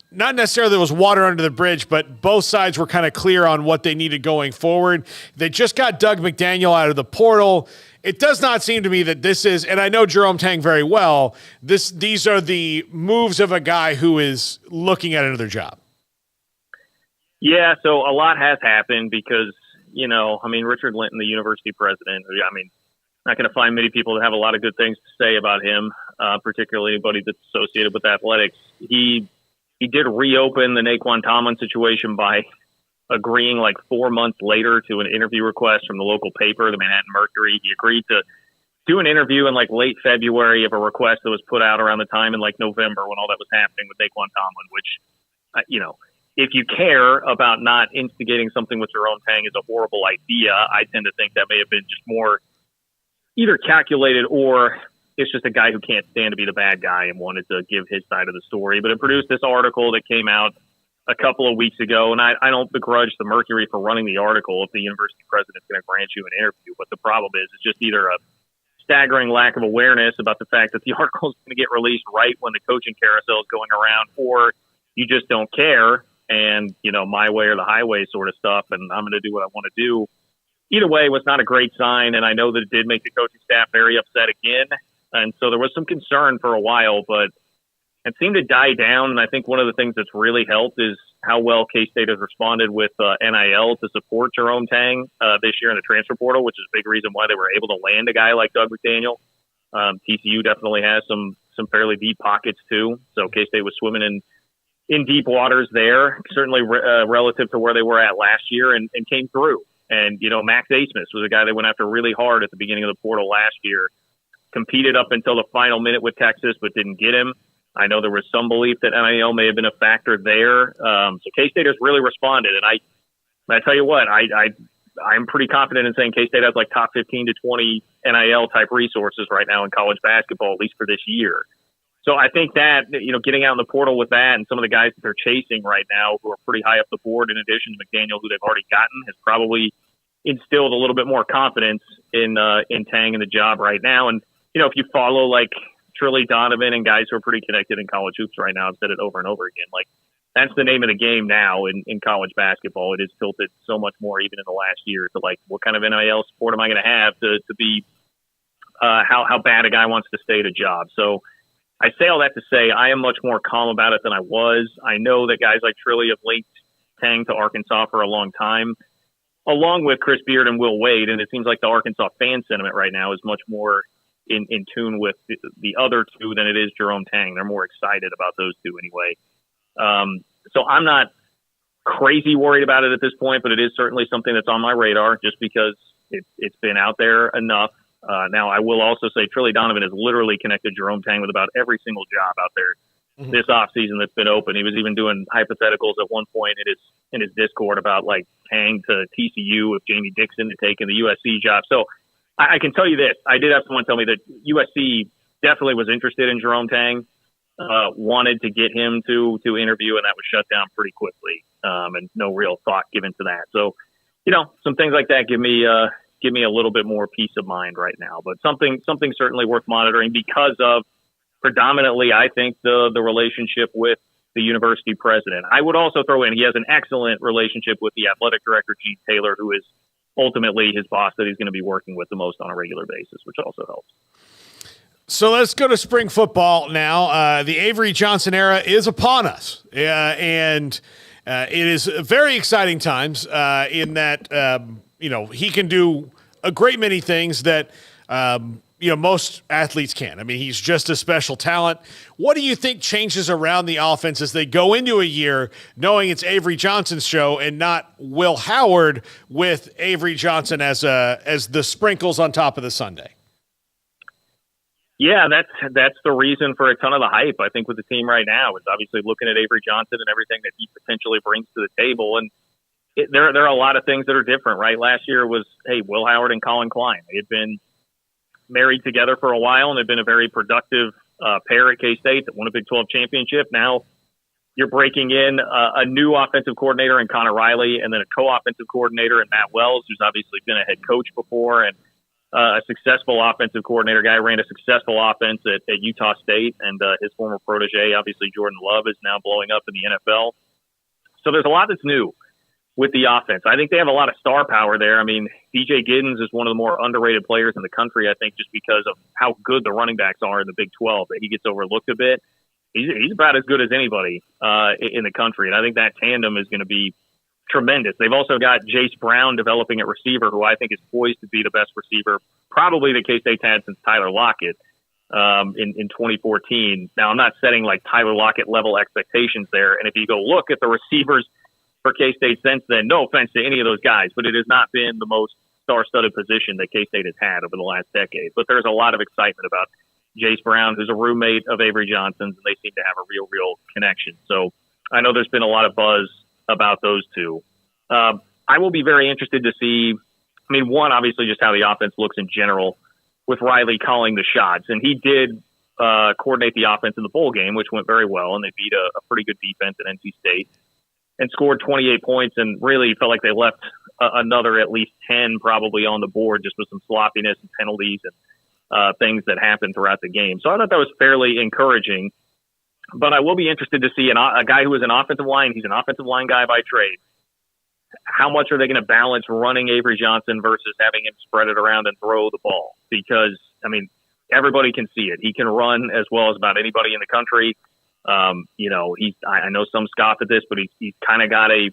not necessarily there was water under the bridge, but both sides were kind of clear on what they needed going forward. They just got Doug McDaniel out of the portal. It does not seem to me that this is, and I know Jerome Tang very well, these are the moves of a guy who is looking at another job. Yeah, so a lot has happened because, Richard Linton, the university president, not going to find many people that have a lot of good things to say about him, particularly anybody that's associated with athletics. He did reopen the Naquan Tomlin situation by agreeing 4 months later to an interview request from the local paper, the Manhattan Mercury. He agreed to do an interview in late February of a request that was put out around the time in November when all that was happening with Naquan Tomlin, which, if you care about not instigating something with Jerome Tang is a horrible idea, I tend to think that may have been just more either calculated or it's just a guy who can't stand to be the bad guy and wanted to give his side of the story. But it produced this article that came out a couple of weeks ago, and I don't begrudge the Mercury for running the article if the university president's going to grant you an interview. But the problem is it's just either a staggering lack of awareness about the fact that the article is going to get released right when the coaching carousel is going around, or you just don't care and, my way or the highway sort of stuff, and I'm going to do what I want to do. Either way, it was not a great sign, and I know that it did make the coaching staff very upset again. And so there was some concern for a while, but it seemed to die down. And I think one of the things that's really helped is how well K-State has responded with NIL to support Jerome Tang this year in the transfer portal, which is a big reason why they were able to land a guy like Doug McDaniel. TCU definitely has some fairly deep pockets too. So K-State was swimming in deep waters there, certainly relative to where they were at last year and came through. And, Max Asmus was a guy they went after really hard at the beginning of the portal last year. Competed up until the final minute with Texas, but didn't get him. I know there was some belief that NIL may have been a factor there. So K-State has really responded. And I tell you what, I I'm pretty confident in saying K-State has like top 15 to 20 NIL type resources right now in college basketball, at least for this year. So I think that, getting out in the portal with that and some of the guys that they're chasing right now who are pretty high up the board, in addition to McDaniel, who they've already gotten, has probably instilled a little bit more confidence in Tang and the job right now. And, if you follow like Trilly Donovan and guys who are pretty connected in college hoops right now, I've said it over and over again, like that's the name of the game now in college basketball. It is tilted so much more even in the last year to like, what kind of NIL support am I going to have to be how bad a guy wants to stay at a job. So I say all that to say I am much more calm about it than I was. I know that guys like Trilly have linked Tang to Arkansas for a long time, along with Chris Beard and Will Wade. And it seems like the Arkansas fan sentiment right now is much more in tune with the other two than it is Jerome Tang. They're more excited about those two anyway. So I'm not crazy worried about it at this point, but it is certainly something that's on my radar just because it's been out there enough. Now, I will also say Trilly Donovan has literally connected Jerome Tang with about every single job out there this offseason that's been open. He was even doing hypotheticals at one point in his Discord about like Tang to TCU if Jamie Dixon had taken the USC job. So I can tell you this. I did have someone tell me that USC definitely was interested in Jerome Tang, wanted to get him to interview, and that was shut down pretty quickly, and no real thought given to that. So, some things like that give me a little bit more peace of mind right now. But something certainly worth monitoring because of predominantly, I think, the relationship with the university president. I would also throw in he has an excellent relationship with the athletic director, Gene Taylor, who is ultimately his boss that he's going to be working with the most on a regular basis, which also helps. So let's go to spring football now. The Avery Johnson era is upon us, and it is very exciting times in that he can do a great many things that most athletes can. I mean, he's just a special talent. What do you think changes around the offense as they go into a year knowing it's Avery Johnson's show and not Will Howard with Avery Johnson as the sprinkles on top of the sundae? Yeah, that's the reason for a ton of the hype, I think, with the team right now. Is obviously looking at Avery Johnson and everything that he potentially brings to the table. And there are a lot of things that are different, right? Last year was, Will Howard and Colin Klein. They had been married together for a while, and they've been a very productive pair at K-State that won a Big 12 championship. Now you're breaking in a new offensive coordinator in Connor Riley, and then a co-offensive coordinator in Matt Wells, who's obviously been a head coach before, and a successful offensive coordinator guy, ran a successful offense at Utah State, and his former protege, obviously Jordan Love, is now blowing up in the NFL. So there's a lot that's new with the offense. I think they have a lot of star power there. I mean, DJ Giddens is one of the more underrated players in the country, I think, just because of how good the running backs are in the Big 12, that he gets overlooked a bit. He's about as good as anybody in the country, and I think that tandem is going to be tremendous. They've also got Jace Brown developing at receiver, who I think is poised to be the best receiver probably that K-State's had since Tyler Lockett in 2014. Now, I'm not setting like Tyler Lockett level expectations there, and if you go look at the receivers for K-State since then, no offense to any of those guys, but it has not been the most star-studded position that K-State has had over the last decade. But there's a lot of excitement about Jace Brown, who's a roommate of Avery Johnson's, and they seem to have a real connection. So I know there's been a lot of buzz about those two. I will be very interested to see, one, obviously just how the offense looks in general with Riley calling the shots. And he did coordinate the offense in the bowl game, which went very well, and they beat a pretty good defense at NC State and scored 28 points and really felt like they left another at least 10 probably on the board just with some sloppiness and penalties and things that happened throughout the game. So I thought that was fairly encouraging. But I will be interested to see a guy who is an offensive line. He's an offensive line guy by trade. How much are they going to balance running Avery Johnson versus having him spread it around and throw the ball? Because, everybody can see it. He can run as well as about anybody in the country. I know some scoff at this, but he's kind of got a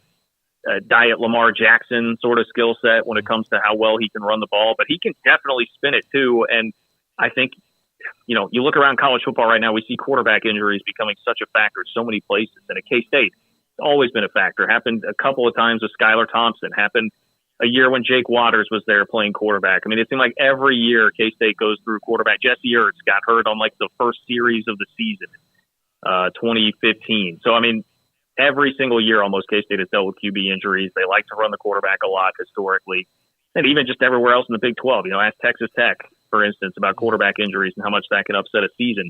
diet Lamar Jackson sort of skill set when it comes to how well he can run the ball. But he can definitely spin it too. And I think, you look around college football right now, we see quarterback injuries becoming such a factor in so many places. And at K-State, it's always been a factor. Happened a couple of times with Skylar Thompson. Happened a year when Jake Waters was there playing quarterback. It seemed like every year K-State goes through quarterback. Jesse Ertz got hurt on like the first series of the season, 2015. So, every single year almost K-State has dealt with QB injuries. They like to run the quarterback a lot historically, and even just everywhere else in the Big 12. Ask Texas Tech, for instance, about quarterback injuries and how much that can upset a season.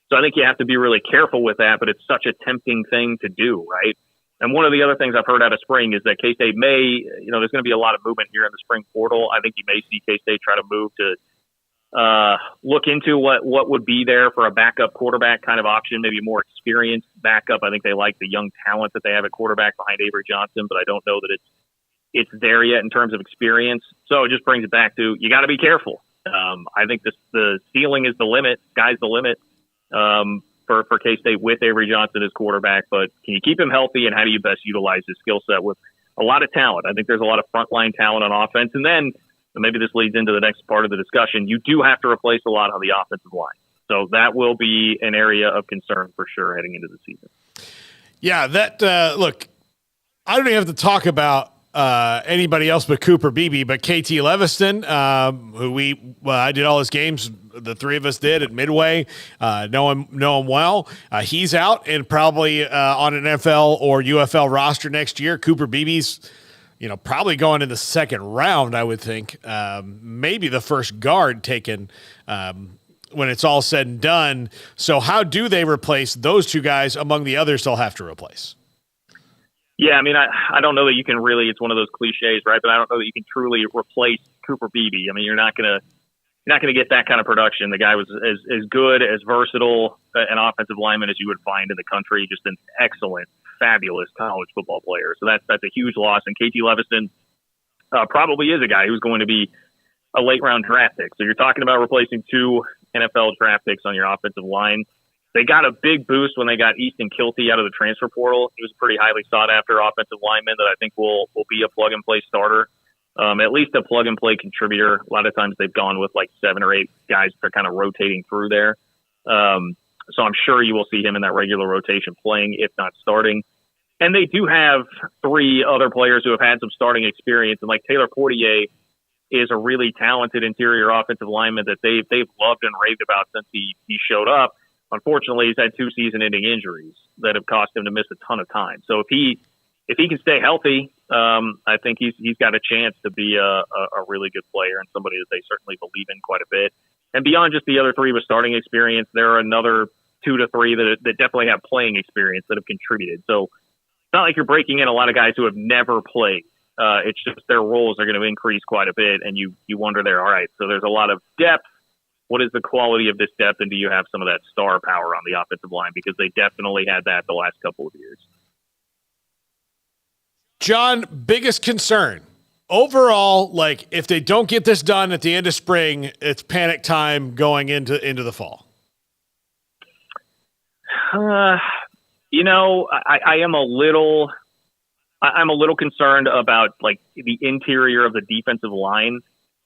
So I think you have to be really careful with that, but it's such a tempting thing to do, right? And one of the other things I've heard out of spring is that K-State may, there's going to be a lot of movement here in the spring portal. I think you may see K-State try to move to look into what would be there for a backup quarterback kind of option, maybe a more experienced backup. I think they like the young talent that they have at quarterback behind Avery Johnson, but I don't know that it's there yet in terms of experience. So it just brings it back to, you got to be careful. I think the ceiling is the limit, sky's the limit for K-State with Avery Johnson as quarterback, but can you keep him healthy, and how do you best utilize his skill set with a lot of talent? I think there's a lot of frontline talent on offense, and then maybe this leads into the next part of the discussion. You do have to replace a lot on the offensive line. So that will be an area of concern for sure heading into the season. Yeah, look, I don't even have to talk about anybody else but Cooper Beebe, but KT Leviston, who I did all his games. The three of us did at Midway, know him well. He's out and probably on an NFL or UFL roster next year. Cooper Beebe's, probably going in the second round, I would think. Maybe the first guard taken when it's all said and done. So how do they replace those two guys among the others they'll have to replace? Yeah, I don't know that you can really, it's one of those cliches, right? But I don't know that you can truly replace Cooper Beebe. You're not going to get that kind of production. The guy was as good, as versatile an offensive lineman as you would find in the country, just an excellent, fabulous college football player. So that's a huge loss. And KT Leviston probably is a guy who's going to be a late round draft pick. So you're talking about replacing two NFL draft picks on your offensive line. They got a big boost when they got Easton Kilty out of the transfer portal. He was a pretty highly sought after offensive lineman that I think will be a plug and play starter, at least a plug and play contributor. A lot of times they've gone with like 7 or 8 guys that are kind of rotating through there. So I'm sure you will see him in that regular rotation playing, if not starting. And they do have 3 other players who have had some starting experience, and like Taylor Portier is a really talented interior offensive lineman that they've loved and raved about since he showed up. Unfortunately, he's had 2 season-ending injuries that have cost him to miss a ton of time. So if he can stay healthy, I think he's got a chance to be a really good player and somebody that they certainly believe in quite a bit. And beyond just the other 3 with starting experience, there are another 2 to 3 that definitely have playing experience that have contributed. So it's not like you're breaking in a lot of guys who have never played. It's just their roles are going to increase quite a bit, and you wonder there, all right, so there's a lot of depth. What is the quality of this depth, and do you have some of that star power on the offensive line? Because they definitely had that the last couple of years. John, biggest concern overall, like if they don't get this done at the end of spring, it's panic time going into the fall. I am a little concerned about like the interior of the defensive line,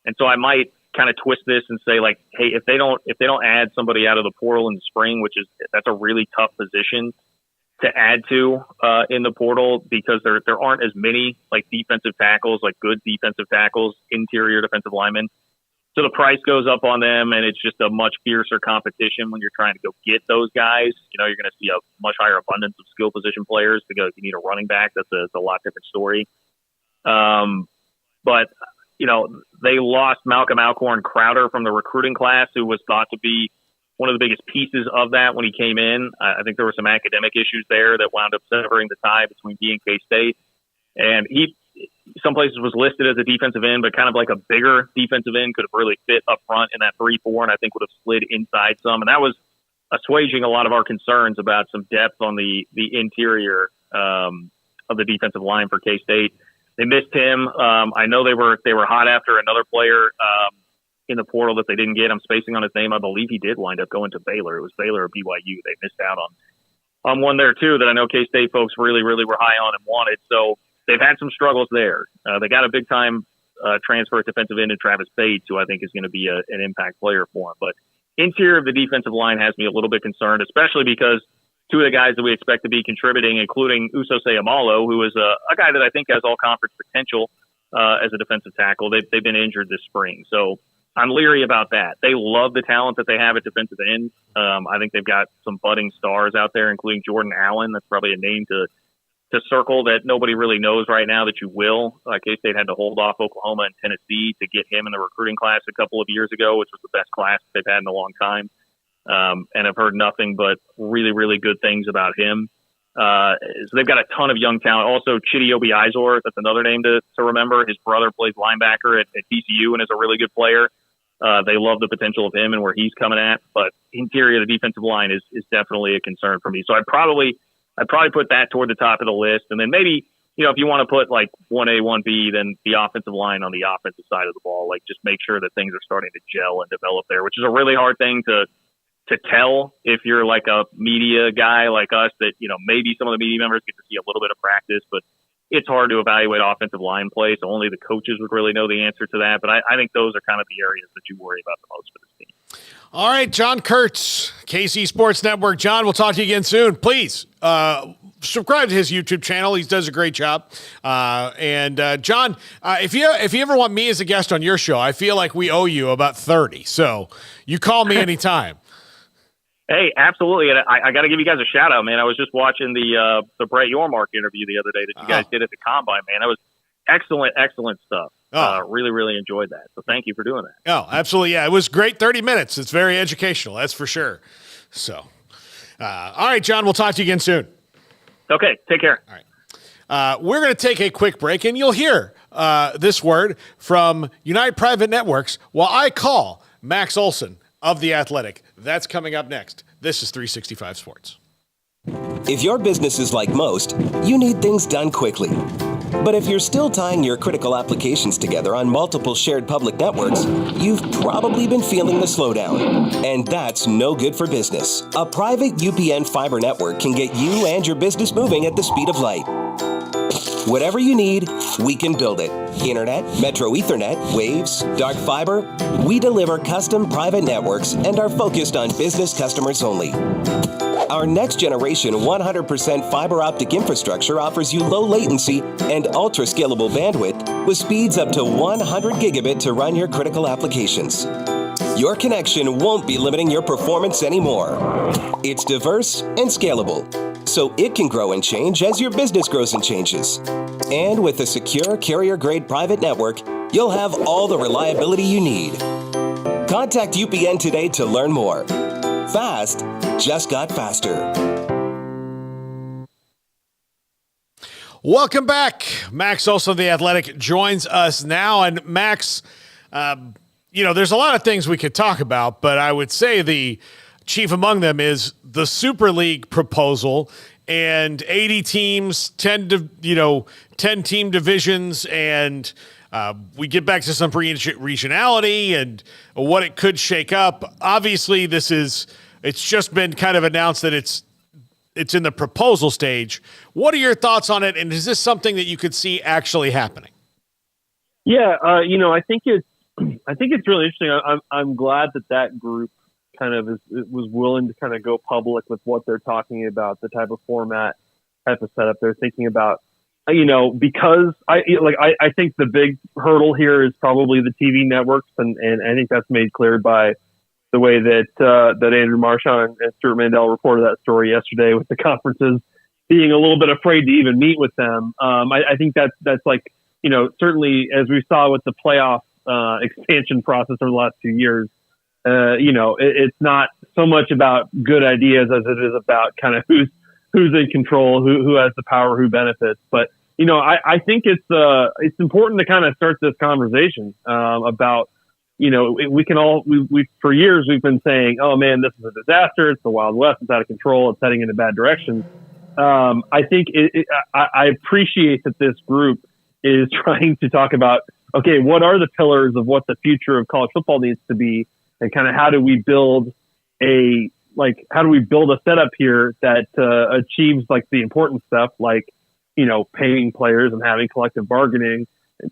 and so I might kind of twist this and say like, hey, if they don't add somebody out of the portal in the spring, that's a really tough position to add to in the portal, because there aren't as many like defensive tackles, like good defensive tackles, interior defensive linemen. So the price goes up on them, and it's just a much fiercer competition when you're trying to go get those guys. You're going to see a much higher abundance of skill position players, because if you need a running back, that's a lot different story. But they lost Malcolm Alcorn Crowder from the recruiting class, who was thought to be one of the biggest pieces of that when he came in. I think there were some academic issues there that wound up severing the tie between he and K-State. And he, some places was listed as a defensive end, but kind of like a bigger defensive end, could have really fit up front in that 3-4, and I think would have slid inside some. And that was assuaging a lot of our concerns about some depth on the interior of the defensive line for K-State. They missed him. I know they were hot after another player in the portal that they didn't get. I'm spacing on his name. I believe he did wind up going to Baylor. It was Baylor or BYU. They missed out on one there too that I know K-State folks really, really were high on and wanted. So they've had some struggles there. They got a big time transfer at defensive end in Travis Bates, who I think is going to be an impact player for him. But interior of the defensive line has me a little bit concerned, especially because 2 of the guys that we expect to be contributing, including Usose Amalo, who is a guy that I think has all conference potential as a defensive tackle. They've been injured this spring. So I'm leery about that. They love the talent that they have at defensive end. I think they've got some budding stars out there, including Jordan Allen. That's probably a name to to circle that nobody really knows right now that you will. K-State had to hold off Oklahoma and Tennessee to get him in the recruiting class a couple of years ago, which was the best class they've had in a long time. And I've heard nothing but really, really good things about him. So they've got a ton of young talent. Also, Chidobe Izor, that's another name to remember. His brother plays linebacker at TCU and is a really good player. They love the potential of him and where he's coming at. But interior of the defensive line is definitely a concern for me. So I'd probably put that toward the top of the list. And then maybe, if you want to put like 1A, 1B, then the offensive line on the offensive side of the ball, like just make sure that things are starting to gel and develop there, which is a really hard thing to tell if you're like a media guy like us that, maybe some of the media members get to see a little bit of practice, but it's hard to evaluate offensive line play. So only the coaches would really know the answer to that. But I think those are kind of the areas that you worry about the most for this team. All right, John Kurtz, KC Sports Network. John, we'll talk to you again soon. Please subscribe to his YouTube channel. He does a great job. And John, if you ever want me as a guest on your show, I feel like we owe you about 30. So you call me anytime. Hey, absolutely. And I got to give you guys a shout out, man. I was just watching the Brett Yormark interview the other day that you guys did at the Combine, man. That was excellent stuff. Really, really enjoyed that. So thank you for doing that. Oh, absolutely. Yeah, it was great 30 minutes. It's very educational. That's for sure. So, all right, John, we'll talk to you again soon. Okay, take care. All right. We're going to take a quick break, and you'll hear this word from United Private Networks while I call Max Olsson of The Athletic. That's coming up next. This is 365 Sports. If your business is like most, you need things done quickly. But if you're still tying your critical applications together on multiple shared public networks, you've probably been feeling the slowdown. And that's no good for business. A private UPN fiber network can get you and your business moving at the speed of light. Whatever you need, we can build it. Internet, Metro Ethernet, Waves, dark fiber. We deliver custom private networks and are focused on business customers only. Our next generation 100% fiber optic infrastructure offers you low latency and ultra scalable bandwidth with speeds up to 100 gigabit to run your critical applications. Your connection won't be limiting your performance anymore. It's diverse and scalable, so it can grow and change as your business grows and changes. And with a secure carrier-grade private network, you'll have all the reliability you need. Contact UPN today to learn more. Fast just got faster. Welcome back. Max Olsson of The Athletic joins us now. And Max, there's a lot of things we could talk about, but I would say the chief among them is the Super League proposal and 80 teams, 10 team divisions, and we get back to some regionality and what it could shake up. Obviously, it's just been kind of announced that it's in the proposal stage. What are your thoughts on it, and is this something that you could see actually happening? Yeah, I think it's really interesting. I'm glad that group kind of was willing to kind of go public with what they're talking about, the type of format, type of setup they're thinking about. Because I think the big hurdle here is probably the TV networks, and I think that's made clear by the way that Andrew Marchand and Stuart Mandel reported that story yesterday, with the conferences being a little bit afraid to even meet with them. I think that's like, certainly as we saw with the playoff expansion process over the last 2 years, it's not so much about good ideas as it is about kind of who's in control, who has the power, who benefits. But I think it's important to kind of start this conversation about, we for years we've been saying, oh man, this is a disaster. It's the Wild West. It's out of control. It's heading in a bad direction. I think I appreciate that this group is trying to talk about, okay, what are the pillars of what the future of college football needs to be, and kind of how do we build a setup here that achieves like the important stuff, like, paying players and having collective bargaining,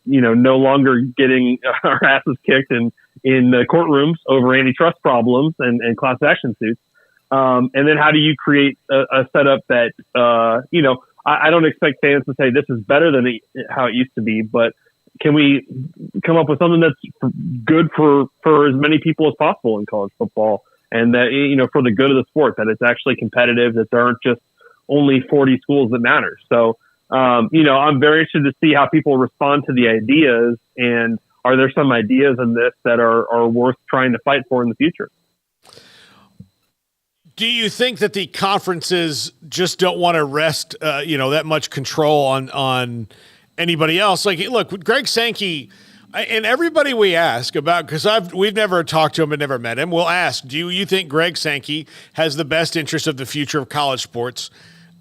no longer getting our asses kicked in the courtrooms over antitrust problems and class action suits. And then how do you create a setup that, I don't expect fans to say this is better than how it used to be, but can we come up with something that's good for as many people as possible in college football, and that, for the good of the sport, that it's actually competitive, that there aren't just only 40 schools that matter. So, I'm very interested to see how people respond to the ideas, and are there some ideas in this that are worth trying to fight for in the future? Do you think that the conferences just don't want to rest, that much control on anybody else? Like, look, Greg Sankey and everybody we ask about, because we've never talked to him and never met him, we'll ask, do you think Greg Sankey has the best interest of the future of college sports?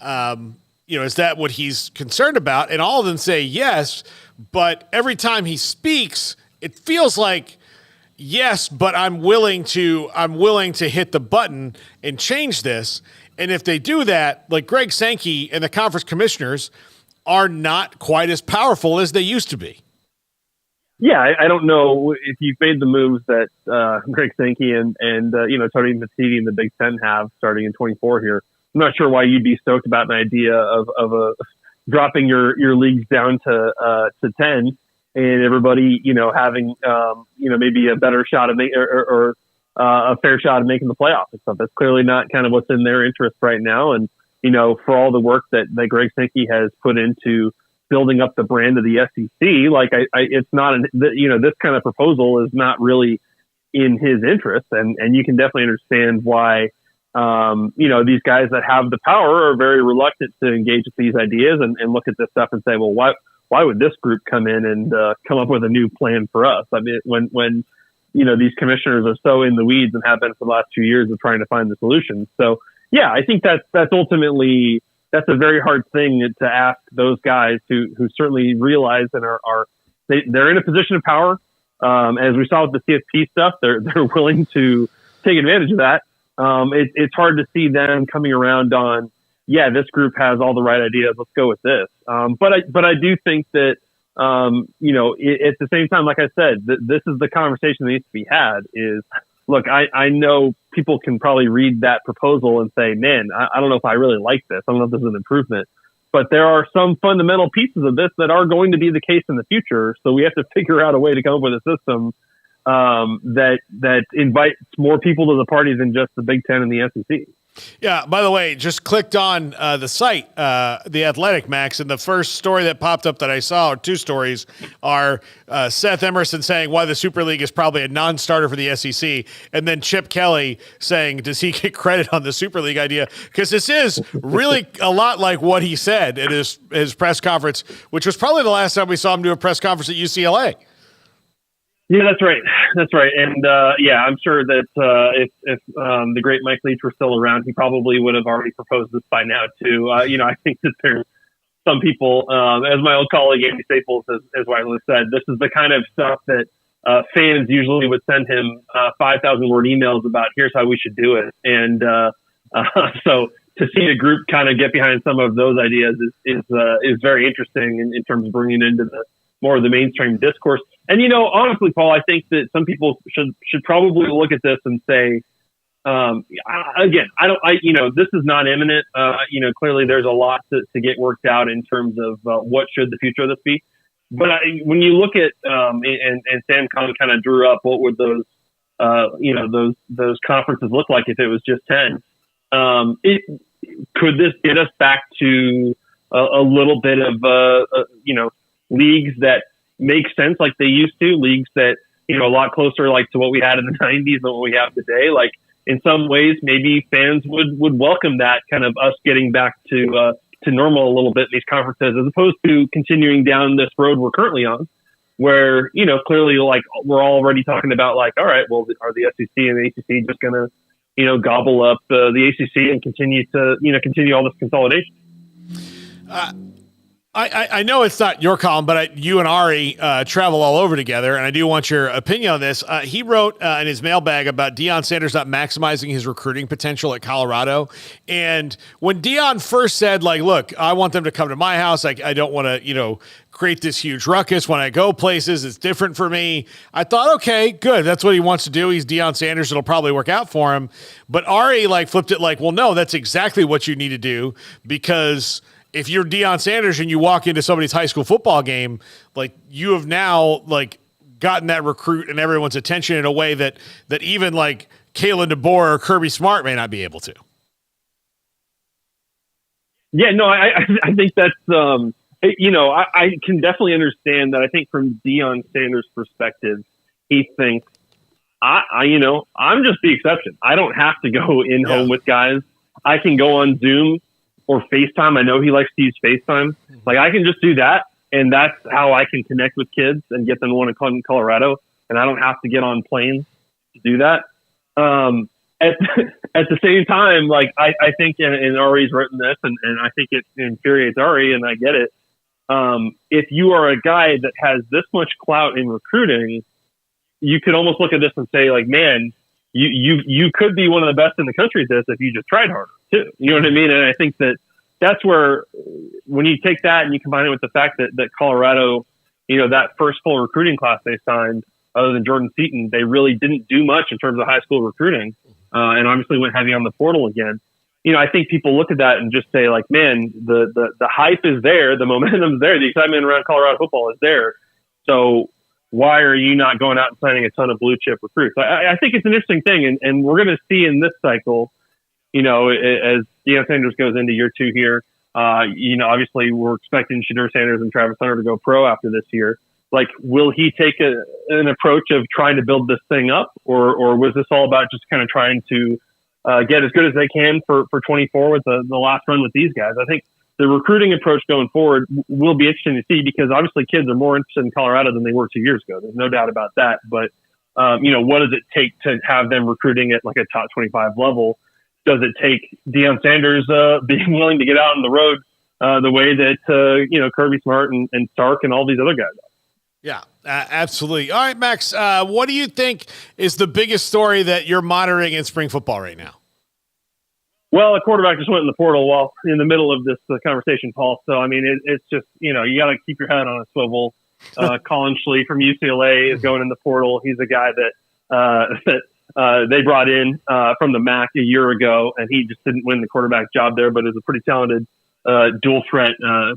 Is that what he's concerned about? And all of them say yes, but every time he speaks, it feels like, yes, but I'm willing to hit the button and change this. And if they do that, like Greg Sankey and the conference commissioners are not quite as powerful as they used to be. Yeah, I don't know if you've made the moves that Greg Sankey and Tony Matiti and the Big Ten have starting in 24 here. I'm not sure why you'd be stoked about an idea of dropping your leagues down to 10 and everybody having maybe a better shot of or a fair shot of making the playoffs and stuff. That's clearly not kind of what's in their interest right now. And for all the work that Greg Sankey has put into building up the brand of the SEC, like it's not this kind of proposal is not really in his interest, and you can definitely understand why these guys that have the power are very reluctant to engage with these ideas and look at this stuff and say, well, why would this group come in and come up with a new plan for us? I mean, when these commissioners are so in the weeds and have been for the last 2 years of trying to find the solution. So yeah, I think that's ultimately. That's a very hard thing to ask those guys who certainly realize and they're in a position of power. As we saw with the CFP stuff, they're willing to take advantage of that. It's hard to see them coming around on, yeah, this group has all the right ideas. Let's go with this. But I do think that, at the same time, like I said, this is the conversation that needs to be had is, look, I know people can probably read that proposal and say, man, I don't know if I really like this. I don't know if this is an improvement. But there are some fundamental pieces of this that are going to be the case in the future. So we have to figure out a way to come up with a system that invites more people to the party than just the Big Ten and the SEC. Yeah, by the way, just clicked on the site, The Athletic, Max, and the first story that popped up that I saw, or two stories, are Seth Emerson saying why the Super League is probably a non-starter for the SEC, and then Chip Kelly saying, does he get credit on the Super League idea? Because this is really a lot like what he said at his press conference, which was probably the last time we saw him do a press conference at UCLA. Yeah, that's right. That's right. And I'm sure that if the great Mike Leach were still around, he probably would have already proposed this by now too. I think that there's some people, as my old colleague Andy Staples has widely said, this is the kind of stuff that fans usually would send him 5,000 word emails about. Here's how we should do it. And so to see a group kind of get behind some of those ideas is very interesting in terms of bringing it into the more of the mainstream discourse. And, honestly, Paul, I think that some people should probably look at this and say, this is not imminent. Clearly there's a lot to get worked out in terms of what should the future of this be. But when you look at, and Sam kind of drew up, what would those conferences look like if it was just 10? Could this get us back to a little bit of, leagues that make sense like they used to, leagues that, a lot closer like to what we had in the 90s than what we have today? Like in some ways, maybe fans would welcome that kind of us getting back to normal a little bit in these conferences, as opposed to continuing down this road we're currently on, where, clearly like we're already talking about like, all right, well, are the SEC and the ACC just going to, gobble up the ACC and continue all this consolidation? I know it's not your column, but you and Ari travel all over together, and I do want your opinion on this. He wrote in his mailbag about Deion Sanders not maximizing his recruiting potential at Colorado. And when Deion first said, like, look, I want them to come to my house, I don't want to, create this huge ruckus when I go places. It's different for me. I thought, okay, good. That's what he wants to do. He's Deion Sanders. It'll probably work out for him. But Ari flipped it like, well, no, that's exactly what you need to do, because if you're Deion Sanders and you walk into somebody's high school football game, like you have now like gotten that recruit and everyone's attention in a way that even like Kalen DeBoer or Kirby Smart may not be able to. Yeah, no, I think that's, I can definitely understand that. I think from Deion Sanders' perspective, he thinks, I'm just the exception. I don't have to go in home with guys. I can go on Zoom or FaceTime. I know he likes to use FaceTime. Like, I can just do that, and that's how I can connect with kids and get them to want to come to Colorado, and I don't have to get on planes to do that. At the same time, like, I think, and Ari's written this, and I think it infuriates Ari, and I get it. If you are a guy that has this much clout in recruiting, you could almost look at this and say, like, man, you could be one of the best in the country at this if you just tried harder too. You know what I mean? And I think that's where, when you take that and you combine it with the fact that Colorado, that first full recruiting class they signed, other than Jordan Seaton, they really didn't do much in terms of high school recruiting, and obviously went heavy on the portal again. I think people look at that and just say, like, man, the hype is there, the momentum's there, the excitement around Colorado football is there. So why are you not going out and signing a ton of blue chip recruits? I think it's an interesting thing, and we're going to see in this cycle, as Deion Sanders goes into year 2 here, obviously we're expecting Shadur Sanders and Travis Hunter to go pro after this year. Like, will he take an approach of trying to build this thing up, or was this all about just kind of trying to get as good as they can for 24 with the last run with these guys? I think the recruiting approach going forward will be interesting to see, because obviously kids are more interested in Colorado than they were 2 years ago. There's no doubt about that. But, what does it take to have them recruiting at like a top 25 level? Does it take Deion Sanders being willing to get out on the road the way that, Kirby Smart and Stark and all these other guys are? Yeah, absolutely. All right, Max, what do you think is the biggest story that you're monitoring in spring football right now? Well, a quarterback just went in the portal while in the middle of this conversation, Paul. So, I mean, it's just, you got to keep your head on a swivel. Colin Schlee from UCLA is going in the portal. He's a guy that they brought in from the MAC a year ago, and he just didn't win the quarterback job there, but is a pretty talented dual threat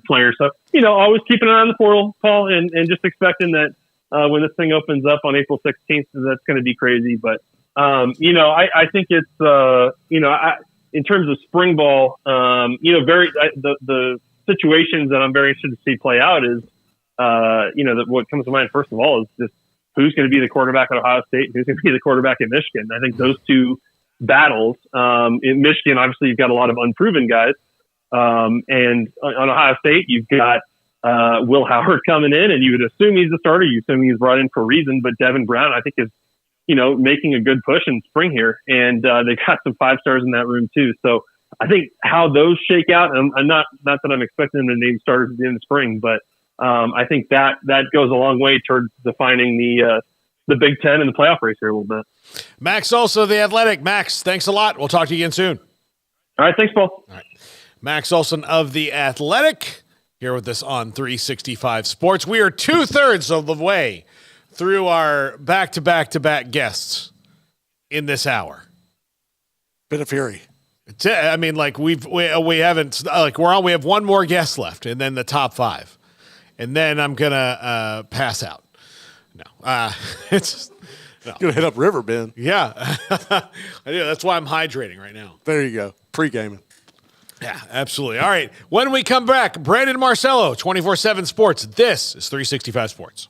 player. So, always keeping an eye on the portal, Paul, and just expecting that when this thing opens up on April 16th, that's going to be crazy. But, I think it's, in terms of spring ball, the situations that I'm very interested to see play out is, what comes to mind first of all is just who's going to be the quarterback at Ohio State and who's going to be the quarterback in Michigan. I think those two battles, in Michigan, obviously you've got a lot of unproven guys. And on Ohio State, you've got Will Howard coming in, and you would assume he's the starter. You assume he's brought in for a reason, but Devin Brown, I think, is making a good push in spring here, and they got some 5-stars in that room too. So I think how those shake out, and I'm not that I'm expecting them to name starters at the end of spring, but I think that goes a long way towards defining the Big Ten and the playoff race here a little bit. Max, also The Athletic. Max, thanks a lot. We'll talk to you again soon. All right, thanks, Paul. All right. Max Olsson of The Athletic here with us on 365 Sports. We are 2/3 of the way through our back-to-back-to-back guests in this hour. Bit of fury. I mean, like we haven't like we have one more guest left, and then the top 5, and then I'm gonna pass out. No, it's no. Gonna hit up Riverbend. Yeah, I do. That's why I'm hydrating right now. There you go, pre-gaming. Yeah, absolutely. All right, when we come back, Brandon Marcello, 24/7 Sports. This is 365 Sports.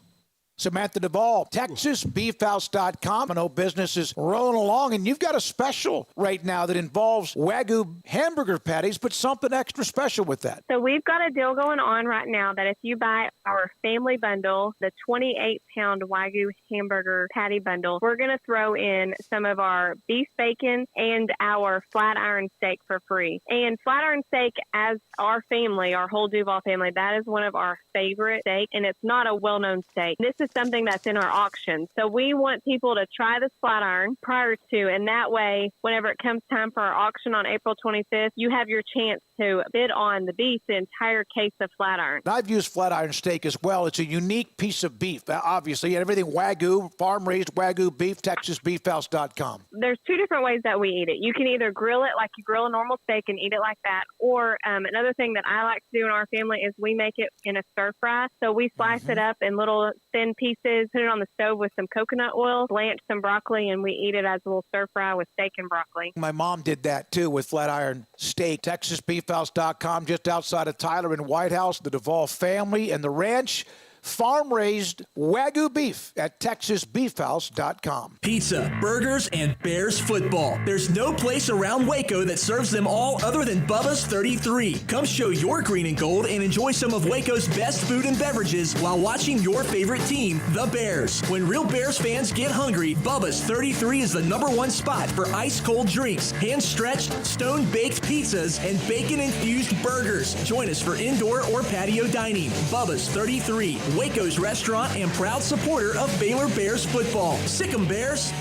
Samantha Duvall, TexasBeefHouse.com. I know business is rolling along, and you've got a special right now that involves Wagyu hamburger patties, but something extra special with that. So we've got a deal going on right now that if you buy our family bundle, the 28-pound Wagyu hamburger patty bundle, we're going to throw in some of our beef bacon and our flat iron steak for free. And flat iron steak, as our family, our whole Duvall family, that is one of our favorite steak, and it's not a well-known steak. This is something that's in our auction. So we want people to try this flat iron prior to, and that way, whenever it comes time for our auction on April 25th, you have your chance to bid on the beef, the entire case of flat iron. I've used flat iron steak as well. It's a unique piece of beef, obviously, and everything Wagyu, farm-raised Wagyu beef, TexasBeefHouse.com. There's 2 different ways that we eat it. You can either grill it like you grill a normal steak and eat it like that, or another thing that I like to do in our family is we make it in a stir fry. So we slice it up in little thin pieces, put it on the stove with some coconut oil, blanch some broccoli, and we eat it as a little stir fry with steak and broccoli. My mom did that too with flat iron steak. TexasBeefHouse.com, just outside of Tyler in White House, the Duvall family and the ranch. Farm-raised Wagyu beef at TexasBeefHouse.com. Pizza, burgers, and Bears football. There's no place around Waco that serves them all other than Bubba's 33. Come show your green and gold and enjoy some of Waco's best food and beverages while watching your favorite team, the Bears. When real Bears fans get hungry, Bubba's 33 is the #1 spot for ice-cold drinks, hand-stretched, stone-baked pizzas, and bacon-infused burgers. Join us for indoor or patio dining. Bubba's 33. Waco's restaurant and proud supporter of Baylor Bears football. Sick 'em, Bears.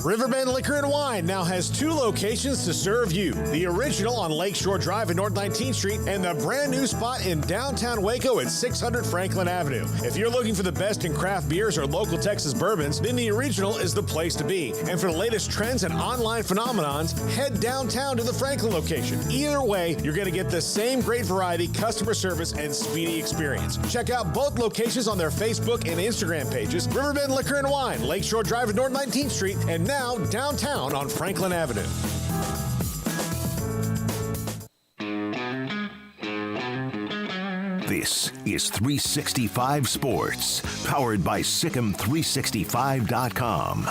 Riverbend Liquor and Wine now has 2 locations to serve you. The original on Lakeshore Drive at North 19th Street and the brand new spot in downtown Waco at 600 Franklin Avenue. If you're looking for the best in craft beers or local Texas bourbons, then the original is the place to be. And for the latest trends and online phenomenons, head downtown to the Franklin location. Either way, you're going to get the same great variety, customer service, and speedy experience. Check out both locations on their Facebook and Instagram pages, Riverbend Liquor and Wine, Lakeshore Drive at North 19th Street, and now downtown on Franklin Avenue. This is 365 Sports, powered by Sikkim365.com.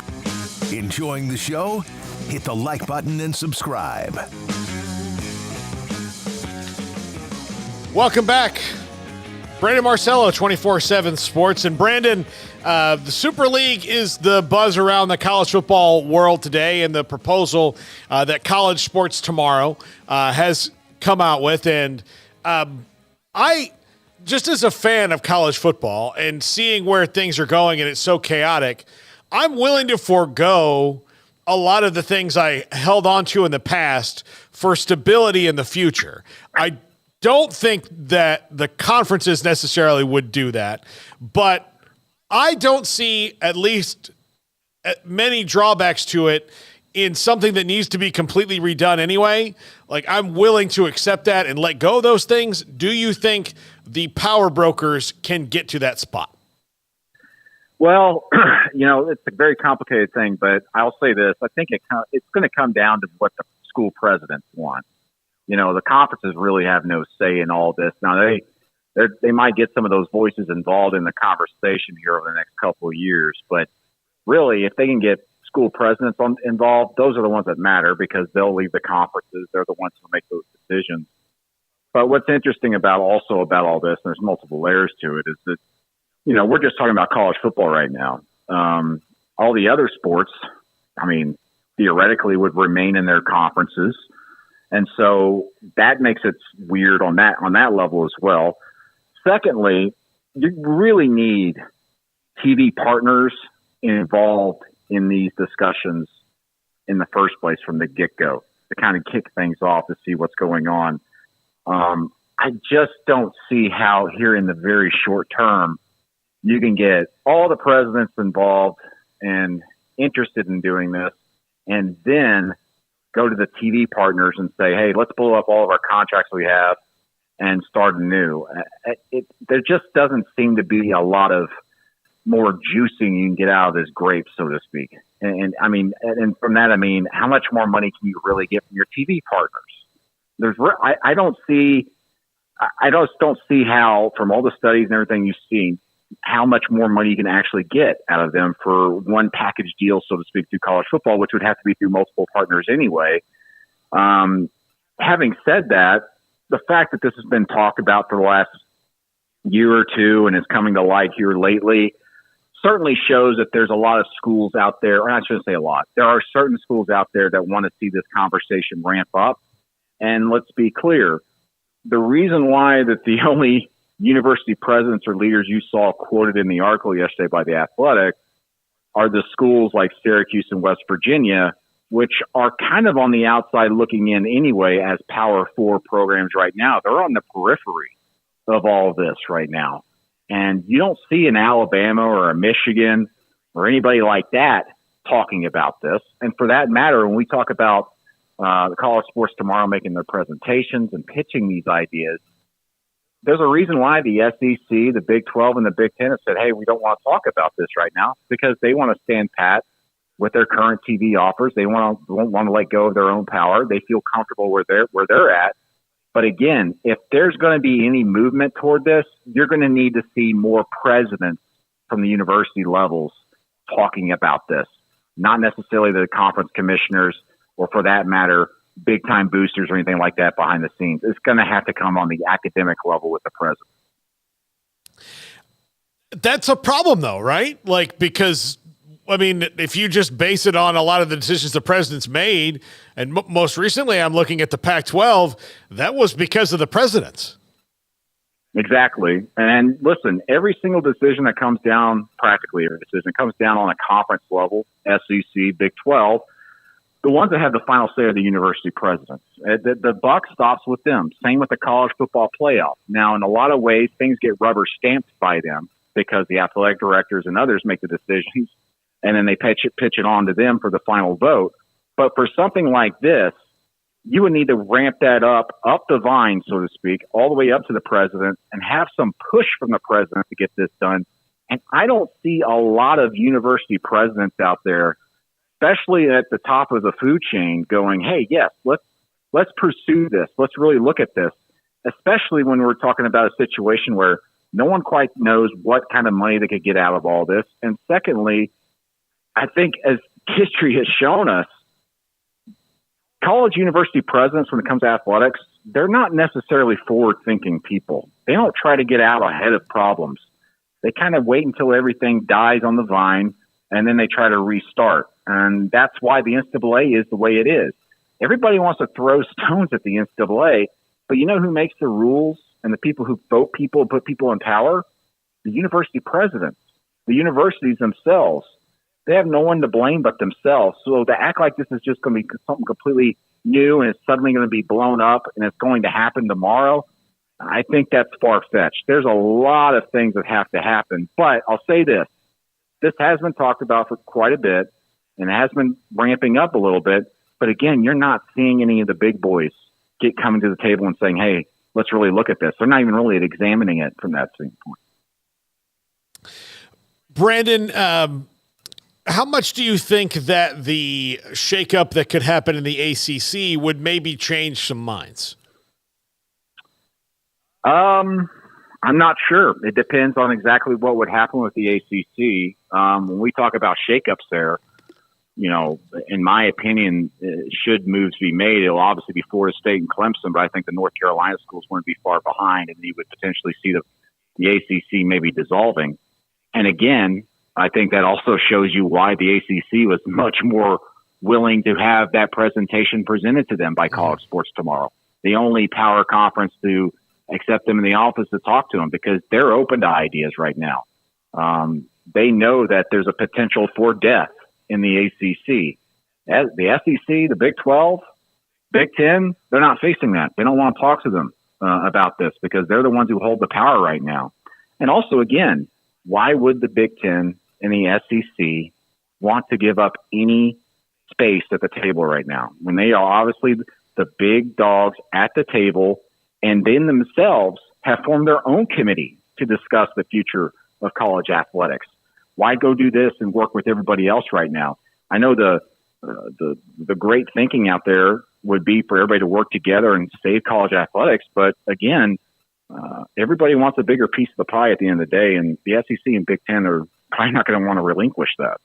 Enjoying the show? Hit the like button and subscribe. Welcome back. Brandon Marcello, 24/7 Sports. And Brandon, the Super League is the buzz around the college football world today, and the proposal that College Sports Tomorrow has come out with. And I, just as a fan of college football and seeing where things are going and it's so chaotic, I'm willing to forego a lot of the things I held on to in the past for stability in the future. I don't think that the conferences necessarily would do that, but I don't see at least many drawbacks to it in something that needs to be completely redone anyway. Like, I'm willing to accept that and let go of those things. Do you think the power brokers can get to that spot? Well, it's a very complicated thing, but I'll say this. I think it's going to come down to what the school presidents want. The conferences really have no say in all this. Now, they might get some of those voices involved in the conversation here over the next couple of years. But really, if they can get school presidents involved, those are the ones that matter because they'll leave the conferences. They're the ones who make those decisions. But what's interesting about all this, and there's multiple layers to it, is that, we're just talking about college football right now. All the other sports, theoretically would remain in their conferences. And so that makes it weird on that level as well. Secondly, you really need TV partners involved in these discussions in the first place from the get-go to kind of kick things off to see what's going on. I just don't see how here in the very short term you can get all the presidents involved and interested in doing this and then go to the TV partners and say, hey, let's blow up all of our contracts we have and start anew. There just doesn't seem to be a lot of more juicing you can get out of this grape, so to speak. And from that, how much more money can you really get from your TV partners? I just don't see how, from all the studies and everything you've seen, how much more money you can actually get out of them for one package deal, so to speak, through college football, which would have to be through multiple partners anyway. Having said that, the fact that this has been talked about for the last year or two and is coming to light here lately certainly shows that there's a lot of schools out there, or I shouldn't say a lot. There are certain schools out there that want to see this conversation ramp up. And let's be clear, the reason why that the only university presidents or leaders you saw quoted in the article yesterday by the Athletic are the schools like Syracuse and West Virginia, which are kind of on the outside looking in anyway as Power 4 programs right now. They're on the periphery of all of this right now. And you don't see an Alabama or a Michigan or anybody like that talking about this. And for that matter, when we talk about the College Sports Tomorrow making their presentations and pitching these ideas, there's a reason why the SEC, the Big 12, and the Big 10 have said, hey, we don't want to talk about this right now, because they want to stand pat with their current TV offers. They won't want to let go of their own power. They feel comfortable where they're at. But again, if there's going to be any movement toward this, you're going to need to see more presidents from the university levels talking about this, not necessarily the conference commissioners or, for that matter, big-time boosters or anything like that behind the scenes. It's going to have to come on the academic level with the president. That's a problem, though, right? Like, because, I mean, if you just base it on a lot of the decisions the president's made, and most recently I'm looking at the Pac-12, that was because of the presidents. Exactly. And listen, every single decision that comes down, practically every decision, comes down on a conference level, SEC, Big 12, the ones that have the final say are the university presidents. The buck stops with them. Same with the college football playoff. Now, in a lot of ways, things get rubber stamped by them because the athletic directors and others make the decisions, and then they pitch it on to them for the final vote. But for something like this, you would need to ramp that up the vine, so to speak, all the way up to the president and have some push from the president to get this done. And I don't see a lot of university presidents out there, especially at the top of the food chain, going, hey, yes, let's pursue this. Let's really look at this, especially when we're talking about a situation where no one quite knows what kind of money they could get out of all this. And secondly, I think as history has shown us, college university presidents, when it comes to athletics, they're not necessarily forward-thinking people. They don't try to get out ahead of problems. They kind of wait until everything dies on the vine, and then they try to restart. And that's why the NCAA is the way it is. Everybody wants to throw stones at the NCAA, but you know who makes the rules and the people who vote people and put people in power? The university presidents, the universities themselves. They have no one to blame but themselves. So to act like this is just going to be something completely new and it's suddenly going to be blown up and it's going to happen tomorrow, I think that's far-fetched. There's a lot of things that have to happen. But I'll say this. This has been talked about for quite a bit, and it has been ramping up a little bit. But again, you're not seeing any of the big boys coming to the table and saying, hey, let's really look at this. They're not even really examining it from that standpoint. Brandon, how much do you think that the shakeup that could happen in the ACC would maybe change some minds? I'm not sure. It depends on exactly what would happen with the ACC. When we talk about shakeups there, you know, in my opinion, should moves be made, it'll obviously be Florida State and Clemson, but I think the North Carolina schools wouldn't be far behind, and you would potentially see the ACC maybe dissolving. And again, I think that also shows you why the ACC was much more willing to have that presentation presented to them by College Sports Tomorrow, the only power conference to accept them in the office to talk to them, because they're open to ideas right now. They know that there's a potential for death in the ACC. The SEC, the Big 12, Big 10, they're not facing that. They don't want to talk to them about this because they're the ones who hold the power right now. And also, again, why would the Big 10 and the SEC want to give up any space at the table right now when they are obviously the big dogs at the table, and then themselves have formed their own committee to discuss the future of college athletics? Why go do this and work with everybody else right now? I know the great thinking out there would be for everybody to work together and save college athletics, but again, everybody wants a bigger piece of the pie at the end of the day, and the SEC and Big Ten are probably not going to want to relinquish that.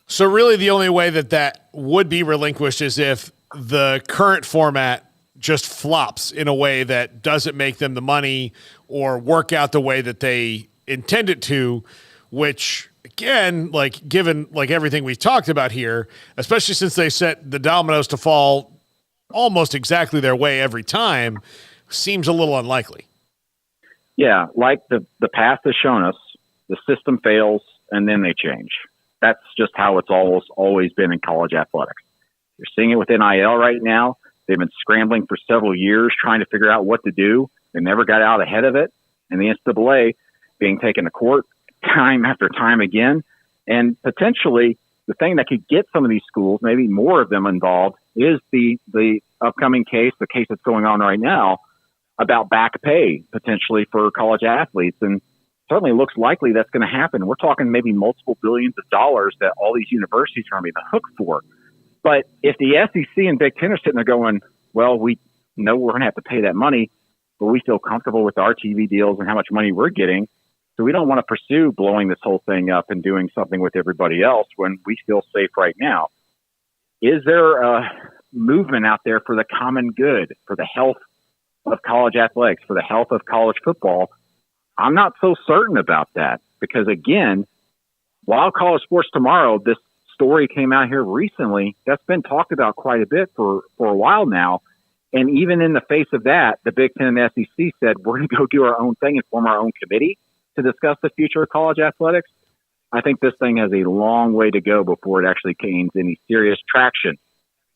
So really the only way that would be relinquished is if the current format just flops in a way that doesn't make them the money or work out the way that they intend it to, which again, like given like everything we've talked about here, especially since they set the dominoes to fall almost exactly their way every time, seems a little unlikely. Yeah, like the past has shown us, the system fails and then they change. That's just how it's always been in college athletics. You're seeing it with NIL right now. They've been scrambling for several years trying to figure out what to do. They never got out ahead of it. And the NCAA being taken to court time after time again. And potentially the thing that could get some of these schools, maybe more of them involved, is the upcoming case, the case that's going on right now, about back pay potentially for college athletes. And certainly looks likely that's going to happen. We're talking maybe multiple billions of dollars that all these universities are going to be the hook for. But if the SEC and Big Ten are sitting there going, well, we know we're going to have to pay that money, but we feel comfortable with our TV deals and how much money we're getting, so we don't want to pursue blowing this whole thing up and doing something with everybody else when we feel safe right now. Is there a movement out there for the common good, for the health of college athletics, for the health of college football? I'm not so certain about that because, again, while College Sports Tomorrow, this story came out here recently, that's been talked about quite a bit for a while now. And even in the face of that, the Big Ten and the SEC said, we're going to go do our own thing and form our own committee to discuss the future of college athletics. I think this thing has a long way to go before it actually gains any serious traction.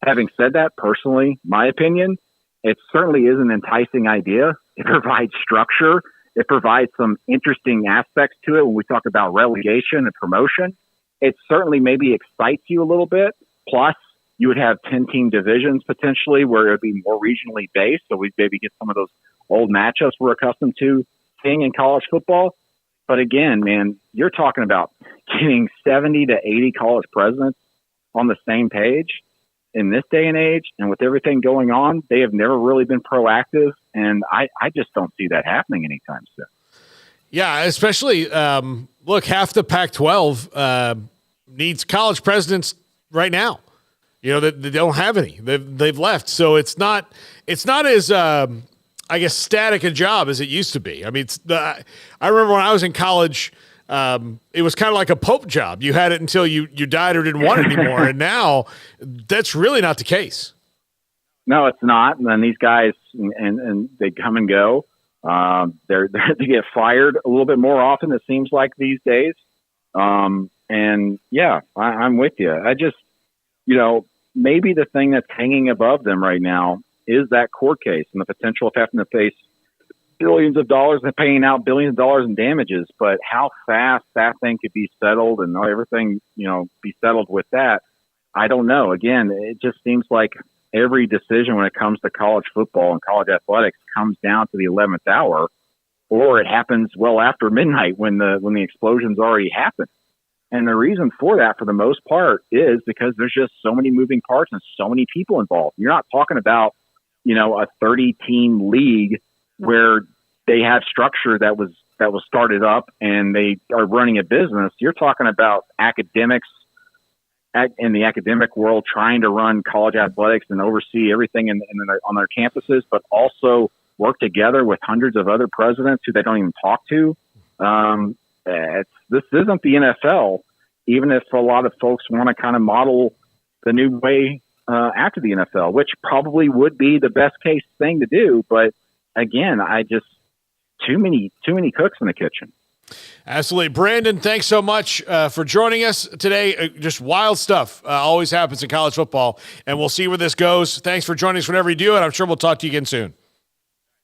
Having said that, personally, my opinion, it certainly is an enticing idea. It provides structure. It provides some interesting aspects to it when we talk about relegation and promotion. It certainly maybe excites you a little bit. Plus, you would have 10-team divisions potentially where it would be more regionally based. So we'd maybe get some of those old matchups we're accustomed to seeing in college football. But again, man, you're talking about getting 70 to 80 college presidents on the same page in this day and age. And with everything going on, they have never really been proactive. And I just don't see that happening anytime soon. Yeah, especially, look, half the Pac-12 needs college presidents right now. You know, they don't have any. They've left. So it's not as, I guess, static a job as it used to be. I mean, I remember when I was in college, it was kind of like a Pope job. You had it until you died or didn't want it anymore. And now that's really not the case. No, it's not. And then these guys, and they come and go. They get fired a little bit more often, it seems like these days. And yeah, I'm with you. I just, maybe the thing that's hanging above them right now is that court case and the potential of having to face billions of dollars and paying out billions of dollars in damages. But how fast that thing could be settled and everything, be settled with that, I don't know. Again, it just seems like every decision when it comes to college football and college athletics comes down to the 11th hour, or it happens well after midnight when the explosion's already happened. And the reason for that, for the most part, is because there's just so many moving parts and so many people involved. You're not talking about, a 30-team league where they have structure that was started up and they are running a business. You're talking about academics in the academic world trying to run college athletics and oversee everything on their campuses, but also work together with hundreds of other presidents who they don't even talk to. This isn't the NFL, even if a lot of folks want to kind of model the new way after the NFL, which probably would be the best case thing to do. But again, too many cooks in the kitchen. Absolutely. Brandon, thanks so much for joining us today. Just wild stuff always happens in college football, and we'll see where this goes. Thanks for joining us whenever you do it. I'm sure we'll talk to you again soon.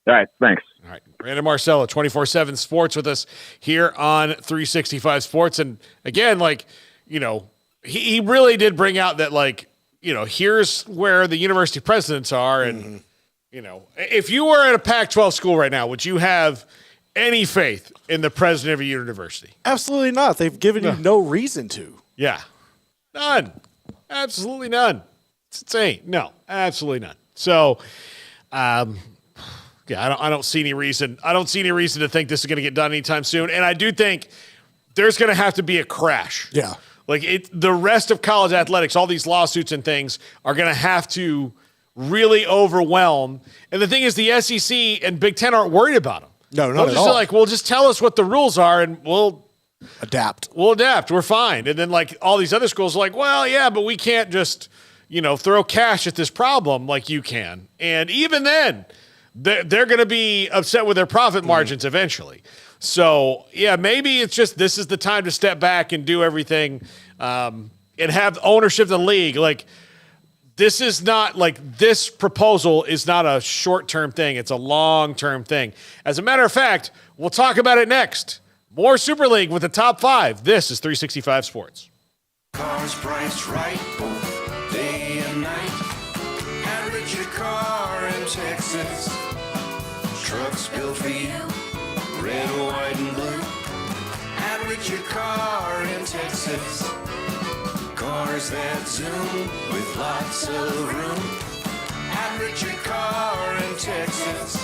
All right. Thanks. All right. Brandon Marcello, 24/7 Sports with us here on 365 Sports. And again, he really did bring out that, here's where the university presidents are. And, if you were at a Pac-12 school right now, would you have any faith in the president of a university? Absolutely not. They've given you no reason to. Yeah. None. Absolutely none. It's insane. No, absolutely none. So, yeah, I don't see any reason. I don't see any reason to think this is going to get done anytime soon. And I do think there's going to have to be a crash. Yeah. The rest of college athletics, all these lawsuits and things are going to have to really overwhelm. And the thing is, the SEC and Big Ten aren't worried about them. No, not at all. Well, just tell us what the rules are and we'll adapt. We're fine. And then all these other schools are like, well, yeah, but we can't just, throw cash at this problem like you can. And even then, they're going to be upset with their profit margins eventually. So, yeah, maybe it's just this is the time to step back and do everything and have ownership of the league. This is not this proposal is not a short-term thing. It's a long-term thing. As a matter of fact, we'll talk about it next. More Super League with the top 5. This is 365 Sports. Cars priced right both day and night. At Richard Car in Texas. Trucks built for you, red, white, and blue. At Richard Car in Texas. Cars that zoom with lots of room. At Richard Car in Texas.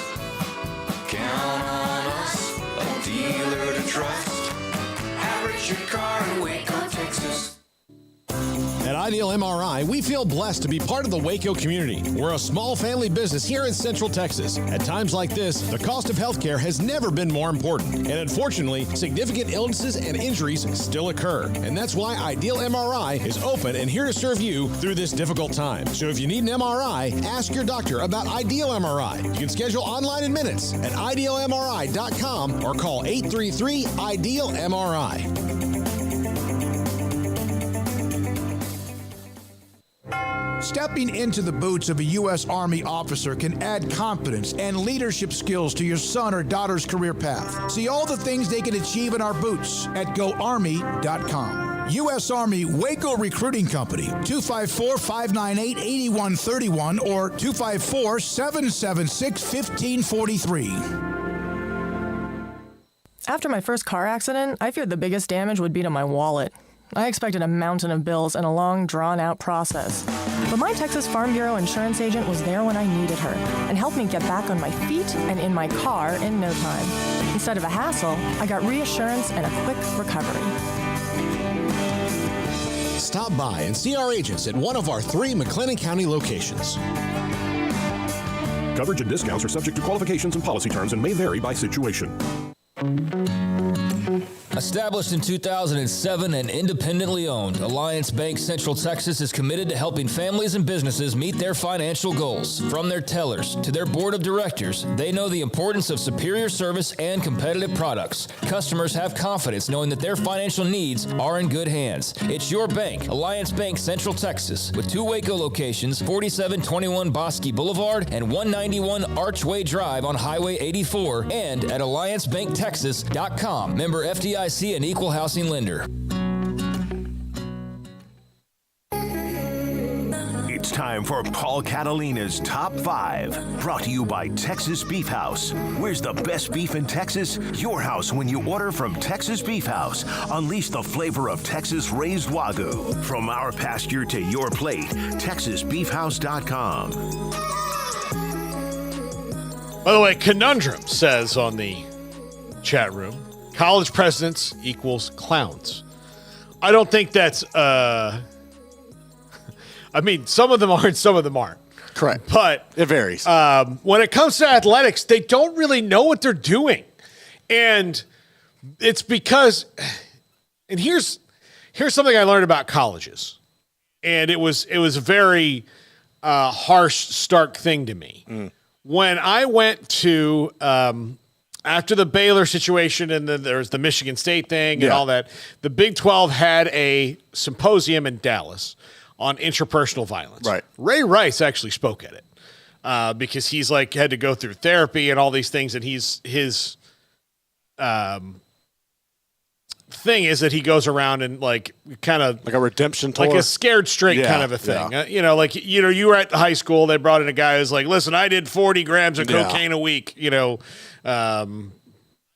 Count on us, a dealer to trust. At Richard Car in Waco, Texas. At Ideal MRI, we feel blessed to be part of the Waco community. We're a small family business here in Central Texas. At times like this, the cost of healthcare has never been more important. And unfortunately, significant illnesses and injuries still occur. And that's why Ideal MRI is open and here to serve you through this difficult time. So if you need an MRI, ask your doctor about Ideal MRI. You can schedule online in minutes at idealmri.com or call 833-IDEAL-MRI. Stepping into the boots of a U.S. Army officer can add confidence and leadership skills to your son or daughter's career path. See all the things they can achieve in our boots at GoArmy.com. U.S. Army Waco Recruiting Company, 254-598-8131 or 254-776-1543. After my first car accident, I feared the biggest damage would be to my wallet. I expected a mountain of bills and a long, drawn-out process. But my Texas Farm Bureau insurance agent was there when I needed her and helped me get back on my feet and in my car in no time. Instead of a hassle, I got reassurance and a quick recovery. Stop by and see our agents at one of our 3 McLennan County locations. Coverage and discounts are subject to qualifications and policy terms and may vary by situation. Established in 2007 and independently owned, Alliance Bank Central Texas is committed to helping families and businesses meet their financial goals. From their tellers to their board of directors, they know the importance of superior service and competitive products. Customers have confidence knowing that their financial needs are in good hands. It's your bank, Alliance Bank Central Texas, with 2 Waco locations, 4721 Bosque Boulevard and 191 Archway Drive on Highway 84, and at AllianceBankTexas.com. Member FDIC and equal housing lender. It's time for Paul Catalina's Top 5, brought to you by Texas Beef House. Where's the best beef in Texas? Your house when you order from Texas Beef House. Unleash the flavor of Texas-raised Wagyu. From our pasture to your plate, TexasBeefHouse.com. By the way, Conundrum says on the chat room, college presidents equals clowns. I don't think that's, I mean, some of them are and some of them aren't. Correct. But it varies. When it comes to athletics, they don't really know what they're doing. And it's because, and here's something I learned about colleges. And it was a very harsh, stark thing to me. When I went to, after the Baylor situation and then there was the Michigan State thing and all that, the Big 12 had a symposium in Dallas on interpersonal violence. Right. Ray Rice actually spoke at it because he's like had to go through therapy and all these things. And his thing is that he goes around and like kind of like a redemption tour, like a scared straight kind of a thing. You know, like, you know, you were at high school, they brought in a guy who's like, listen, I did 40 grams of cocaine a week, you know,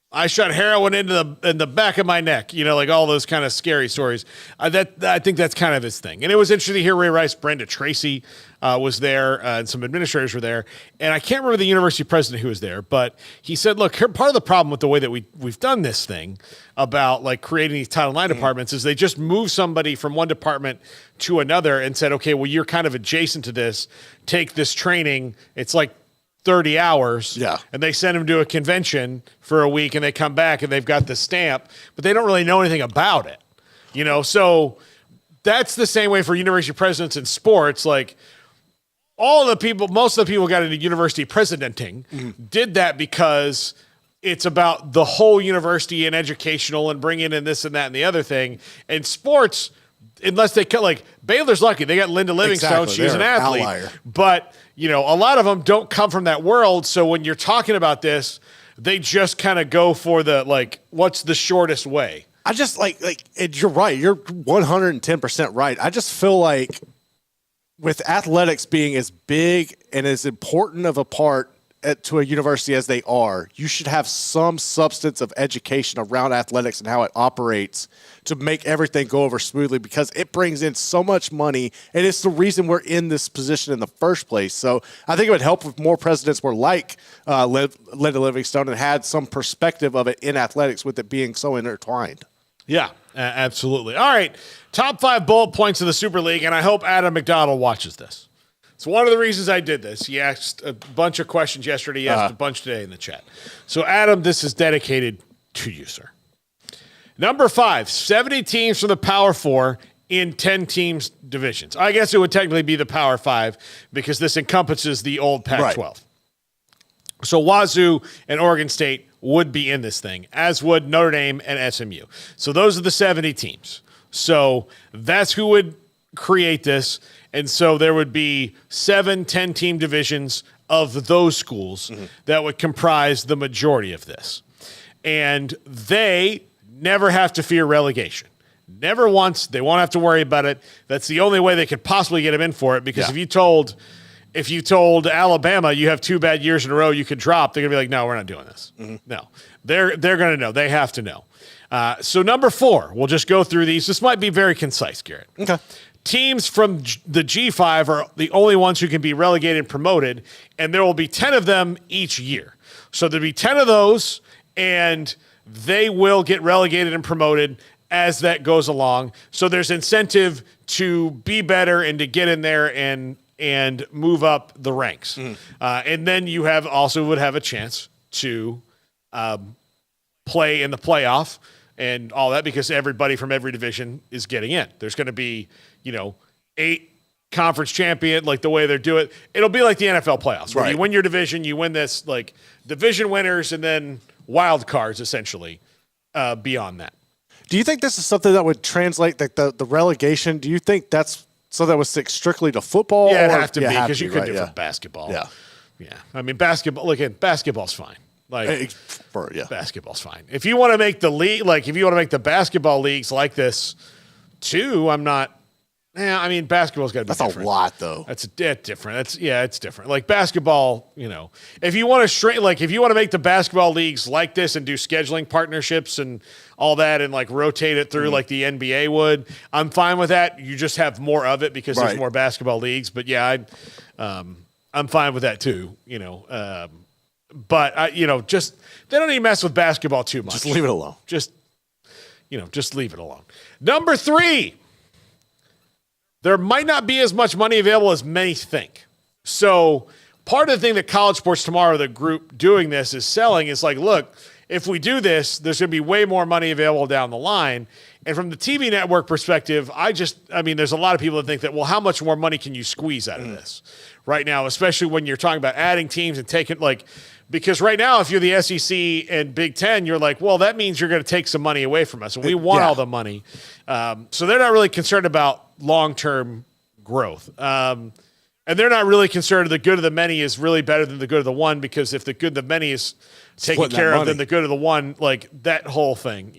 I shot heroin in the back of my neck, you know, like all those kind of scary stories. I think that's kind of his thing. And it was interesting to hear Ray Rice. Brenda Tracy was there, and some administrators were there. And I can't remember the university president who was there, but he said, look, part of the problem with the way that we've done this thing about like creating these Title IX departments is they just move somebody from one department to another and said, okay, well, you're kind of adjacent to this. Take this training. It's like 30 hours. Yeah. And they send them to a convention for a week and they come back and they've got the stamp, but they don't really know anything about it. You know, so that's the same way for university presidents in sports. Like most of the people got into university presidenting did that because it's about the whole university and educational and bringing in this and that and the other thing. And sports, unless they cut, like Baylor's lucky. They got Linda Livingstone. Exactly. She was an athlete. Outlier. But, you know, a lot of them don't come from that world. So when you're talking about this, they just kind of go for the, like, what's the shortest way? I just like you're right. You're 110% right. I just feel like with athletics being as big and as important of a part to a university as they are, you should have some substance of education around athletics and how it operates to make everything go over smoothly, because it brings in so much money, and it's the reason we're in this position in the first place. So I think it would help if more presidents were like Linda Livingstone and had some perspective of it in athletics, with it being so intertwined. Yeah, absolutely. All right, top 5 bullet points of the Super League, and I hope Adam McDonald watches this. It's one of the reasons I did this. He asked a bunch of questions yesterday. He asked a bunch today in the chat. So, Adam, this is dedicated to you, sir. Number 5, 70 teams from the Power 4 in 10 teams divisions. I guess it would technically be the Power 5 because this encompasses the old Pac-12. Right. So Wazoo and Oregon State would be in this thing, as would Notre Dame and SMU. So those are the 70 teams. So that's who would create this. And so there would be 7 10-team divisions of those schools that would comprise the majority of this. And they never have to fear relegation. Never once. They won't have to worry about it. That's the only way they could possibly get them in for it, because if you told Alabama you have 2 bad years in a row you could drop, they're going to be like, no, we're not doing this. No. They're going to know. They have to know. So number 4, we'll just go through these. This might be very concise, Garrett. Okay. Teams from the G5 are the only ones who can be relegated and promoted, and there will be 10 of them each year. So there'll be 10 of those, and they will get relegated and promoted as that goes along. So there's incentive to be better and to get in there and move up the ranks. And then you would have a chance to play in the playoff and all that, because everybody from every division is getting in. There's going to be, 8 conference champion, like the way they're doing it. It'll be like the NFL playoffs, where you win your division, you win this, like division winners, and then wild cards, essentially, beyond that. Do you think this is something that would translate, like the relegation? Do you think that's something that would stick strictly to football? Yeah, it'd have to be, because you could do it for basketball. Yeah. I mean, basketball's fine. Like, yeah. Basketball's fine. If you want to make the league, like if you want to make the basketball leagues like this too, I'm not. Yeah, I mean, basketball's got to be different. That's a lot, though. That's different. It's different. Like basketball, you know, if you want to make the basketball leagues like this and do scheduling partnerships and all that and like rotate it through like the NBA would, I'm fine with that. You just have more of it because there's more basketball leagues. But yeah, I'm fine with that too. You know, but just they don't even mess with basketball too much. Just leave it alone. Just leave it alone. Number 3. There might not be as much money available as many think. So part of the thing that College Sports Tomorrow, the group doing this, is selling is like, look, if we do this, there's going to be way more money available down the line. And from the TV network perspective, there's a lot of people that think that, well, how much more money can you squeeze out of this right now, especially when you're talking about adding teams and taking because right now, if you're the SEC and Big Ten, you're like, well, that means you're going to take some money away from us. And we want all the money. So they're not really concerned about long-term growth. And they're not really concerned the good of the many is really better than the good of the one, because if the good of the many is taken care of, then the good of the one, like that whole thing,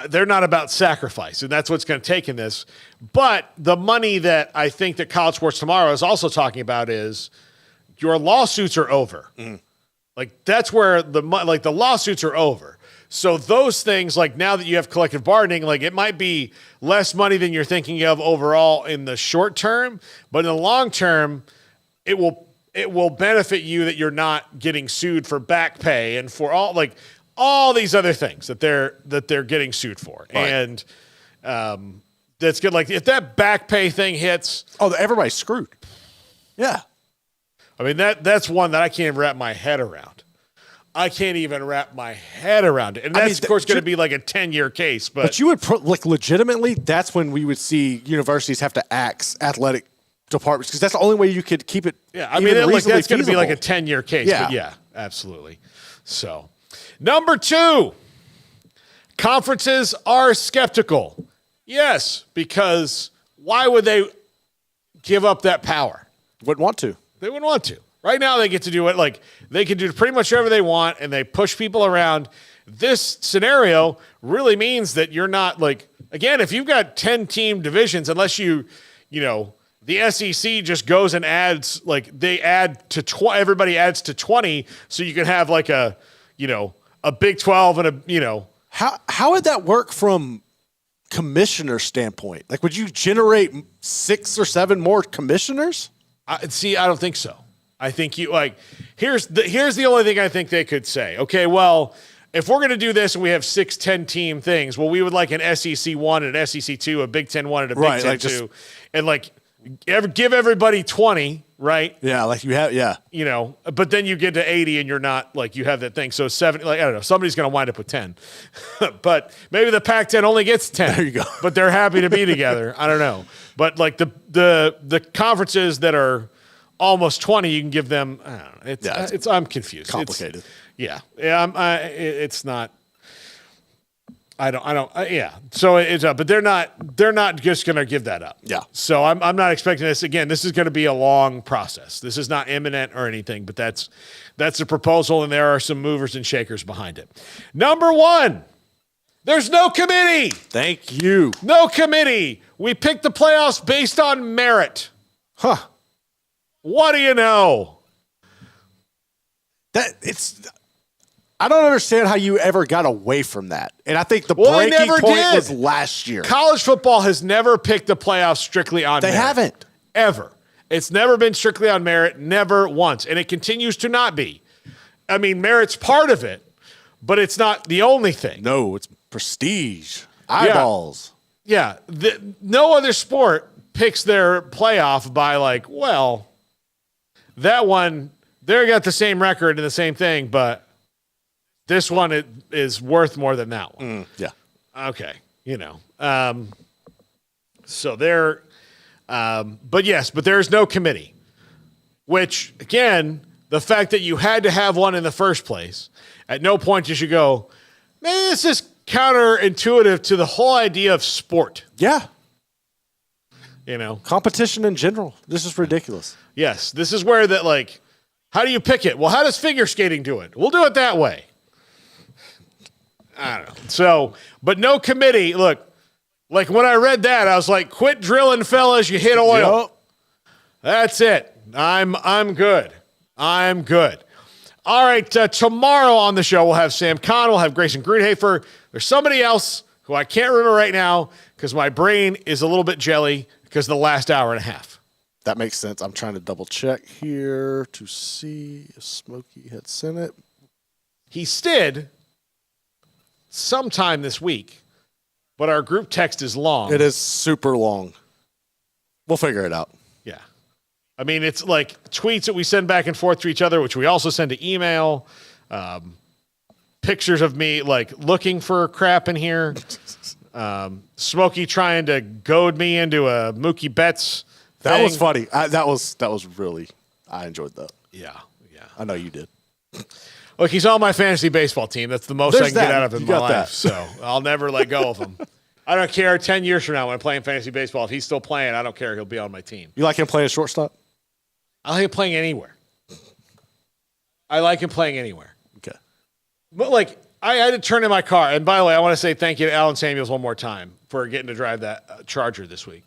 they're not about sacrifice, and that's what's going to take in this. But the money that I think that College Sports Tomorrow is also talking about is your lawsuits are over. Like that's where the lawsuits are over. So those things, like now that you have collective bargaining, like it might be less money than you're thinking of overall in the short term, but in the long term, it will benefit you that you're not getting sued for back pay and for all these other things that they're getting sued for. Right. And that's good. Like if that back pay thing hits, everybody's screwed. Yeah. I mean, that's one that I can't even wrap my head around. I can't even wrap my head around it. And that's, of course, going to be like a 10-year case. But you would, legitimately, that's when we would see universities have to axe athletic departments, because that's the only way you could keep it. Yeah, I mean, that's going to be like a 10-year case. Yeah. But yeah, absolutely. So, number 2, conferences are skeptical. Yes, because why would they give up that power? Wouldn't want to. They wouldn't want to. Right now, they get to do it. Like, they can do pretty much whatever they want, and they push people around. This scenario really means that you're not, again, if you've got 10-team divisions, unless you The SEC just goes and adds, like, they add to everybody adds to 20, so you can have like a Big 12 and a. How would that work from commissioner standpoint? Like, would you generate 6 or 7 more commissioners? I don't think so. I think here's the only thing I think they could say. Okay, well, if we're going to do this and we have 6 10-team things, well, we would like an SEC 1 and an SEC 2, a Big 10 1 and a Big 10 2, and give everybody 20, right? Yeah, like you have, yeah. But then you get to 80 and you're not, like, you have that thing. So 70, I don't know, somebody's going to wind up with 10. But maybe the Pac-10 only gets 10. There you go. But they're happy to be together. I don't know. But like the conferences that are almost 20, you can give them, I don't know. I'm confused. Complicated. It's not. Yeah. So it's but they're not just going to give that up. Yeah. So I'm not expecting this. Again, this is going to be a long process. This is not imminent or anything, but that's a proposal, and there are some movers and shakers behind it. Number 1, there's no committee. Thank you. No committee. We picked the playoffs based on merit. Huh. What do you know? I don't understand how you ever got away from that. And I think the breaking point was last year. College football has never picked the playoffs strictly on merit. They haven't. Ever. It's never been strictly on merit, never once. And it continues to not be. I mean, merit's part of it, but it's not the only thing. No, it's prestige. Eyeballs. Yeah. No other sport picks their playoff by that one, they got the same record and the same thing, but this one is worth more than that one. Yeah. Okay. So there, but there's no committee, which again, the fact that you had to have one in the first place, at no point you should go, man, this is counterintuitive to the whole idea of sport. Yeah. Competition in general. This is ridiculous. Yes. This is where how do you pick it? Well, how does figure skating do it? We'll do it that way. I don't know. So, but no committee. Look, like when I read that, I was like, quit drilling, fellas. You hit oil. Yep. That's it. I'm good. I'm good. All right. Tomorrow on the show, we'll have Sam Kahn. We'll have Grayson Greenhafer. There's somebody else who I can't remember right now because my brain is a little bit jelly because of the last hour and a half. That makes sense. I'm trying to double check here to see if Smokey had sent it. He did sometime this week, but our group text is long. It is super long. We'll figure it out. Yeah. I mean, it's like tweets that we send back and forth to each other, which we also send to email. Pictures of me looking for crap in here. Smokey trying to goad me into a Mookie Betts thing. That was funny. That was really, I enjoyed that. Yeah. I know you did. Look, he's on my fantasy baseball team. That's the most I can get out of him in my life. That. So I'll never let go of him. I don't care. 10 years from now when I'm playing fantasy baseball, if he's still playing, I don't care. He'll be on my team. You like him playing shortstop? I like him playing anywhere. Okay. But I had to turn in my car. And by the way, I want to say thank you to Alan Samuels one more time for getting to drive that Charger this week.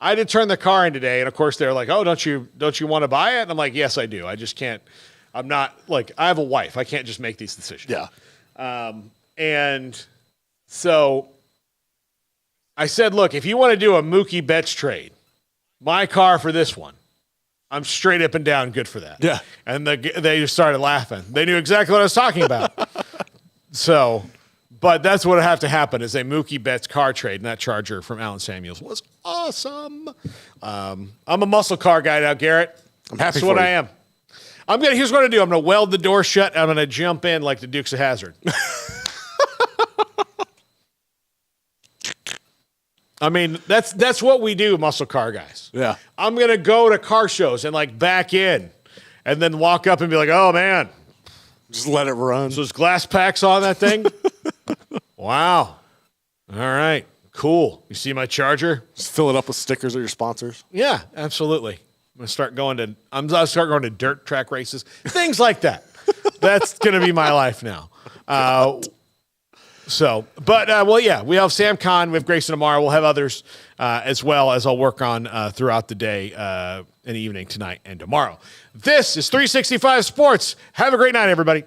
I had to turn the car in today, and of course they're like, "Oh, don't you want to buy it?" And I'm like, "Yes, I do. I just can't. I'm not I have a wife. I can't just make these decisions." Yeah. And so I said, "Look, if you want to do a Mookie Betts trade, my car for this one, I'm straight up and down good for that." Yeah. And they just started laughing. They knew exactly what I was talking about. So, but that's what would have to happen is a Mookie Betts car trade, and that Charger from Alan Samuels was awesome. I'm a muscle car guy now, Garrett. I'm happy That's for what you. I am. Here's what I do. I'm going to weld the door shut, and I'm going to jump in like the Dukes of Hazzard. I mean, that's what we do, muscle car guys. Yeah. I'm going to go to car shows and back in and then walk up and be like, "Oh, man. Just let it run." So there's glass packs on that thing? Wow. All right. Cool. You see my Charger? Just fill it up with stickers of your sponsors. Yeah, absolutely. I'm going to start going to dirt track races, things like that. That's going to be my life now. So, but we have Sam Kahn, we have Grayson tomorrow. We'll have others as well as I'll work on throughout the day and evening tonight and tomorrow. This is 365 Sports. Have a great night, everybody.